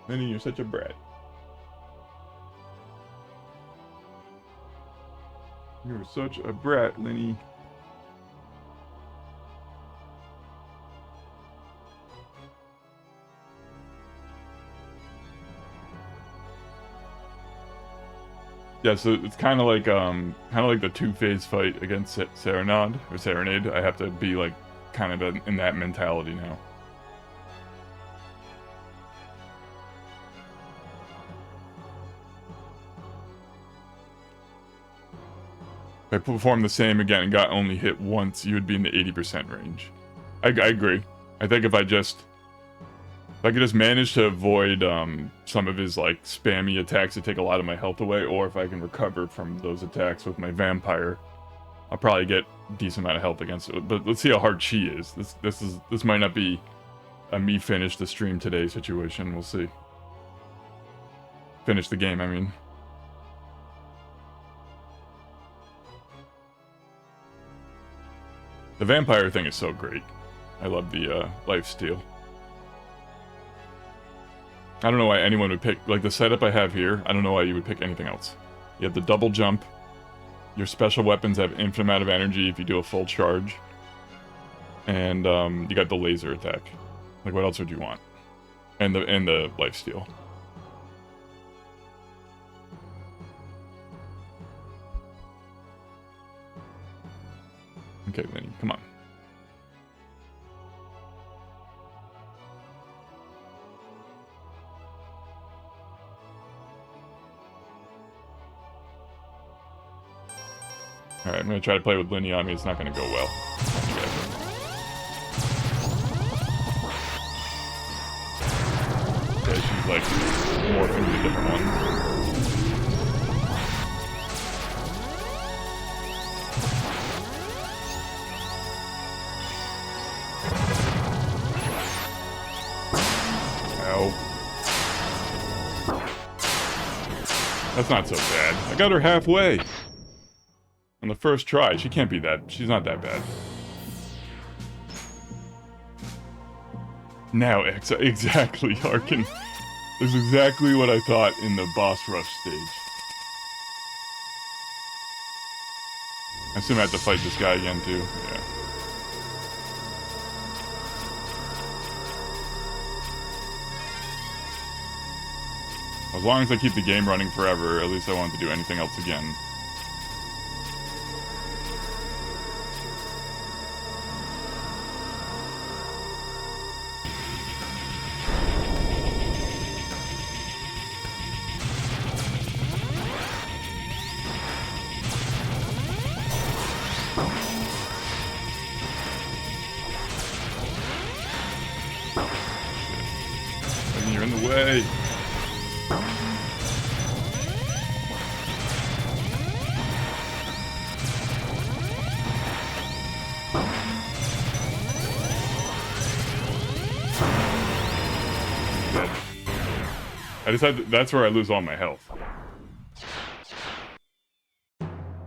Minnie, you're such a brat. You're such a brat, Lenny. Yeah, so it's kind of like the two-phase fight against Serenade. I have to be like kind of in that mentality now. If I performed the same again and got only hit once, you would be in the 80% range. I agree. I think if I just If I could just manage to avoid some of his like spammy attacks that take a lot of my health away, or if I can recover from those attacks with my vampire, I'll probably get a decent amount of health against it. But let's see how hard she is. This might not be a me finish the stream today situation. We'll see. Finish the game, I mean. The vampire thing is so great. I love the lifesteal. I don't know why anyone would pick, like the setup I have here, I don't know why you would pick anything else. You have the double jump. Your special weapons have infinite amount of energy if you do a full charge. And you got the laser attack. Like what else would you want? And the lifesteal. Okay, Lenny, come on. Alright, I'm gonna try to play with Lenny on me. It's not gonna go well. Yeah, she's like morphing to different ones. That's not so bad. I got her halfway. On the first try. She can't be that. She's not that bad. Now, exactly, Arkin. That's exactly what I thought in the boss rush stage. I assume I have to fight this guy again, too. Yeah. As long as I keep the game running forever, at least I won't have to do anything else again. You're in the way. I decided that's where I lose all my health.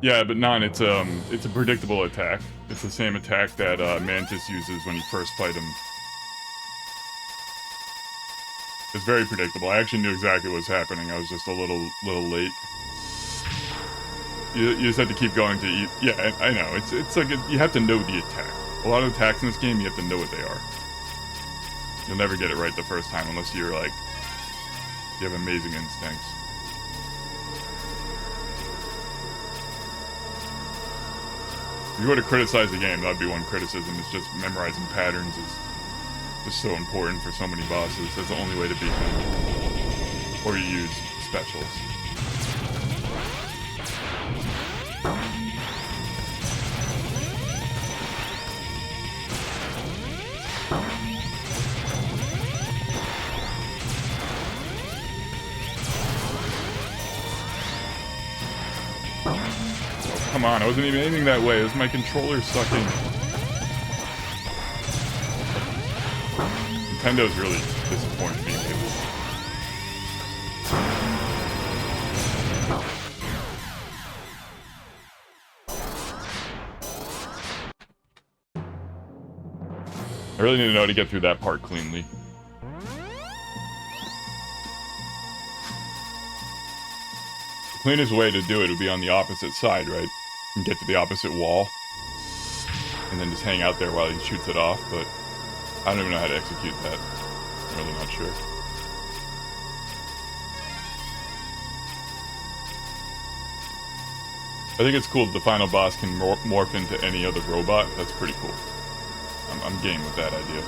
Yeah, but it's a predictable attack. It's the same attack that Mantis uses when you first fight him. It's very predictable. I actually knew exactly what was happening. I was just a little late. You just have to keep going to eat. Yeah, I know. It's like you have to know the attack. A lot of attacks in this game, you have to know what they are. You'll never get it right the first time unless you're like you have amazing instincts. If you were to criticize the game, that would be one criticism. It's just memorizing patterns is just so important for so many bosses. That's the only way to beat them. Or you use specials. Come on, I wasn't even aiming that way. It was my controller sucking. Nintendo's really disappointed me lately. I really need to know how to get through that part cleanly. The cleanest way to do it would be on the opposite side, right? And get to the opposite wall. And then just hang out there while he shoots it off, but I don't even know how to execute that. I'm really not sure. I think it's cool that the final boss can morph into any other robot. That's pretty cool. I'm game with that idea.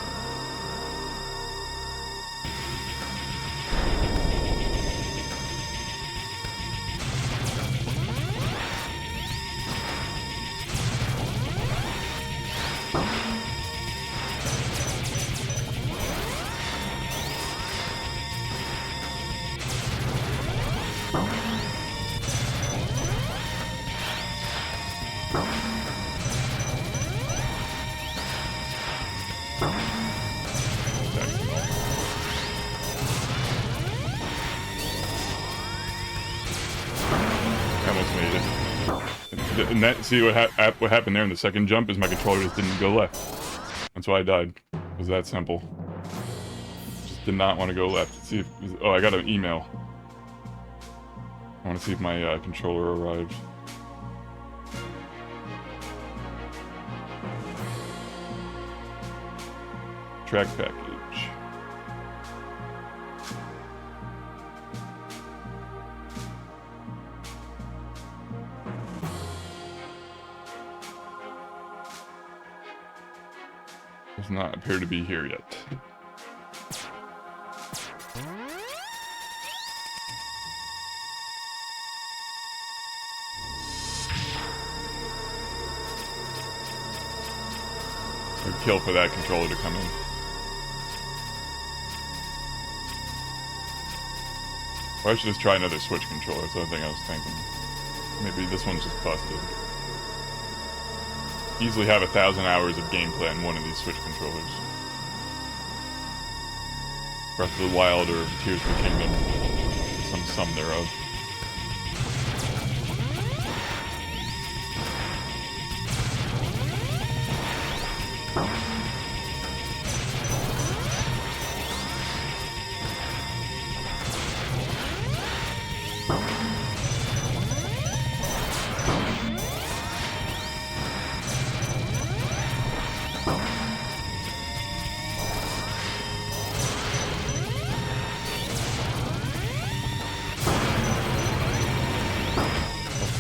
And that, see what happened there in the second jump is my controller just didn't go left. That's why I died. It was that simple. Just did not want to go left. Let's see if, oh, I got an email. I want to see if my controller arrived. Track package. Does not appear to be here yet. Would kill for that controller to come in. Or I should just try another Switch controller. That's the other thing I was thinking. Maybe this one's just busted. Easily have 1,000 hours of gameplay on one of these Switch controllers. Breath of the Wild or Tears of the Kingdom. Some sum thereof.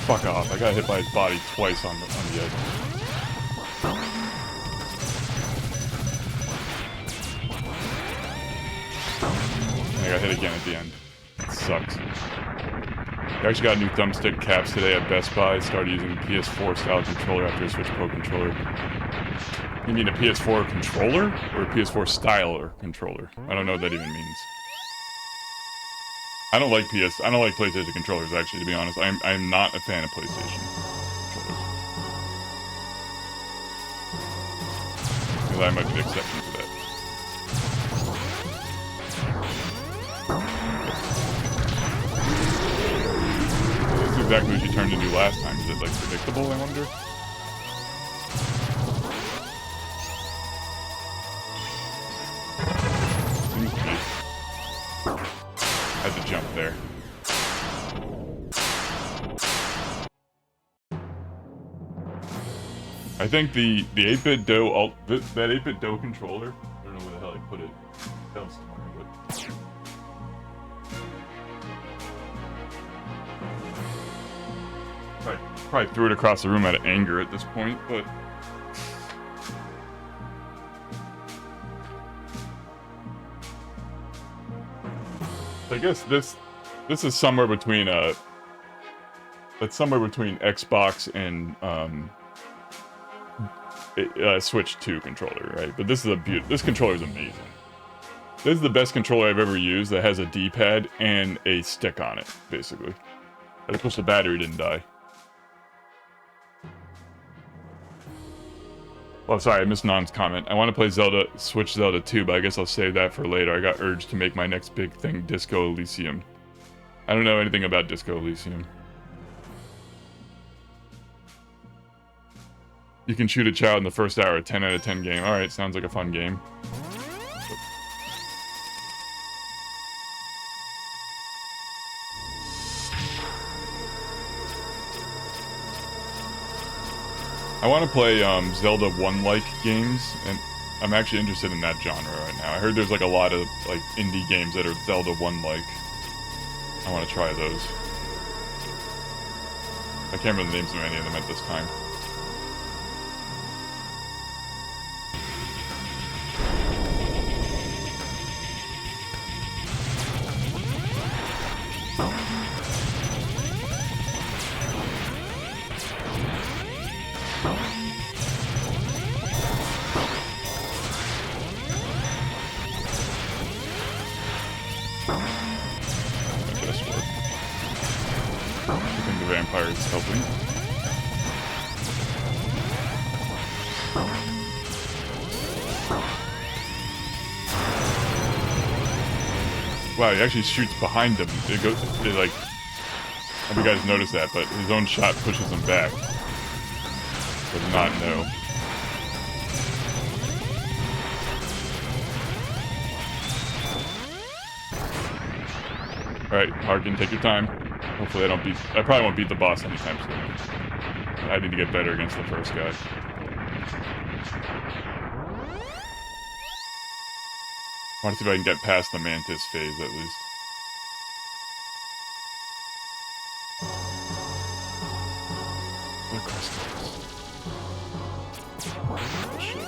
Fuck off. I got hit by his body twice on the edge. And I got hit again at the end. It sucks. I actually got new thumbstick caps today at Best Buy. Started using PS4 style controller after a Switch Pro controller. You mean a PS4 controller? Or a PS4 style or controller? I don't know what that even means. I don't like PlayStation controllers, actually, to be honest. I'm not a fan of PlayStation controllers. Because I'm an exception to that. This is exactly what she turned into last time. Is it, like, predictable, I wonder? Seems to be. I had to jump there. I think the 8-bit DOE that 8-bit DOE controller. I don't know where the hell I put it. Fell somewhere, but probably threw it across the room out of anger at this point, but. I guess this is somewhere between it's somewhere between Xbox and Switch 2 controller, right? But this is this controller is amazing. This is the best controller I've ever used that has a D-pad and a stick on it, basically. I just wish the battery didn't die. Oh, sorry, I missed Non's comment. I want to play Switch Zelda 2, but I guess I'll save that for later. I got urged to make my next big thing, Disco Elysium. I don't know anything about Disco Elysium. You can shoot a child in the first hour, a 10 out of 10 game. Alright, sounds like a fun game. I want to play Zelda 1-like games, and I'm actually interested in that genre right now. I heard there's like a lot of like indie games that are Zelda 1-like. I want to try those. I can't remember the names of any of them at this time. Helping. Wow, he actually shoots behind him. It like, I hope you guys noticed that, but his own shot pushes him back. But not no. Alright, Harkin, take your time. Hopefully I don't beat... I probably won't beat the boss anytime soon. I need to get better against the first guy. I want to see if I can get past the Mantis phase, at least. What crystals? Oh, shit.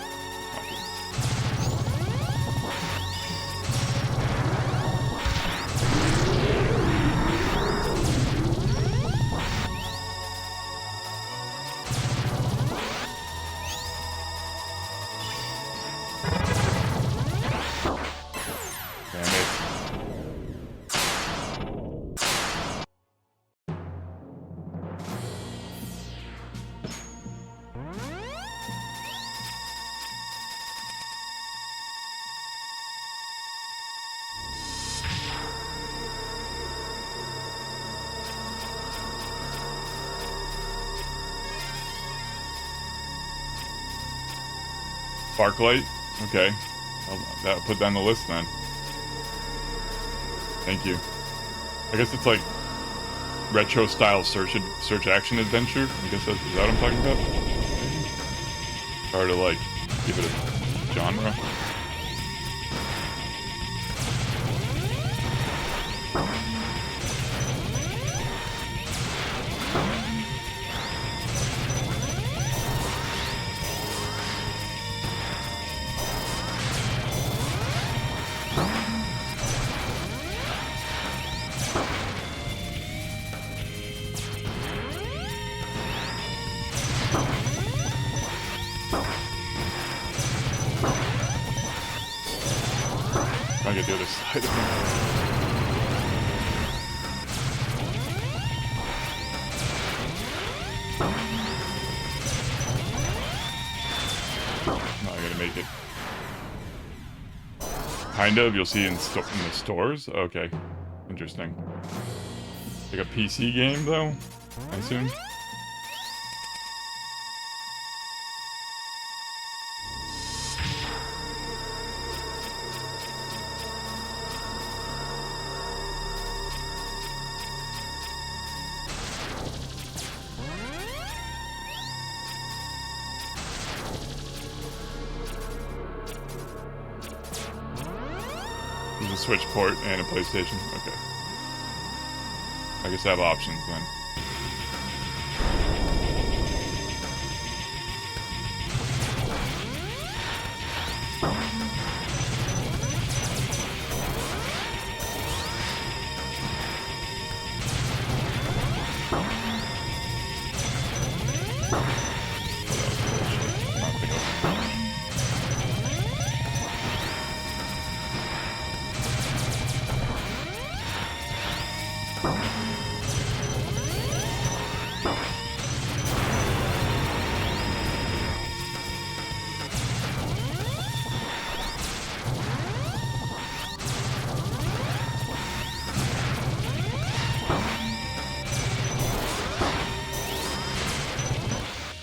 Sparklight? Okay. That'll put that on the list then. Thank you. I guess it's like retro style search action adventure. I guess is that what I'm talking about? Hard to like give it a genre. I get the other side of him. No, I gotta make it. Kind of, you'll see in the stores? Okay. Interesting. Like a PC game, though? I assume? There's a Switch port and a PlayStation. Okay. I guess I have options then.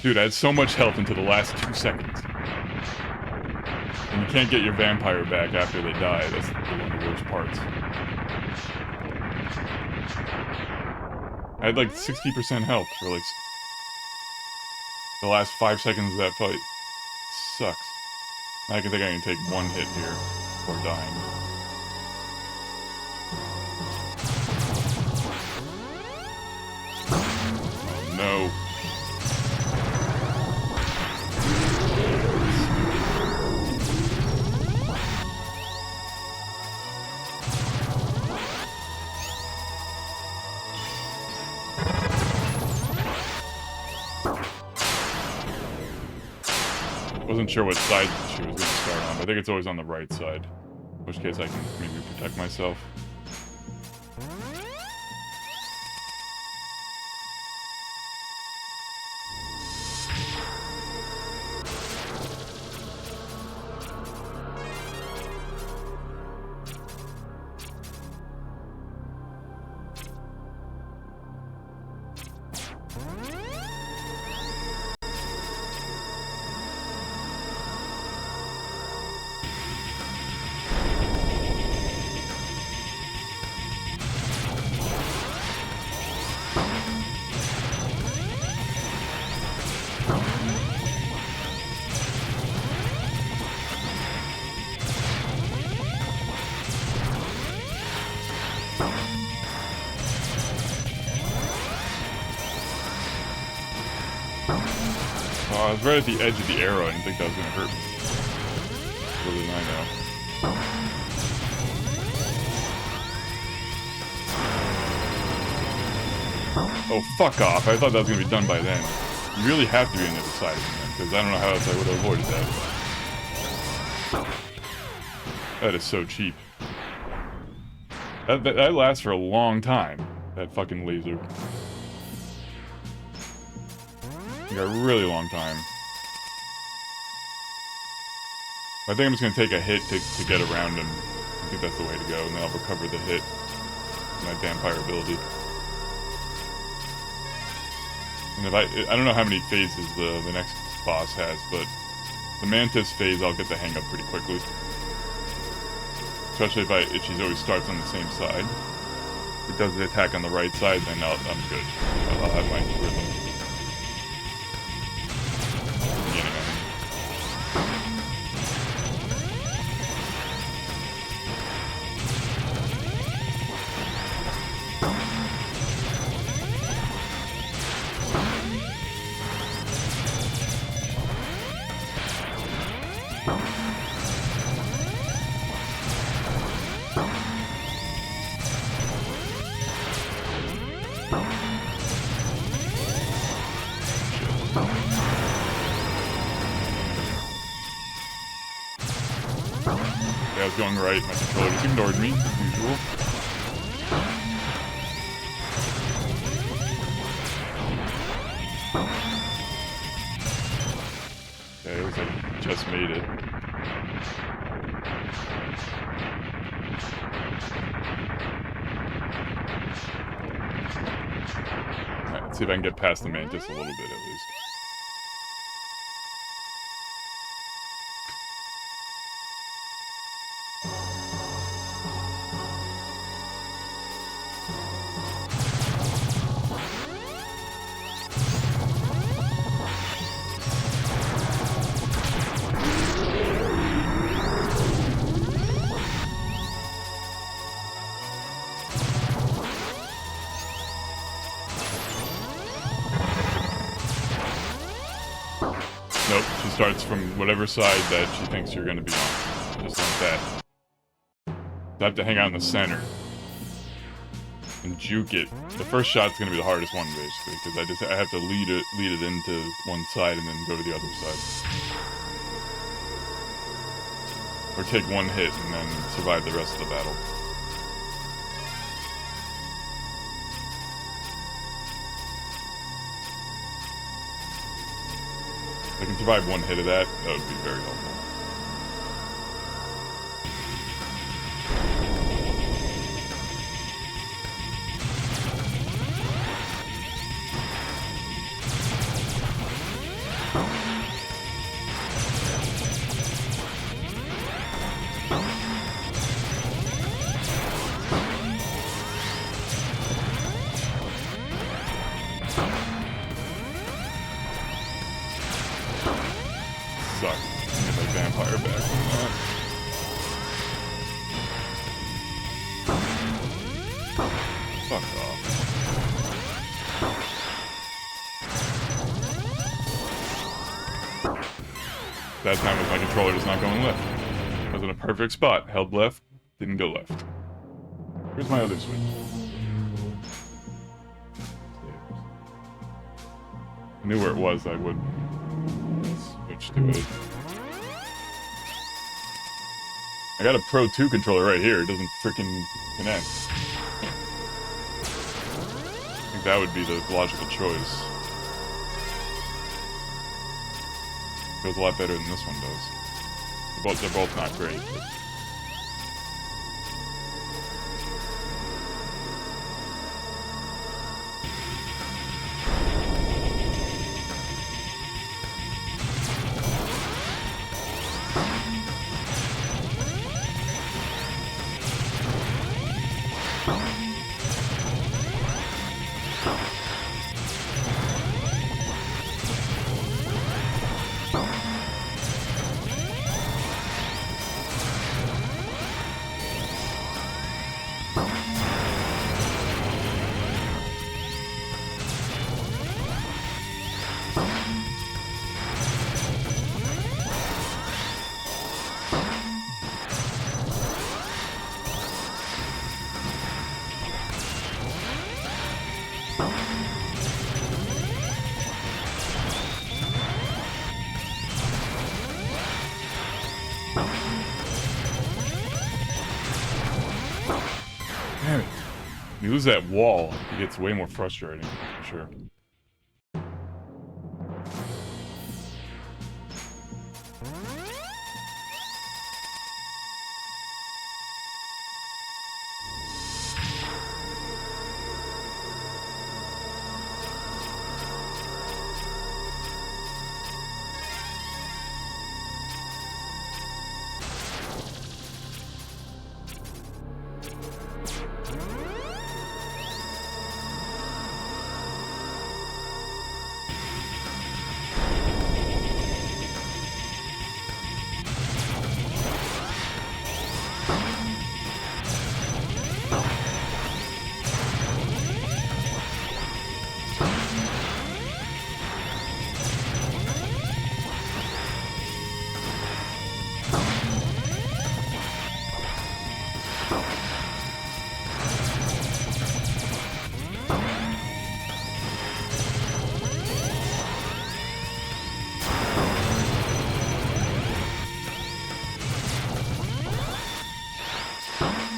Dude, I had so much health into the last 2 seconds. And you can't get your vampire back after they die. That's one of the worst parts. I had like 60% health for like the last 5 seconds of that fight. Sucks. I can think I can take one hit here before dying. Oh no. Wasn't sure what side she was going to start on, but I think it's always on the right side. In which case I can maybe protect myself. I was right at the edge of the arrow. I didn't think that was gonna hurt me. Little did I know. Oh, fuck off. I thought that was gonna be done by then. You really have to be on the other side of him, because I don't know how else I would have avoided that. That is so cheap. That lasts for a long time, that fucking laser. Like a really long time. I think I'm just gonna take a hit to get around him. I think that's the way to go, and then I'll recover the hit. My vampire ability. And if I don't know how many phases the next boss has, but the Mantis phase I'll get the hang of pretty quickly. Especially if she always starts on the same side. If it does the attack on the right side, then I'm good. I'll have my rhythm. I was going right, my controller just ignored me, as usual. Okay, looks like I just made it. Alright, let's see if I can get past the Mantis a little bit at least. Nope, she starts from whatever side that she thinks you're gonna be on. Just like that. I have to hang out in the center. And juke it. The first shot's gonna be the hardest one, basically, because I have to lead it into one side and then go to the other side. Or take one hit and then survive the rest of the battle. If I can survive one hit of that, that would be very helpful. Suck. Get my vampire back from that. Fuck off. That time with my controller just not going left. I was in a perfect spot. Held left, didn't go left. Where's my other switch? I knew where it was, I would switch to it. I got a Pro 2 controller right here, it doesn't freaking connect. I think that would be the logical choice. Feels a lot better than this one does. They're both not great, but... You lose that wall, it gets way more frustrating, for sure.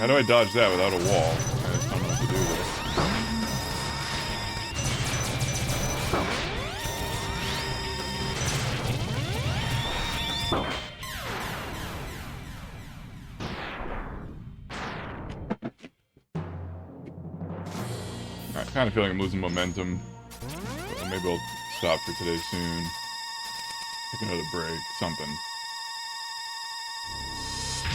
How do I dodge that without a wall? I just don't know what to do there. Alright, kind of feeling I'm losing momentum. But maybe I'll stop for today soon. Take another break, something.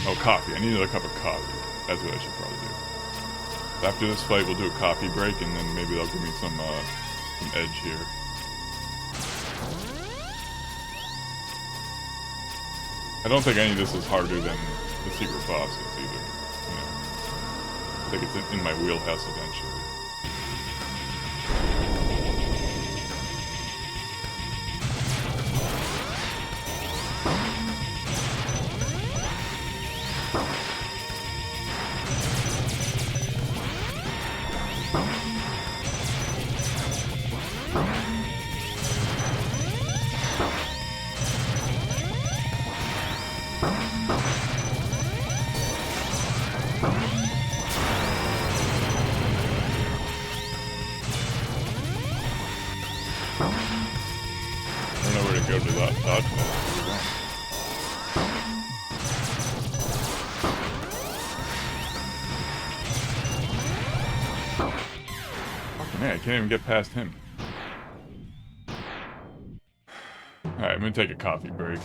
Oh, coffee. I need another cup of coffee. That's what I should probably do. After this fight, we'll do a coffee break, and then maybe they'll give me some edge here. I don't think any of this is harder than the secret bosses, either. You know, I think it's in my wheelhouse eventually. Go to that dodgeball. Fucking man, I can't even get past him. Alright, I'm gonna take a coffee break.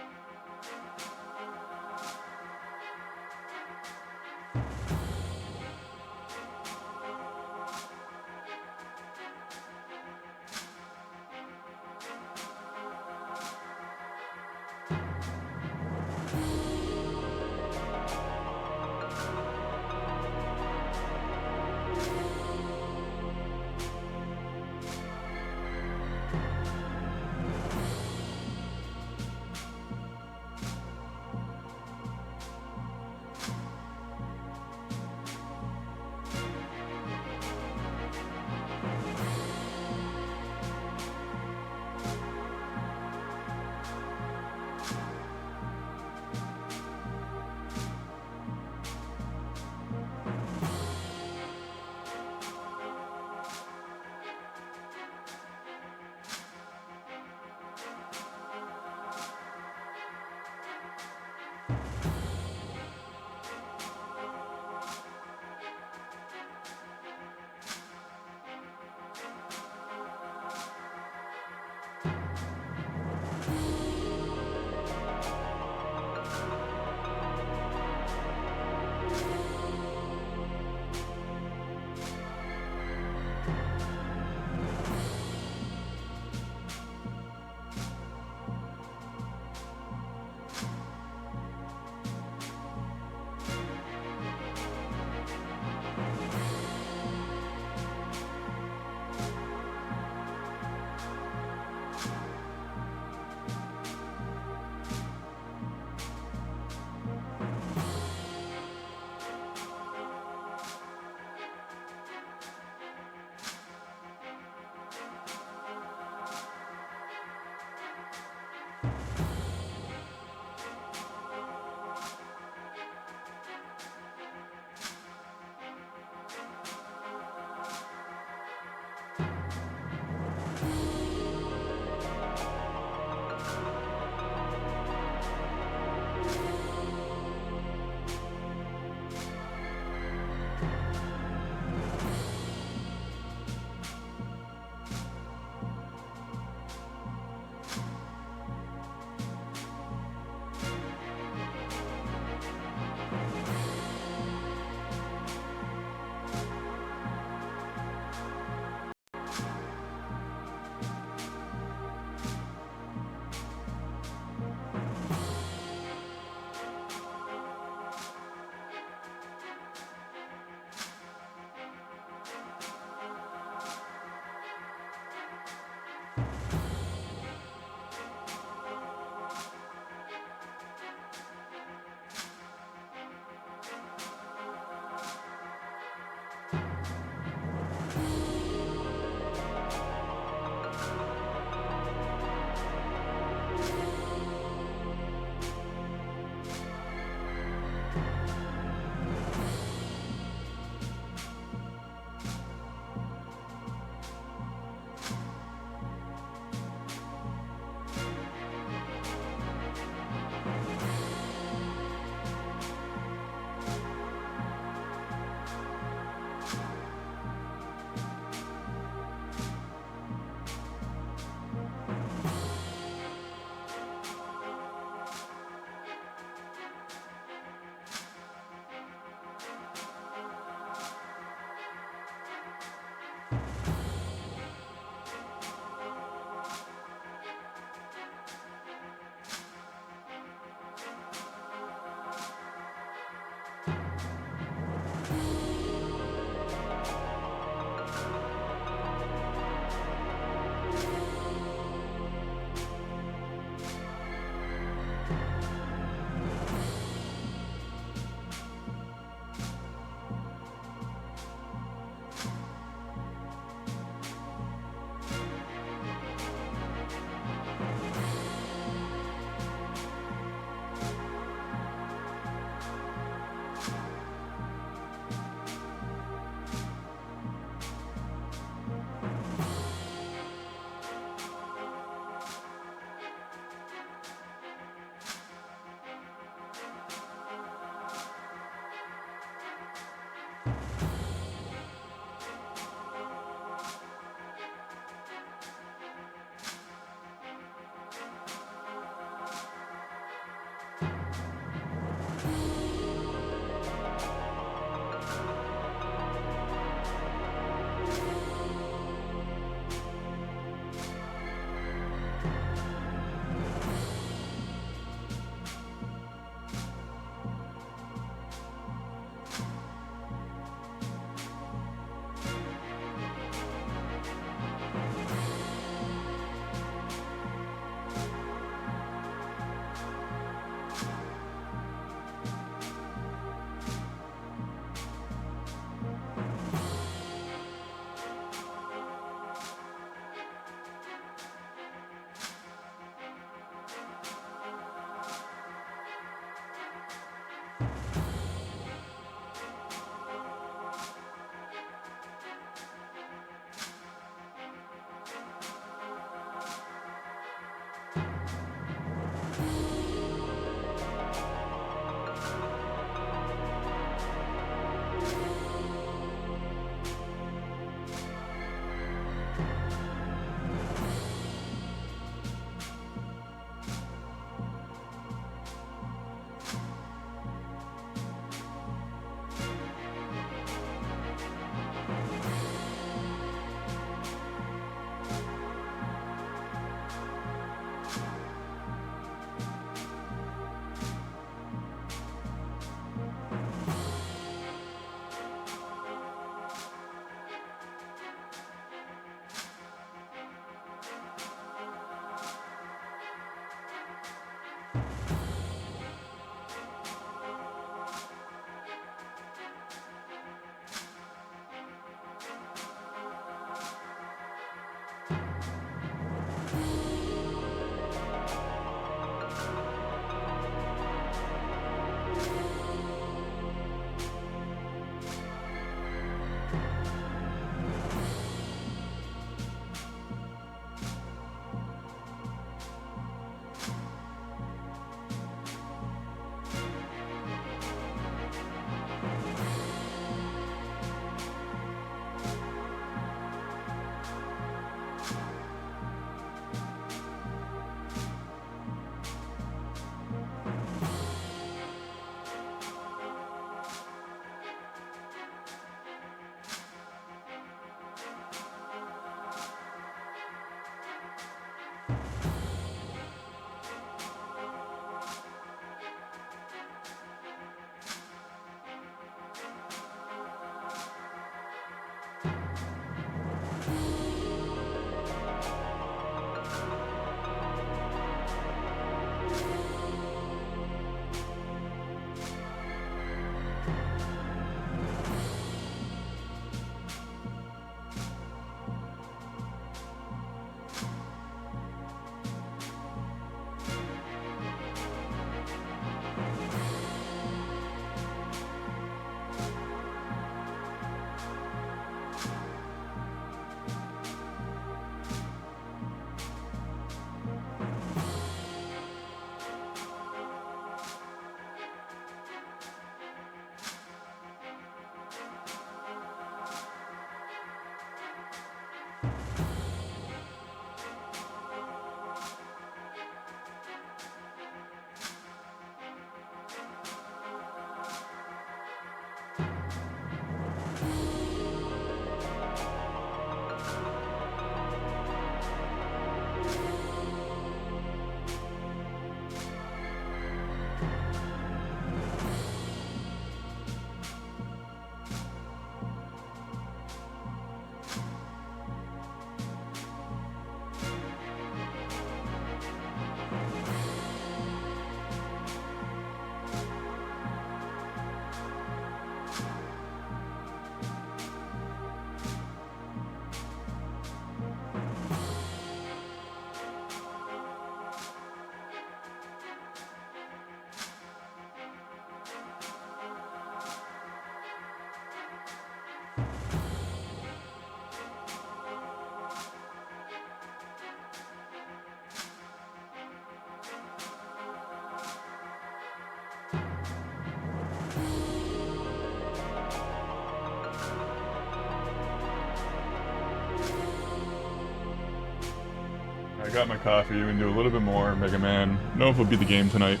I got my coffee. We can do a little bit more Mega Man. I don't know if it'll be the game tonight,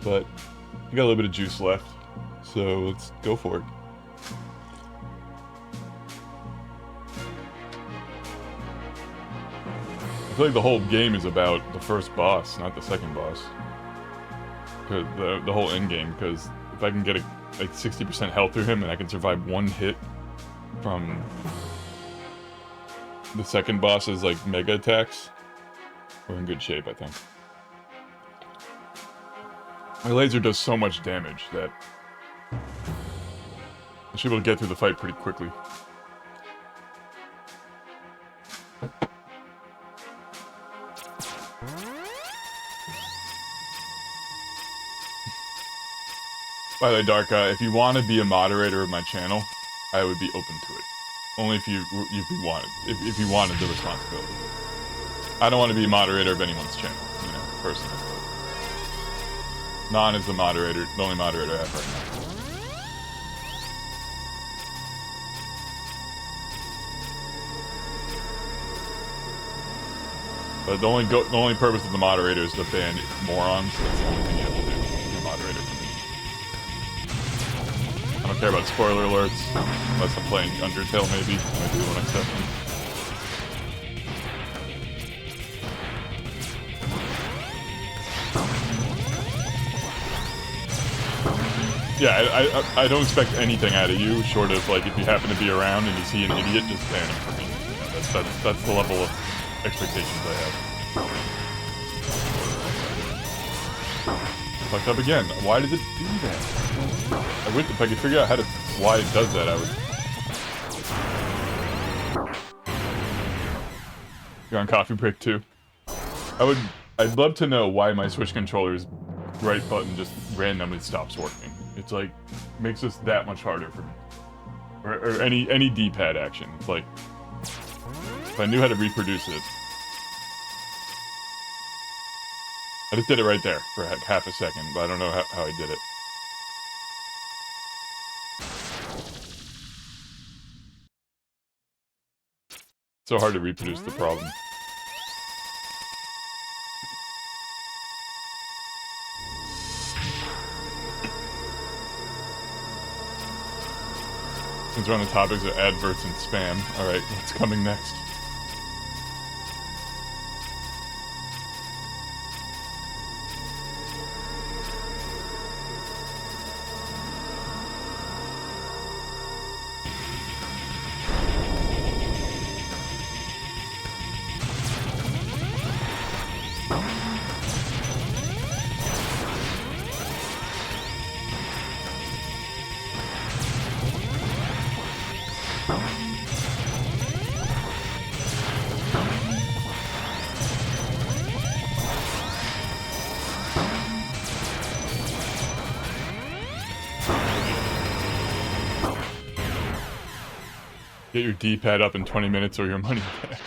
but I got a little bit of juice left, so let's go for it. I feel like the whole game is about the first boss, not the second boss. The whole end game, because if I can get like 60% health through him and I can survive one hit from the second boss's like mega attacks, we're in good shape, I think. My laser does so much damage that I should be able to get through the fight pretty quickly. By the way, Dark, if you want to be a moderator of my channel, I would be open to it. Only if you wanted, if you wanted the responsibility. I don't want to be a moderator of anyone's channel, you know, personally. Non is the moderator, the only moderator I have right now. But the only purpose of the moderator is to ban morons. That's the only thing you have to do. You're a moderator for me. I don't care about spoiler alerts, unless I'm playing Undertale maybe. I might do one exception. Yeah, I don't expect anything out of you, short of like if you happen to be around and you see an idiot, just ban him for me. You know, that's the level of expectations I have. Fucked up again. Why did it do that? I wish if I could figure out why it does that, I would. You're on coffee break too. I'd love to know why my Switch controller's right button just randomly stops working. It's like makes this that much harder for me. Or any D-pad action. It's like if I knew how to reproduce it. I just did it right there for half a second, but I don't know how I did it. So hard to reproduce the problem. Since we're on the topics of adverts and spam, alright, what's coming next? Get your D-pad up in 20 minutes or your money back.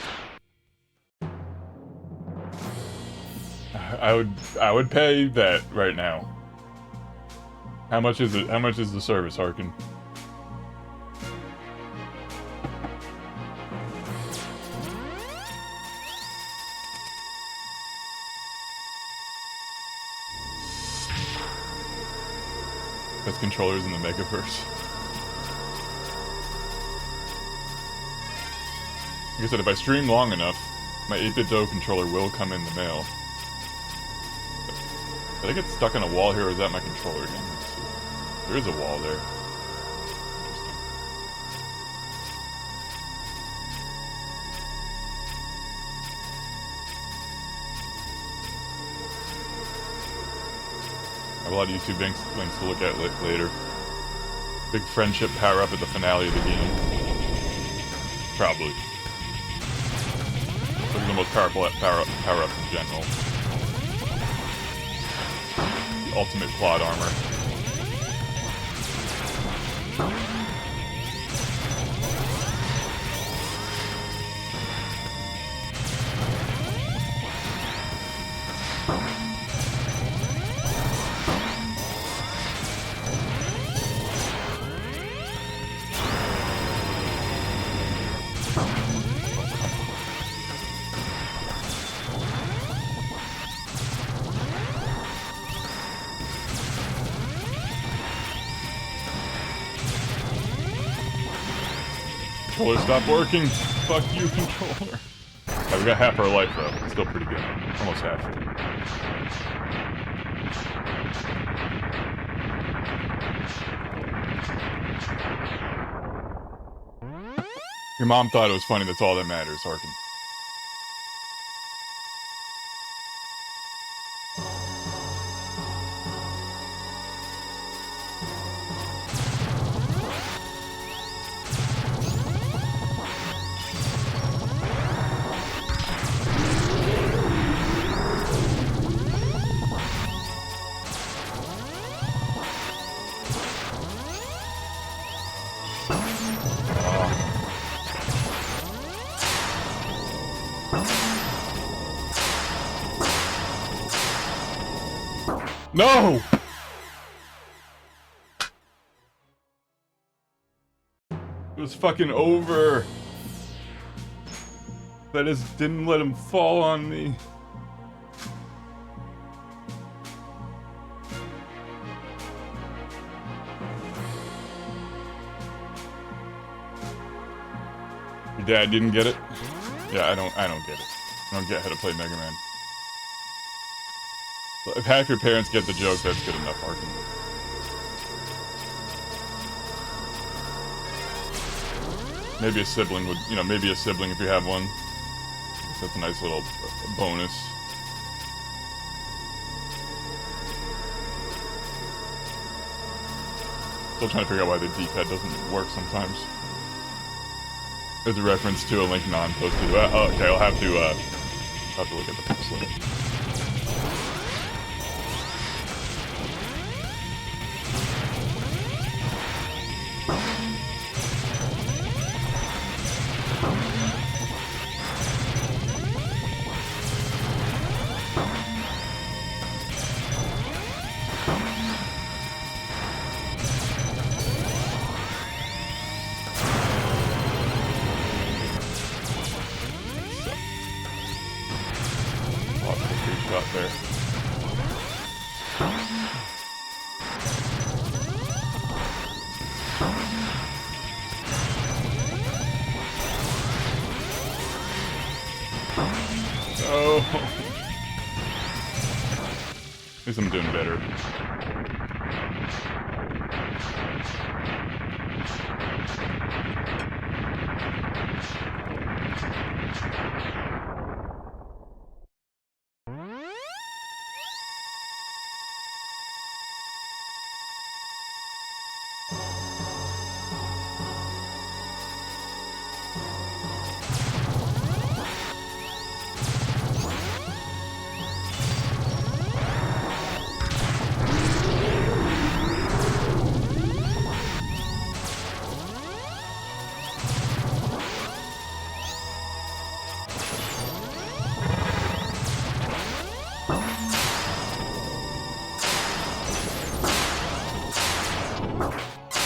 I would pay that right now. How much is it? How much is the service, Harkin? Best controllers in the Megaverse. Like I said, if I stream long enough, my 8-bit Do controller will come in the mail. Did I get stuck on a wall here, or is that my controller again? Let's see. There is a wall there. Interesting. I have a lot of YouTube links to look at later. Big friendship power-up at the finale of the game. Probably. Those are the most powerful power-ups in general. The ultimate plot armor. Controller, stop working. Fuck you, controller. Right, we got half our life, though. Still pretty good. Almost half. Your mom thought it was funny, that's all that matters, Harkin. No! It was fucking over. That just didn't let him fall on me. Your dad didn't get it? Yeah, I don't get it. I don't get how to play Mega Man. If half your parents get the joke, that's good enough, Arkin. Maybe a sibling would, you know, maybe a sibling if you have one. That's a nice little bonus. Still trying to figure out why the D-pad doesn't work sometimes. There's a reference to a link non-posted. Okay, I'll have to look at the post later. At least I'm doing better.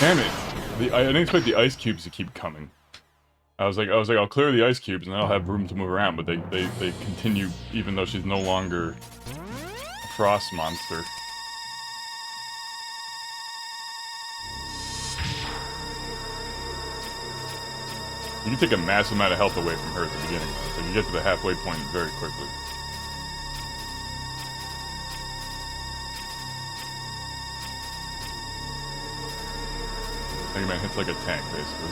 Damn it! I didn't expect the ice cubes to keep coming. I was like, I'll clear the ice cubes and then I'll have room to move around, but they continue even though she's no longer a frost monster. You can take a massive amount of health away from her at the beginning, so you get to the halfway point very quickly. Mega Man hits like a tank, basically.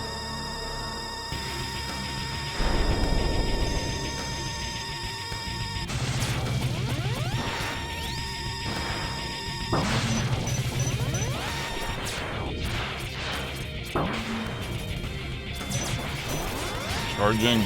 Charging.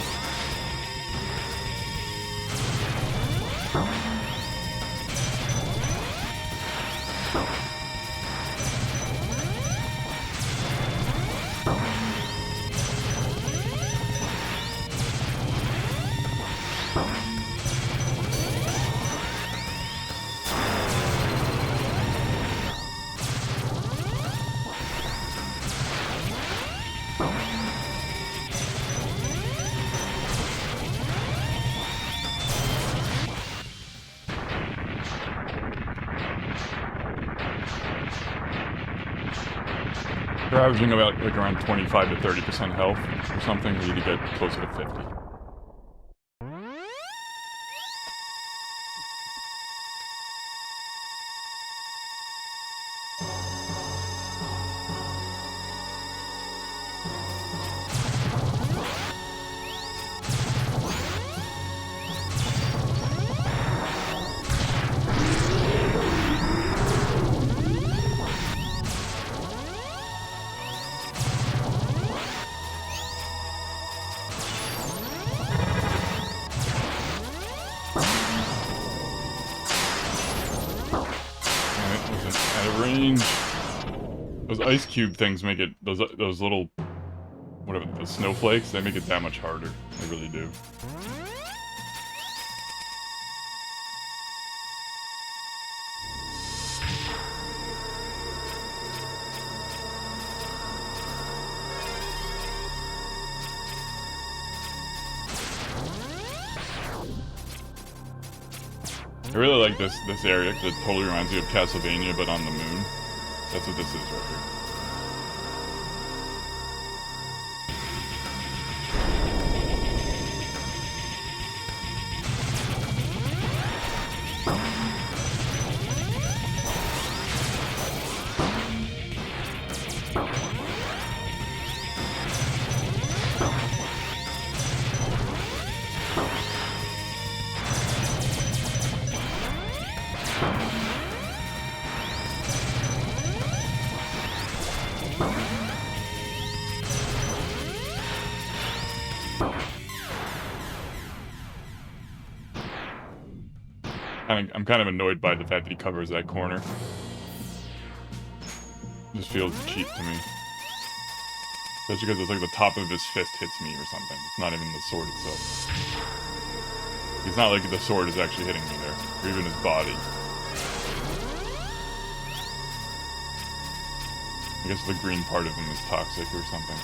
They're averaging about like around 25 to 30% health or something. We need to get closer to 50. Range. Those ice cube things make it, those little, whatever, the snowflakes, they make it that much harder. They really do. I really like this area because it totally reminds me of Castlevania, but on the moon. That's what this is right here. I'm kind of annoyed by the fact that he covers that corner. Just feels cheap to me. Especially because it's like the top of his fist hits me or something. It's not even the sword itself. It's not like the sword is actually hitting me there, or even his body. I guess the green part of him is toxic or something.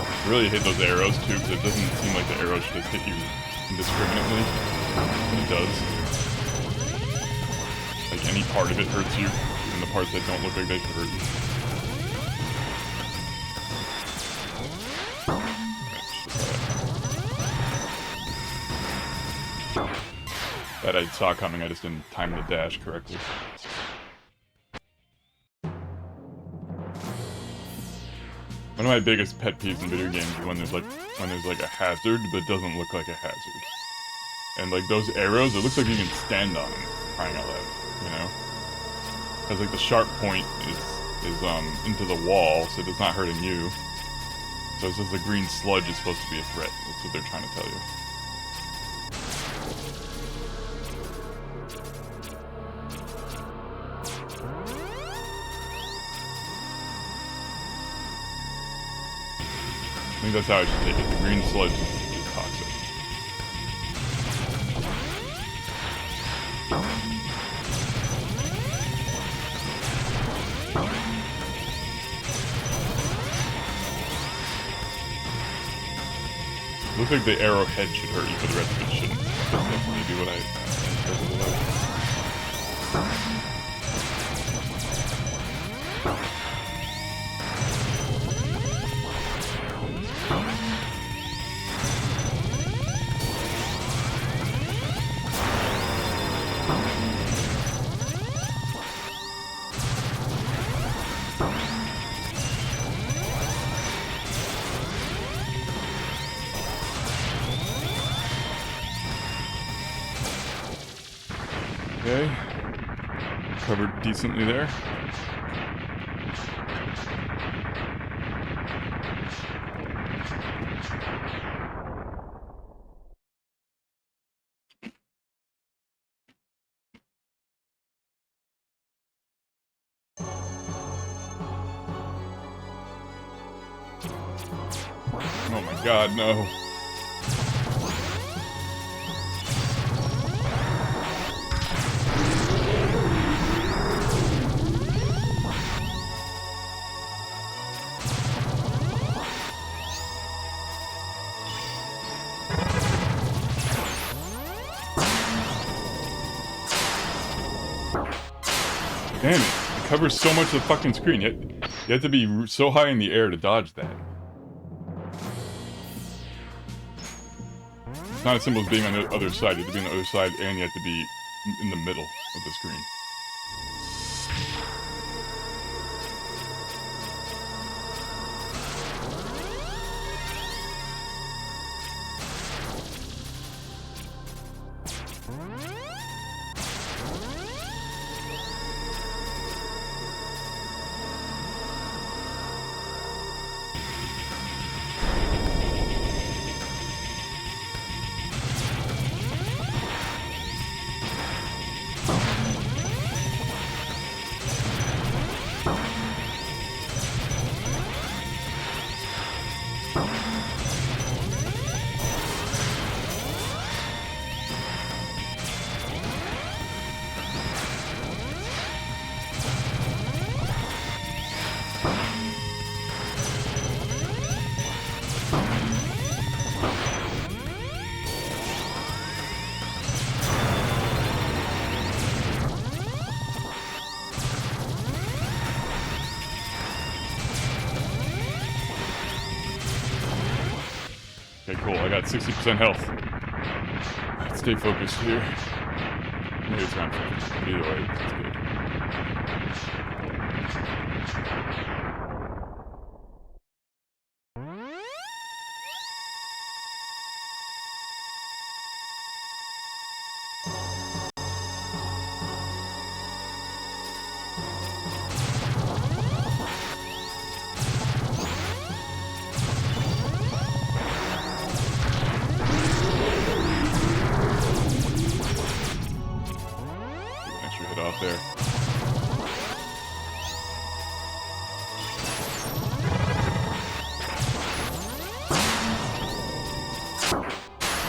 I really hate those arrows too, because it doesn't seem like the arrows should just hit you indiscriminately, but it does. Like any part of it hurts you, even the parts that don't look like they should hurt you. That I saw coming, I just didn't time the dash correctly. One of my biggest pet peeves in video games is when there's like a hazard but doesn't look like a hazard. And like those arrows, it looks like you can stand on them, crying out loud, you know? Because like the sharp point is into the wall, so it's not hurting you. So it's just the green sludge is supposed to be a threat. That's what they're trying to tell you. I think that's how I should take it. The green sludge is toxic. Looks like the arrowhead should hurt you, but the rest of it shouldn't. That's maybe what I interpreted it. Okay, covered decently there. Oh my god, no. Damn it. It covers so much of the fucking screen. You have to be so high in the air to dodge that. It's not as simple as being on the other side. You have to be on the other side and you have to be in the middle of the screen. Okay, cool. I got 60% health. Let's stay focused here. Maybe it's around 50. Either way, it's good. Off there.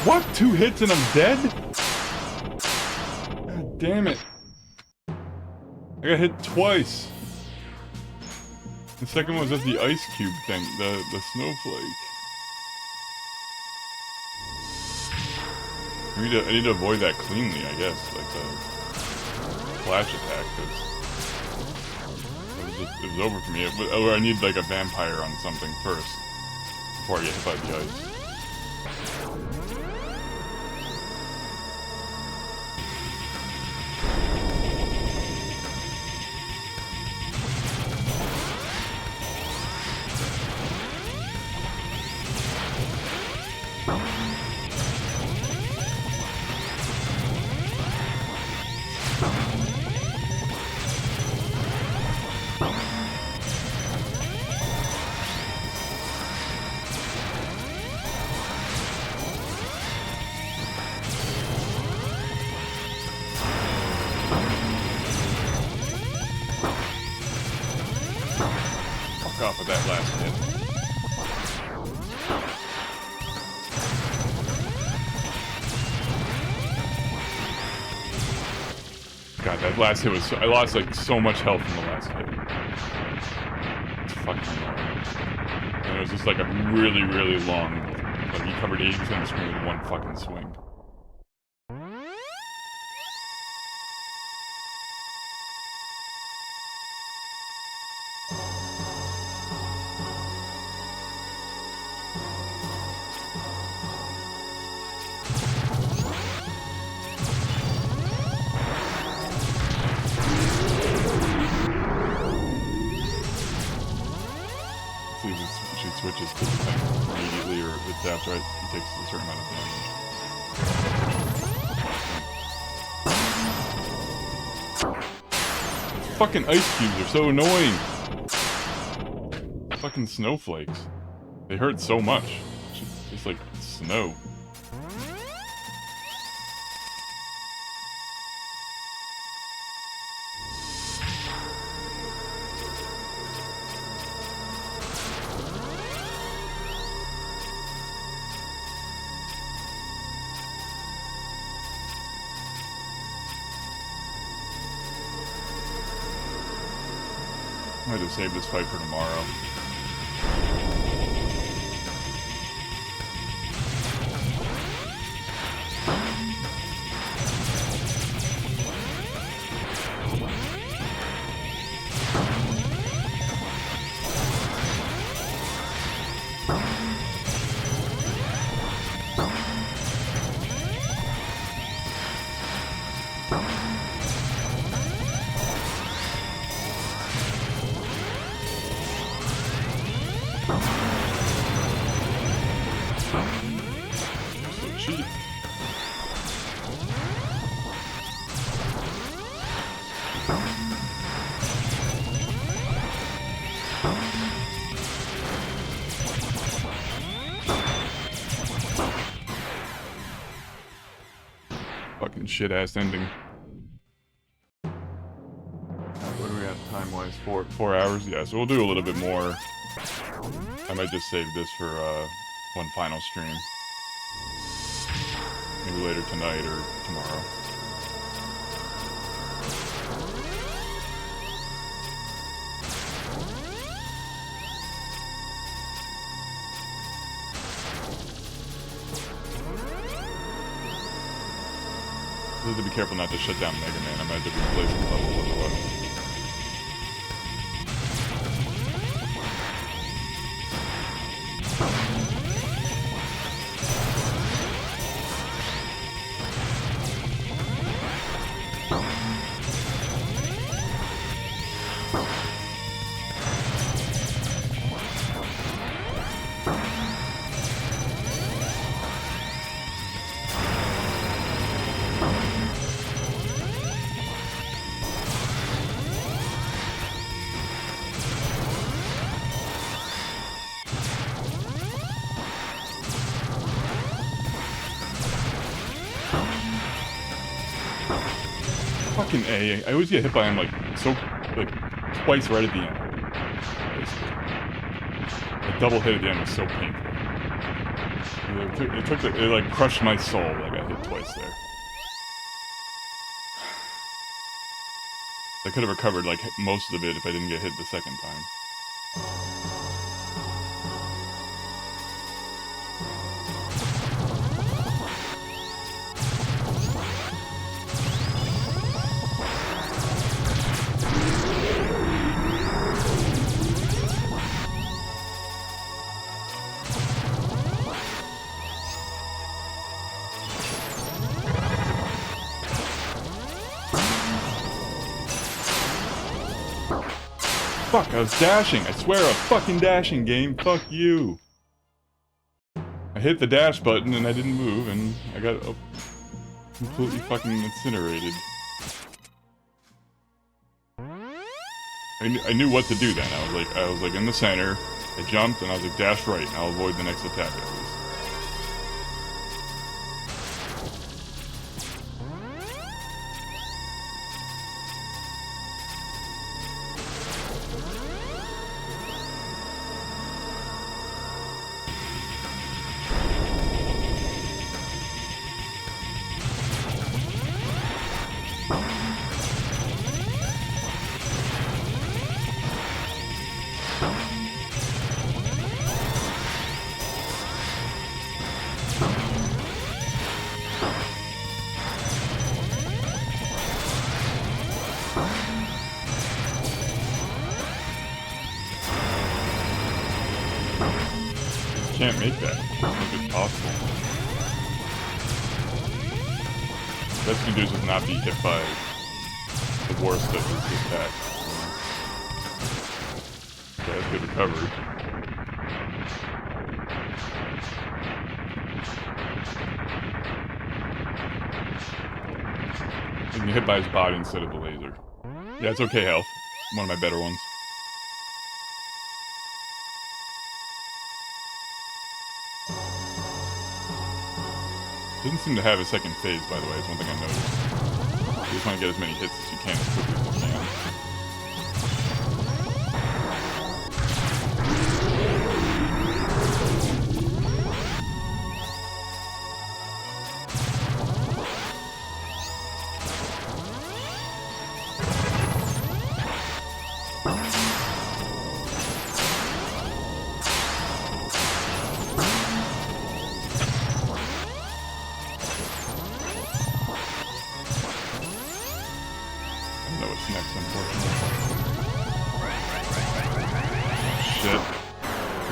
What? 2 hits and I'm dead? God damn it. I got hit twice. The second one was just the ice cube thing, the snowflake. I need to avoid that cleanly, I guess. Like the flash attack, because it was over for me. Or I need like a vampire on something first before I get hit by the ice. Off of that last hit. God, that last hit was I lost like so much health in the last hit. It's fucking annoying. And it was just like a really, really long, like he covered 80% of the screen with one fucking swing. She switches to the thing immediately, or if it's after he takes a certain amount of damage. Fucking ice cubes are so annoying. Fucking snowflakes. They hurt so much. It's just like snow. I might just save this fight for tomorrow. So cheap. Fucking shit ass ending. What are we at time wise? 4 hours? Yeah, so we'll do a little bit more. I might just save this for one final stream. Maybe later tonight or tomorrow. I have to be careful not to shut down Mega Man. I might have to replace the level otherwise. Fucking A. I always get hit by him like twice right at the end. A double hit at the end was so painful. It like crushed my soul. I got hit twice there. I could have recovered like most of it if I didn't get hit the second time. Fuck, I was dashing. I swear, a fucking dashing game. Fuck you. I hit the dash button and I didn't move and I got completely fucking incinerated. I knew what to do then. I was like in the center. I jumped and I was like dash right and I'll avoid the next attack at least. Can't make that. I don't think it's possible. Best you can do is just not be hit by the worst of his attack. Yeah, that's good recovery. You can get hit by his body instead of the laser. Yeah, it's okay health. One of my better ones. Doesn't seem to have a second phase, by the way. It's one thing I noticed. You just want to get as many hits as you can, as quickly as you can.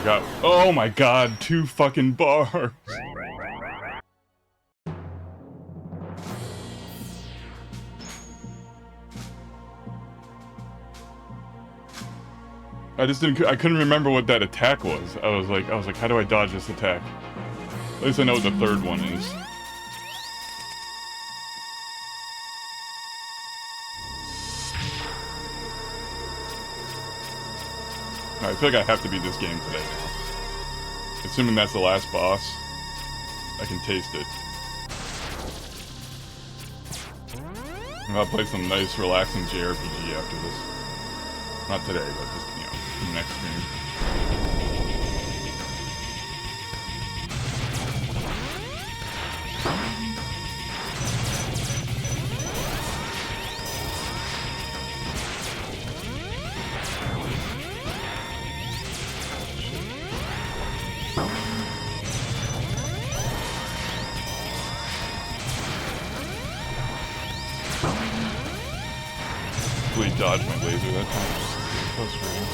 forgot. Oh my god, 2 fucking bars. I couldn't remember what that attack was. I was like, how do I dodge this attack? At least I know what the third one is. I feel like I have to beat this game today now. Assuming that's the last boss, I can taste it. I'll play some nice, relaxing JRPG after this. Not today, but just, you know, in the next stream. Hopefully dodge my laser that time. Just frustrating.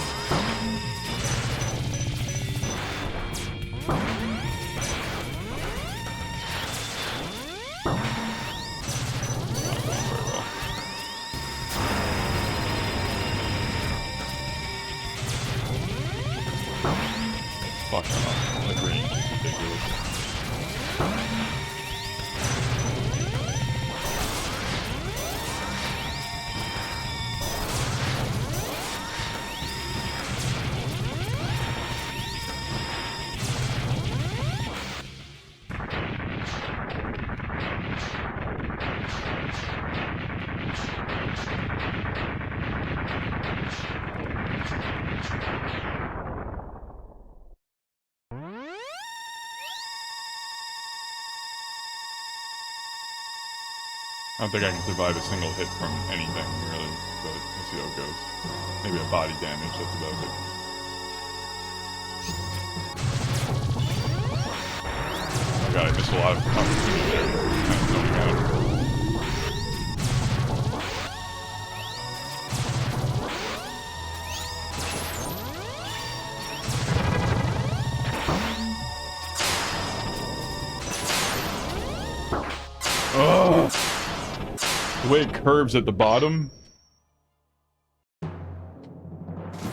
Fuck him up. That range is ridiculous. I don't think I can survive a single hit from anything, really, but we'll see how it goes. Maybe a body damage, that's about it. Oh god, I missed a lot of opportunity there. Kind of zoning out. Oh! The way it curves at the bottom.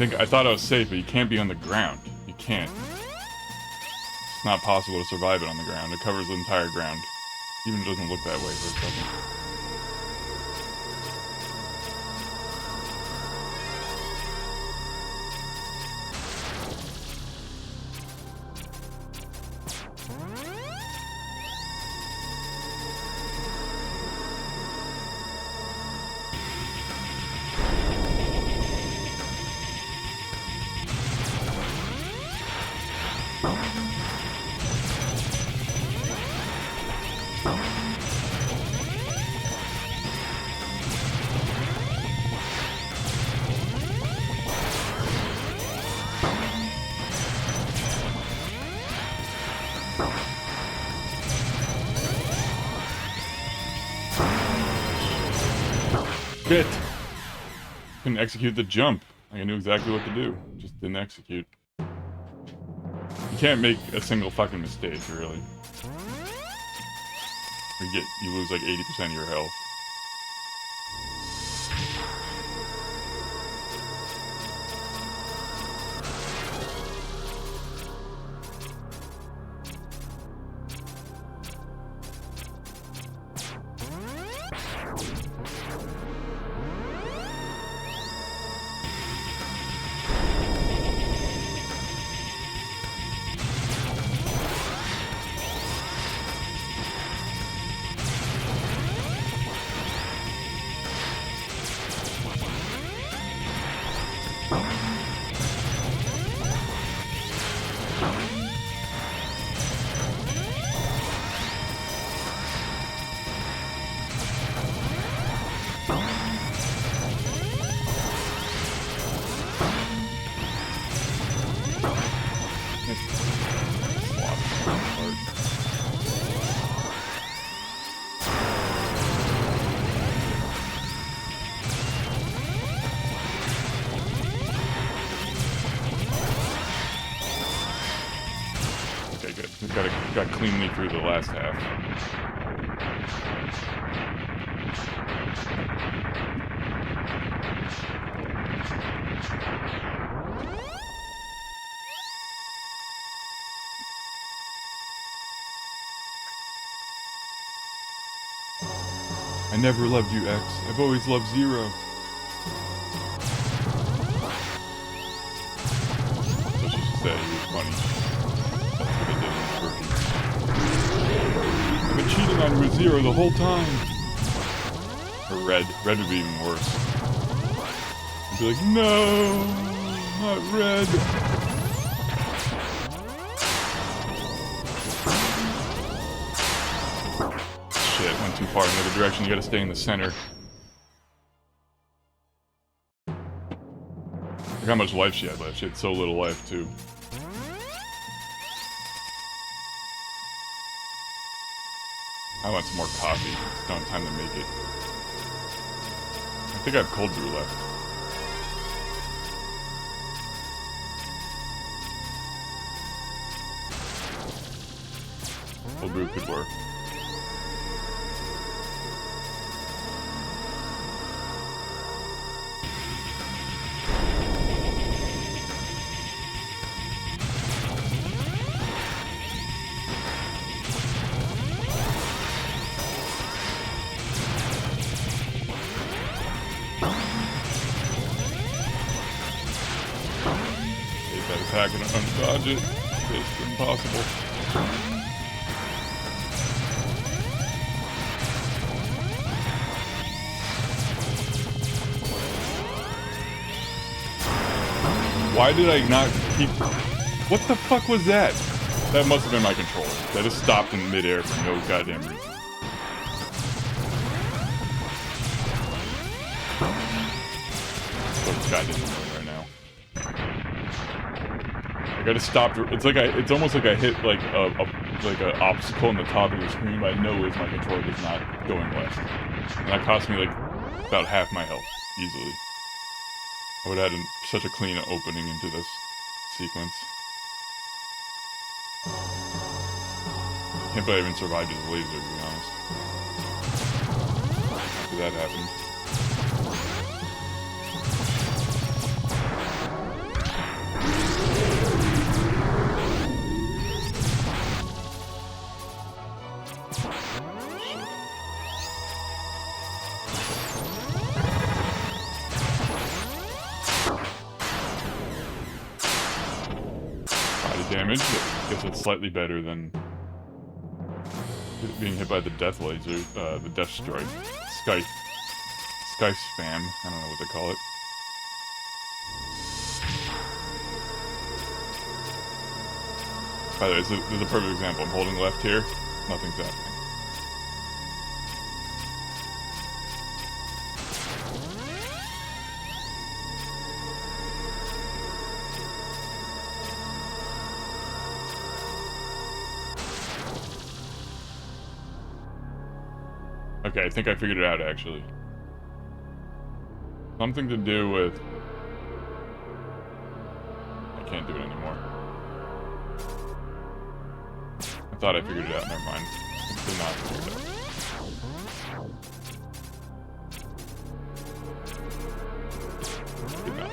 I thought I was safe, but you can't be on the ground. You can't. It's not possible to survive it on the ground. It covers the entire ground. Even doesn't look that way for a second. Shit! Couldn't execute the jump. Like I knew exactly what to do. Just didn't execute. You can't make a single fucking mistake, really. You lose like 80% of your health. got cleanly through the last half. I never loved you, X. I've always loved Zero. So she just said he was funny. That's what they did in the version. I've been cheating on you with Zero the whole time. Or Red. Red would be even worse. I'd be like, no, not Red. Shit, went too far in the other direction. You gotta stay in the center. Look how much life she had left. She had so little life, too. I want some more coffee. It's not time to make it. I think I have cold brew left. Cold brew could work. Attack and undodge it. It's impossible. Why did I not keep... What the fuck was that? That must have been my controller. That just stopped in midair for no goddamn reason. So goddamn annoying right now. I gotta stop. It's almost like I hit like a obstacle on the top of the screen, but I know is my controller is not going left, and that cost me like about half my health easily. I would have had such a clean opening into this sequence. Can't believe I even survived his laser, to be honest. After that happened. Damage. I guess it's slightly better than being hit by the death laser, the death strike. Sky spam. I don't know what they call it. By the way, this is a perfect example. I'm holding left here. Nothing's happening. Okay, I think I figured it out, actually. Something to do with... I can't do it anymore. I thought I figured it out, never mind. I did not figure it out. Did not.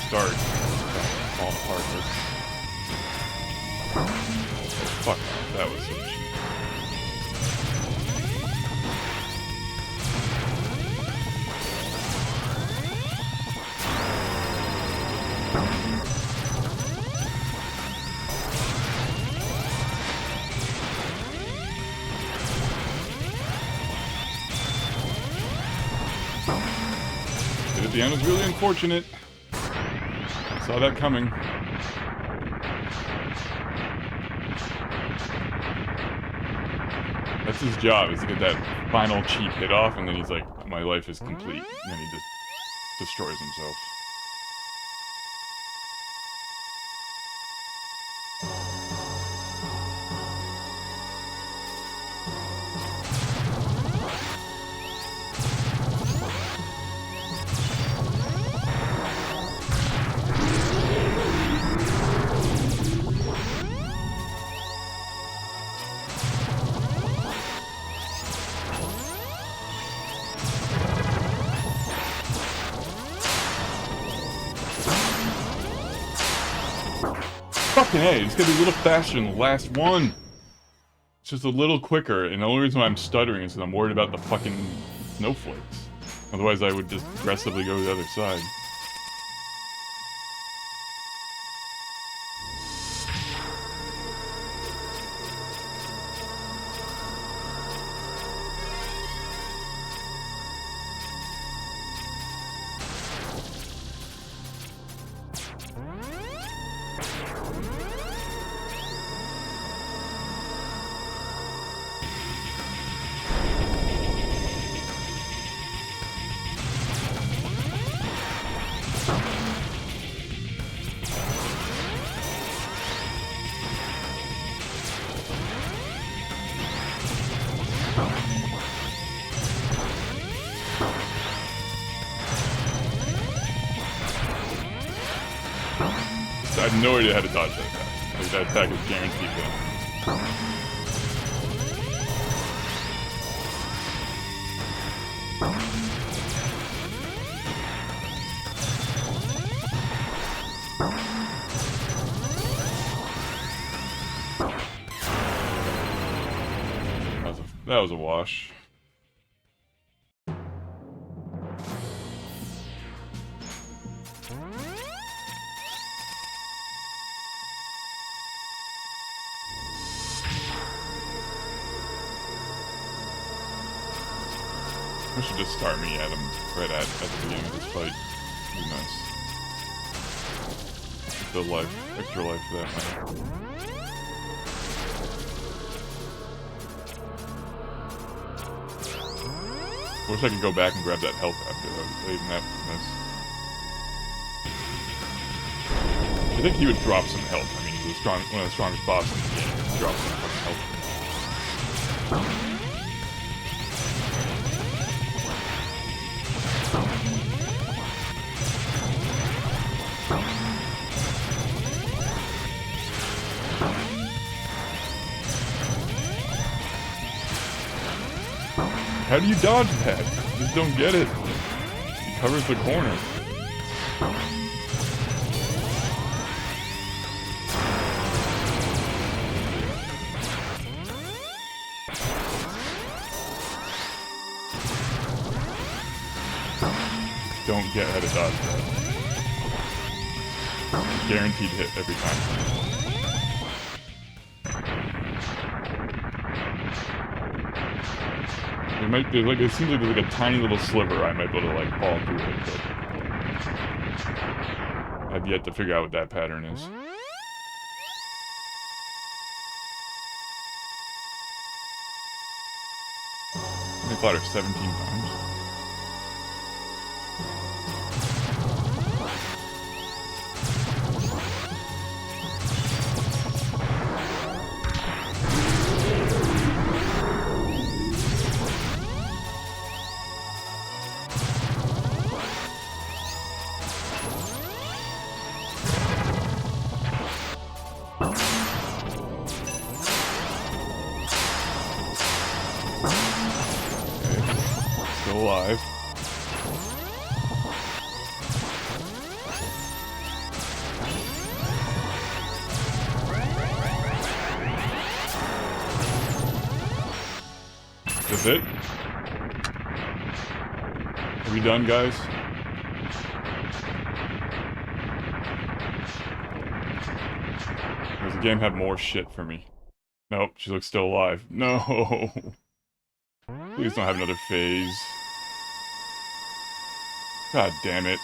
Start. Fall apart. Fuck, that was so cheap. It at the end was really unfortunate. Saw that coming. That's his job, is to get that final cheap hit off, and then he's like, my life is complete. And then he just destroys himself. Fucking A, it's gonna be a little faster than the last one. It's just a little quicker, and the only reason why I'm stuttering is because I'm worried about the fucking snowflakes. Otherwise, I would just aggressively go to the other side. I have no idea how to dodge that attack. Like, that attack is guaranteed to. That was a wash. I should just start me at him right at the beginning of this fight. Be nice. The life, extra life for that matter. Wish I could go back and grab that health after though. Even that was nice. I think he would drop some health. I mean, he was one of the strongest bosses in the game. He dropped some fucking health. How do you dodge that? I just don't get it. He covers the corner. Don't get how to dodge that. Guaranteed hit every time. It might be like, it seems like there's like a tiny little sliver I might be able to like fall through it, but I've yet to figure out what that pattern is. I fought her 17 times. Alive. That's it? Are we done, guys? Does the game have more shit for me? Nope, she looks still alive. No! Please don't have another phase. God damn it.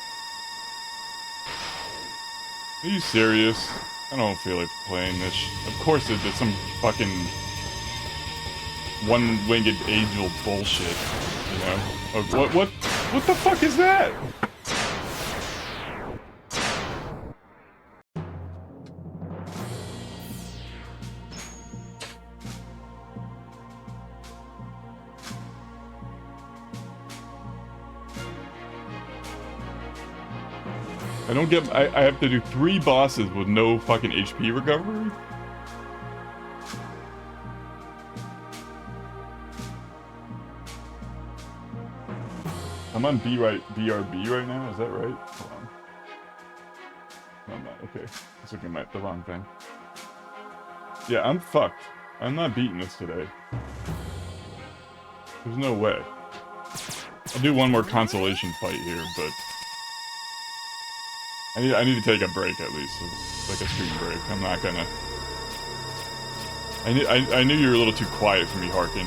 Are you serious? I don't feel like playing this. Of course there's some fucking one-winged angel bullshit, you know? Oh, what the fuck is that? I don't get, I have to do 3 bosses with no fucking HP recovery? I'm on BRB right now, is that right? Hold on. No, I'm not, okay. I was looking at the wrong thing. Yeah, I'm fucked. I'm not beating this today. There's no way. I'll do one more consolation fight here, but... I need to take a break at least, like a stream break. I'm not gonna... I knew you were a little too quiet for me, Harkin.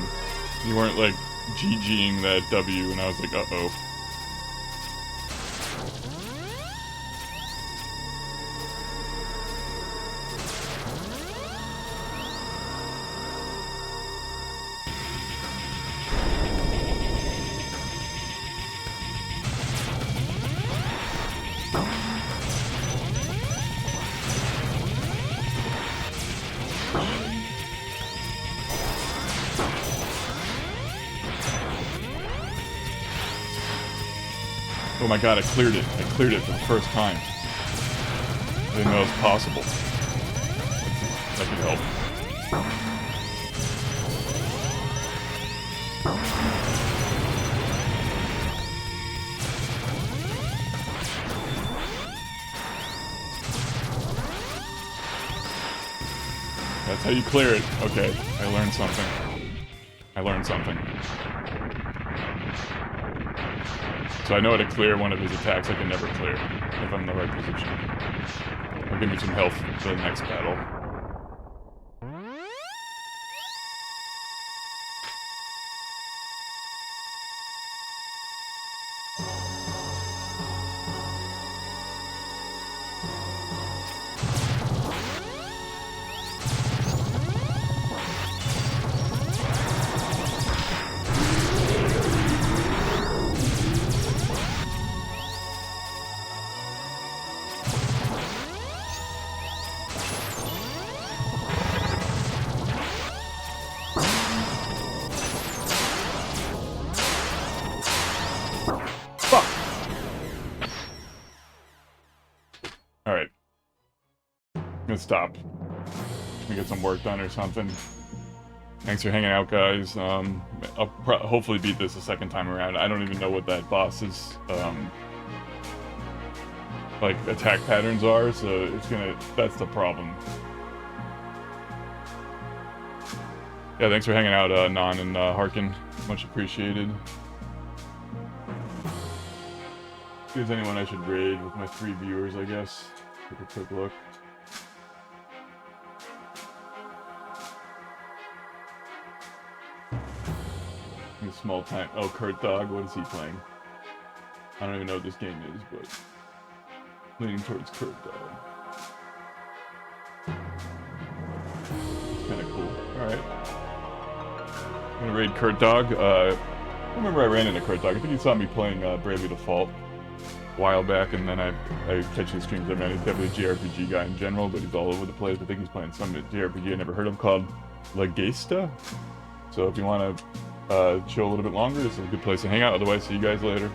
You weren't like GGing that W, and I was like, uh-oh. Oh my god, I cleared it. I cleared it for the first time. I didn't know it was possible. That could help. That's how you clear it. Okay, I learned something. I learned something. So I know how to clear one of his attacks I can never clear, if I'm in the right position. It'll give me some health for the next battle. Alright. I'm gonna stop. Let me get some work done or something. Thanks for hanging out, guys. I'll hopefully beat this a second time around. I don't even know what that boss's, like, attack patterns are, so it's gonna... that's the problem. Yeah, thanks for hanging out, Non and Harkin. Much appreciated. If there's anyone I should raid with my 3 viewers, I guess. Take a quick look. A small time. Oh, Kurt Dog, what is he playing? I don't even know what this game is, but leaning towards Kurt Dog. It's kind of cool. Alright. I'm gonna raid Kurt Dog. I remember I ran into Kurt Dog. I think he saw me playing Bravely Default a while back, and then I catch his streams. I mean, he's definitely a JRPG guy in general, but he's all over the place. I think he's playing some JRPG I never heard of called La Gesta. So if you want to chill a little bit longer, this is a good place to hang out. Otherwise, see you guys later.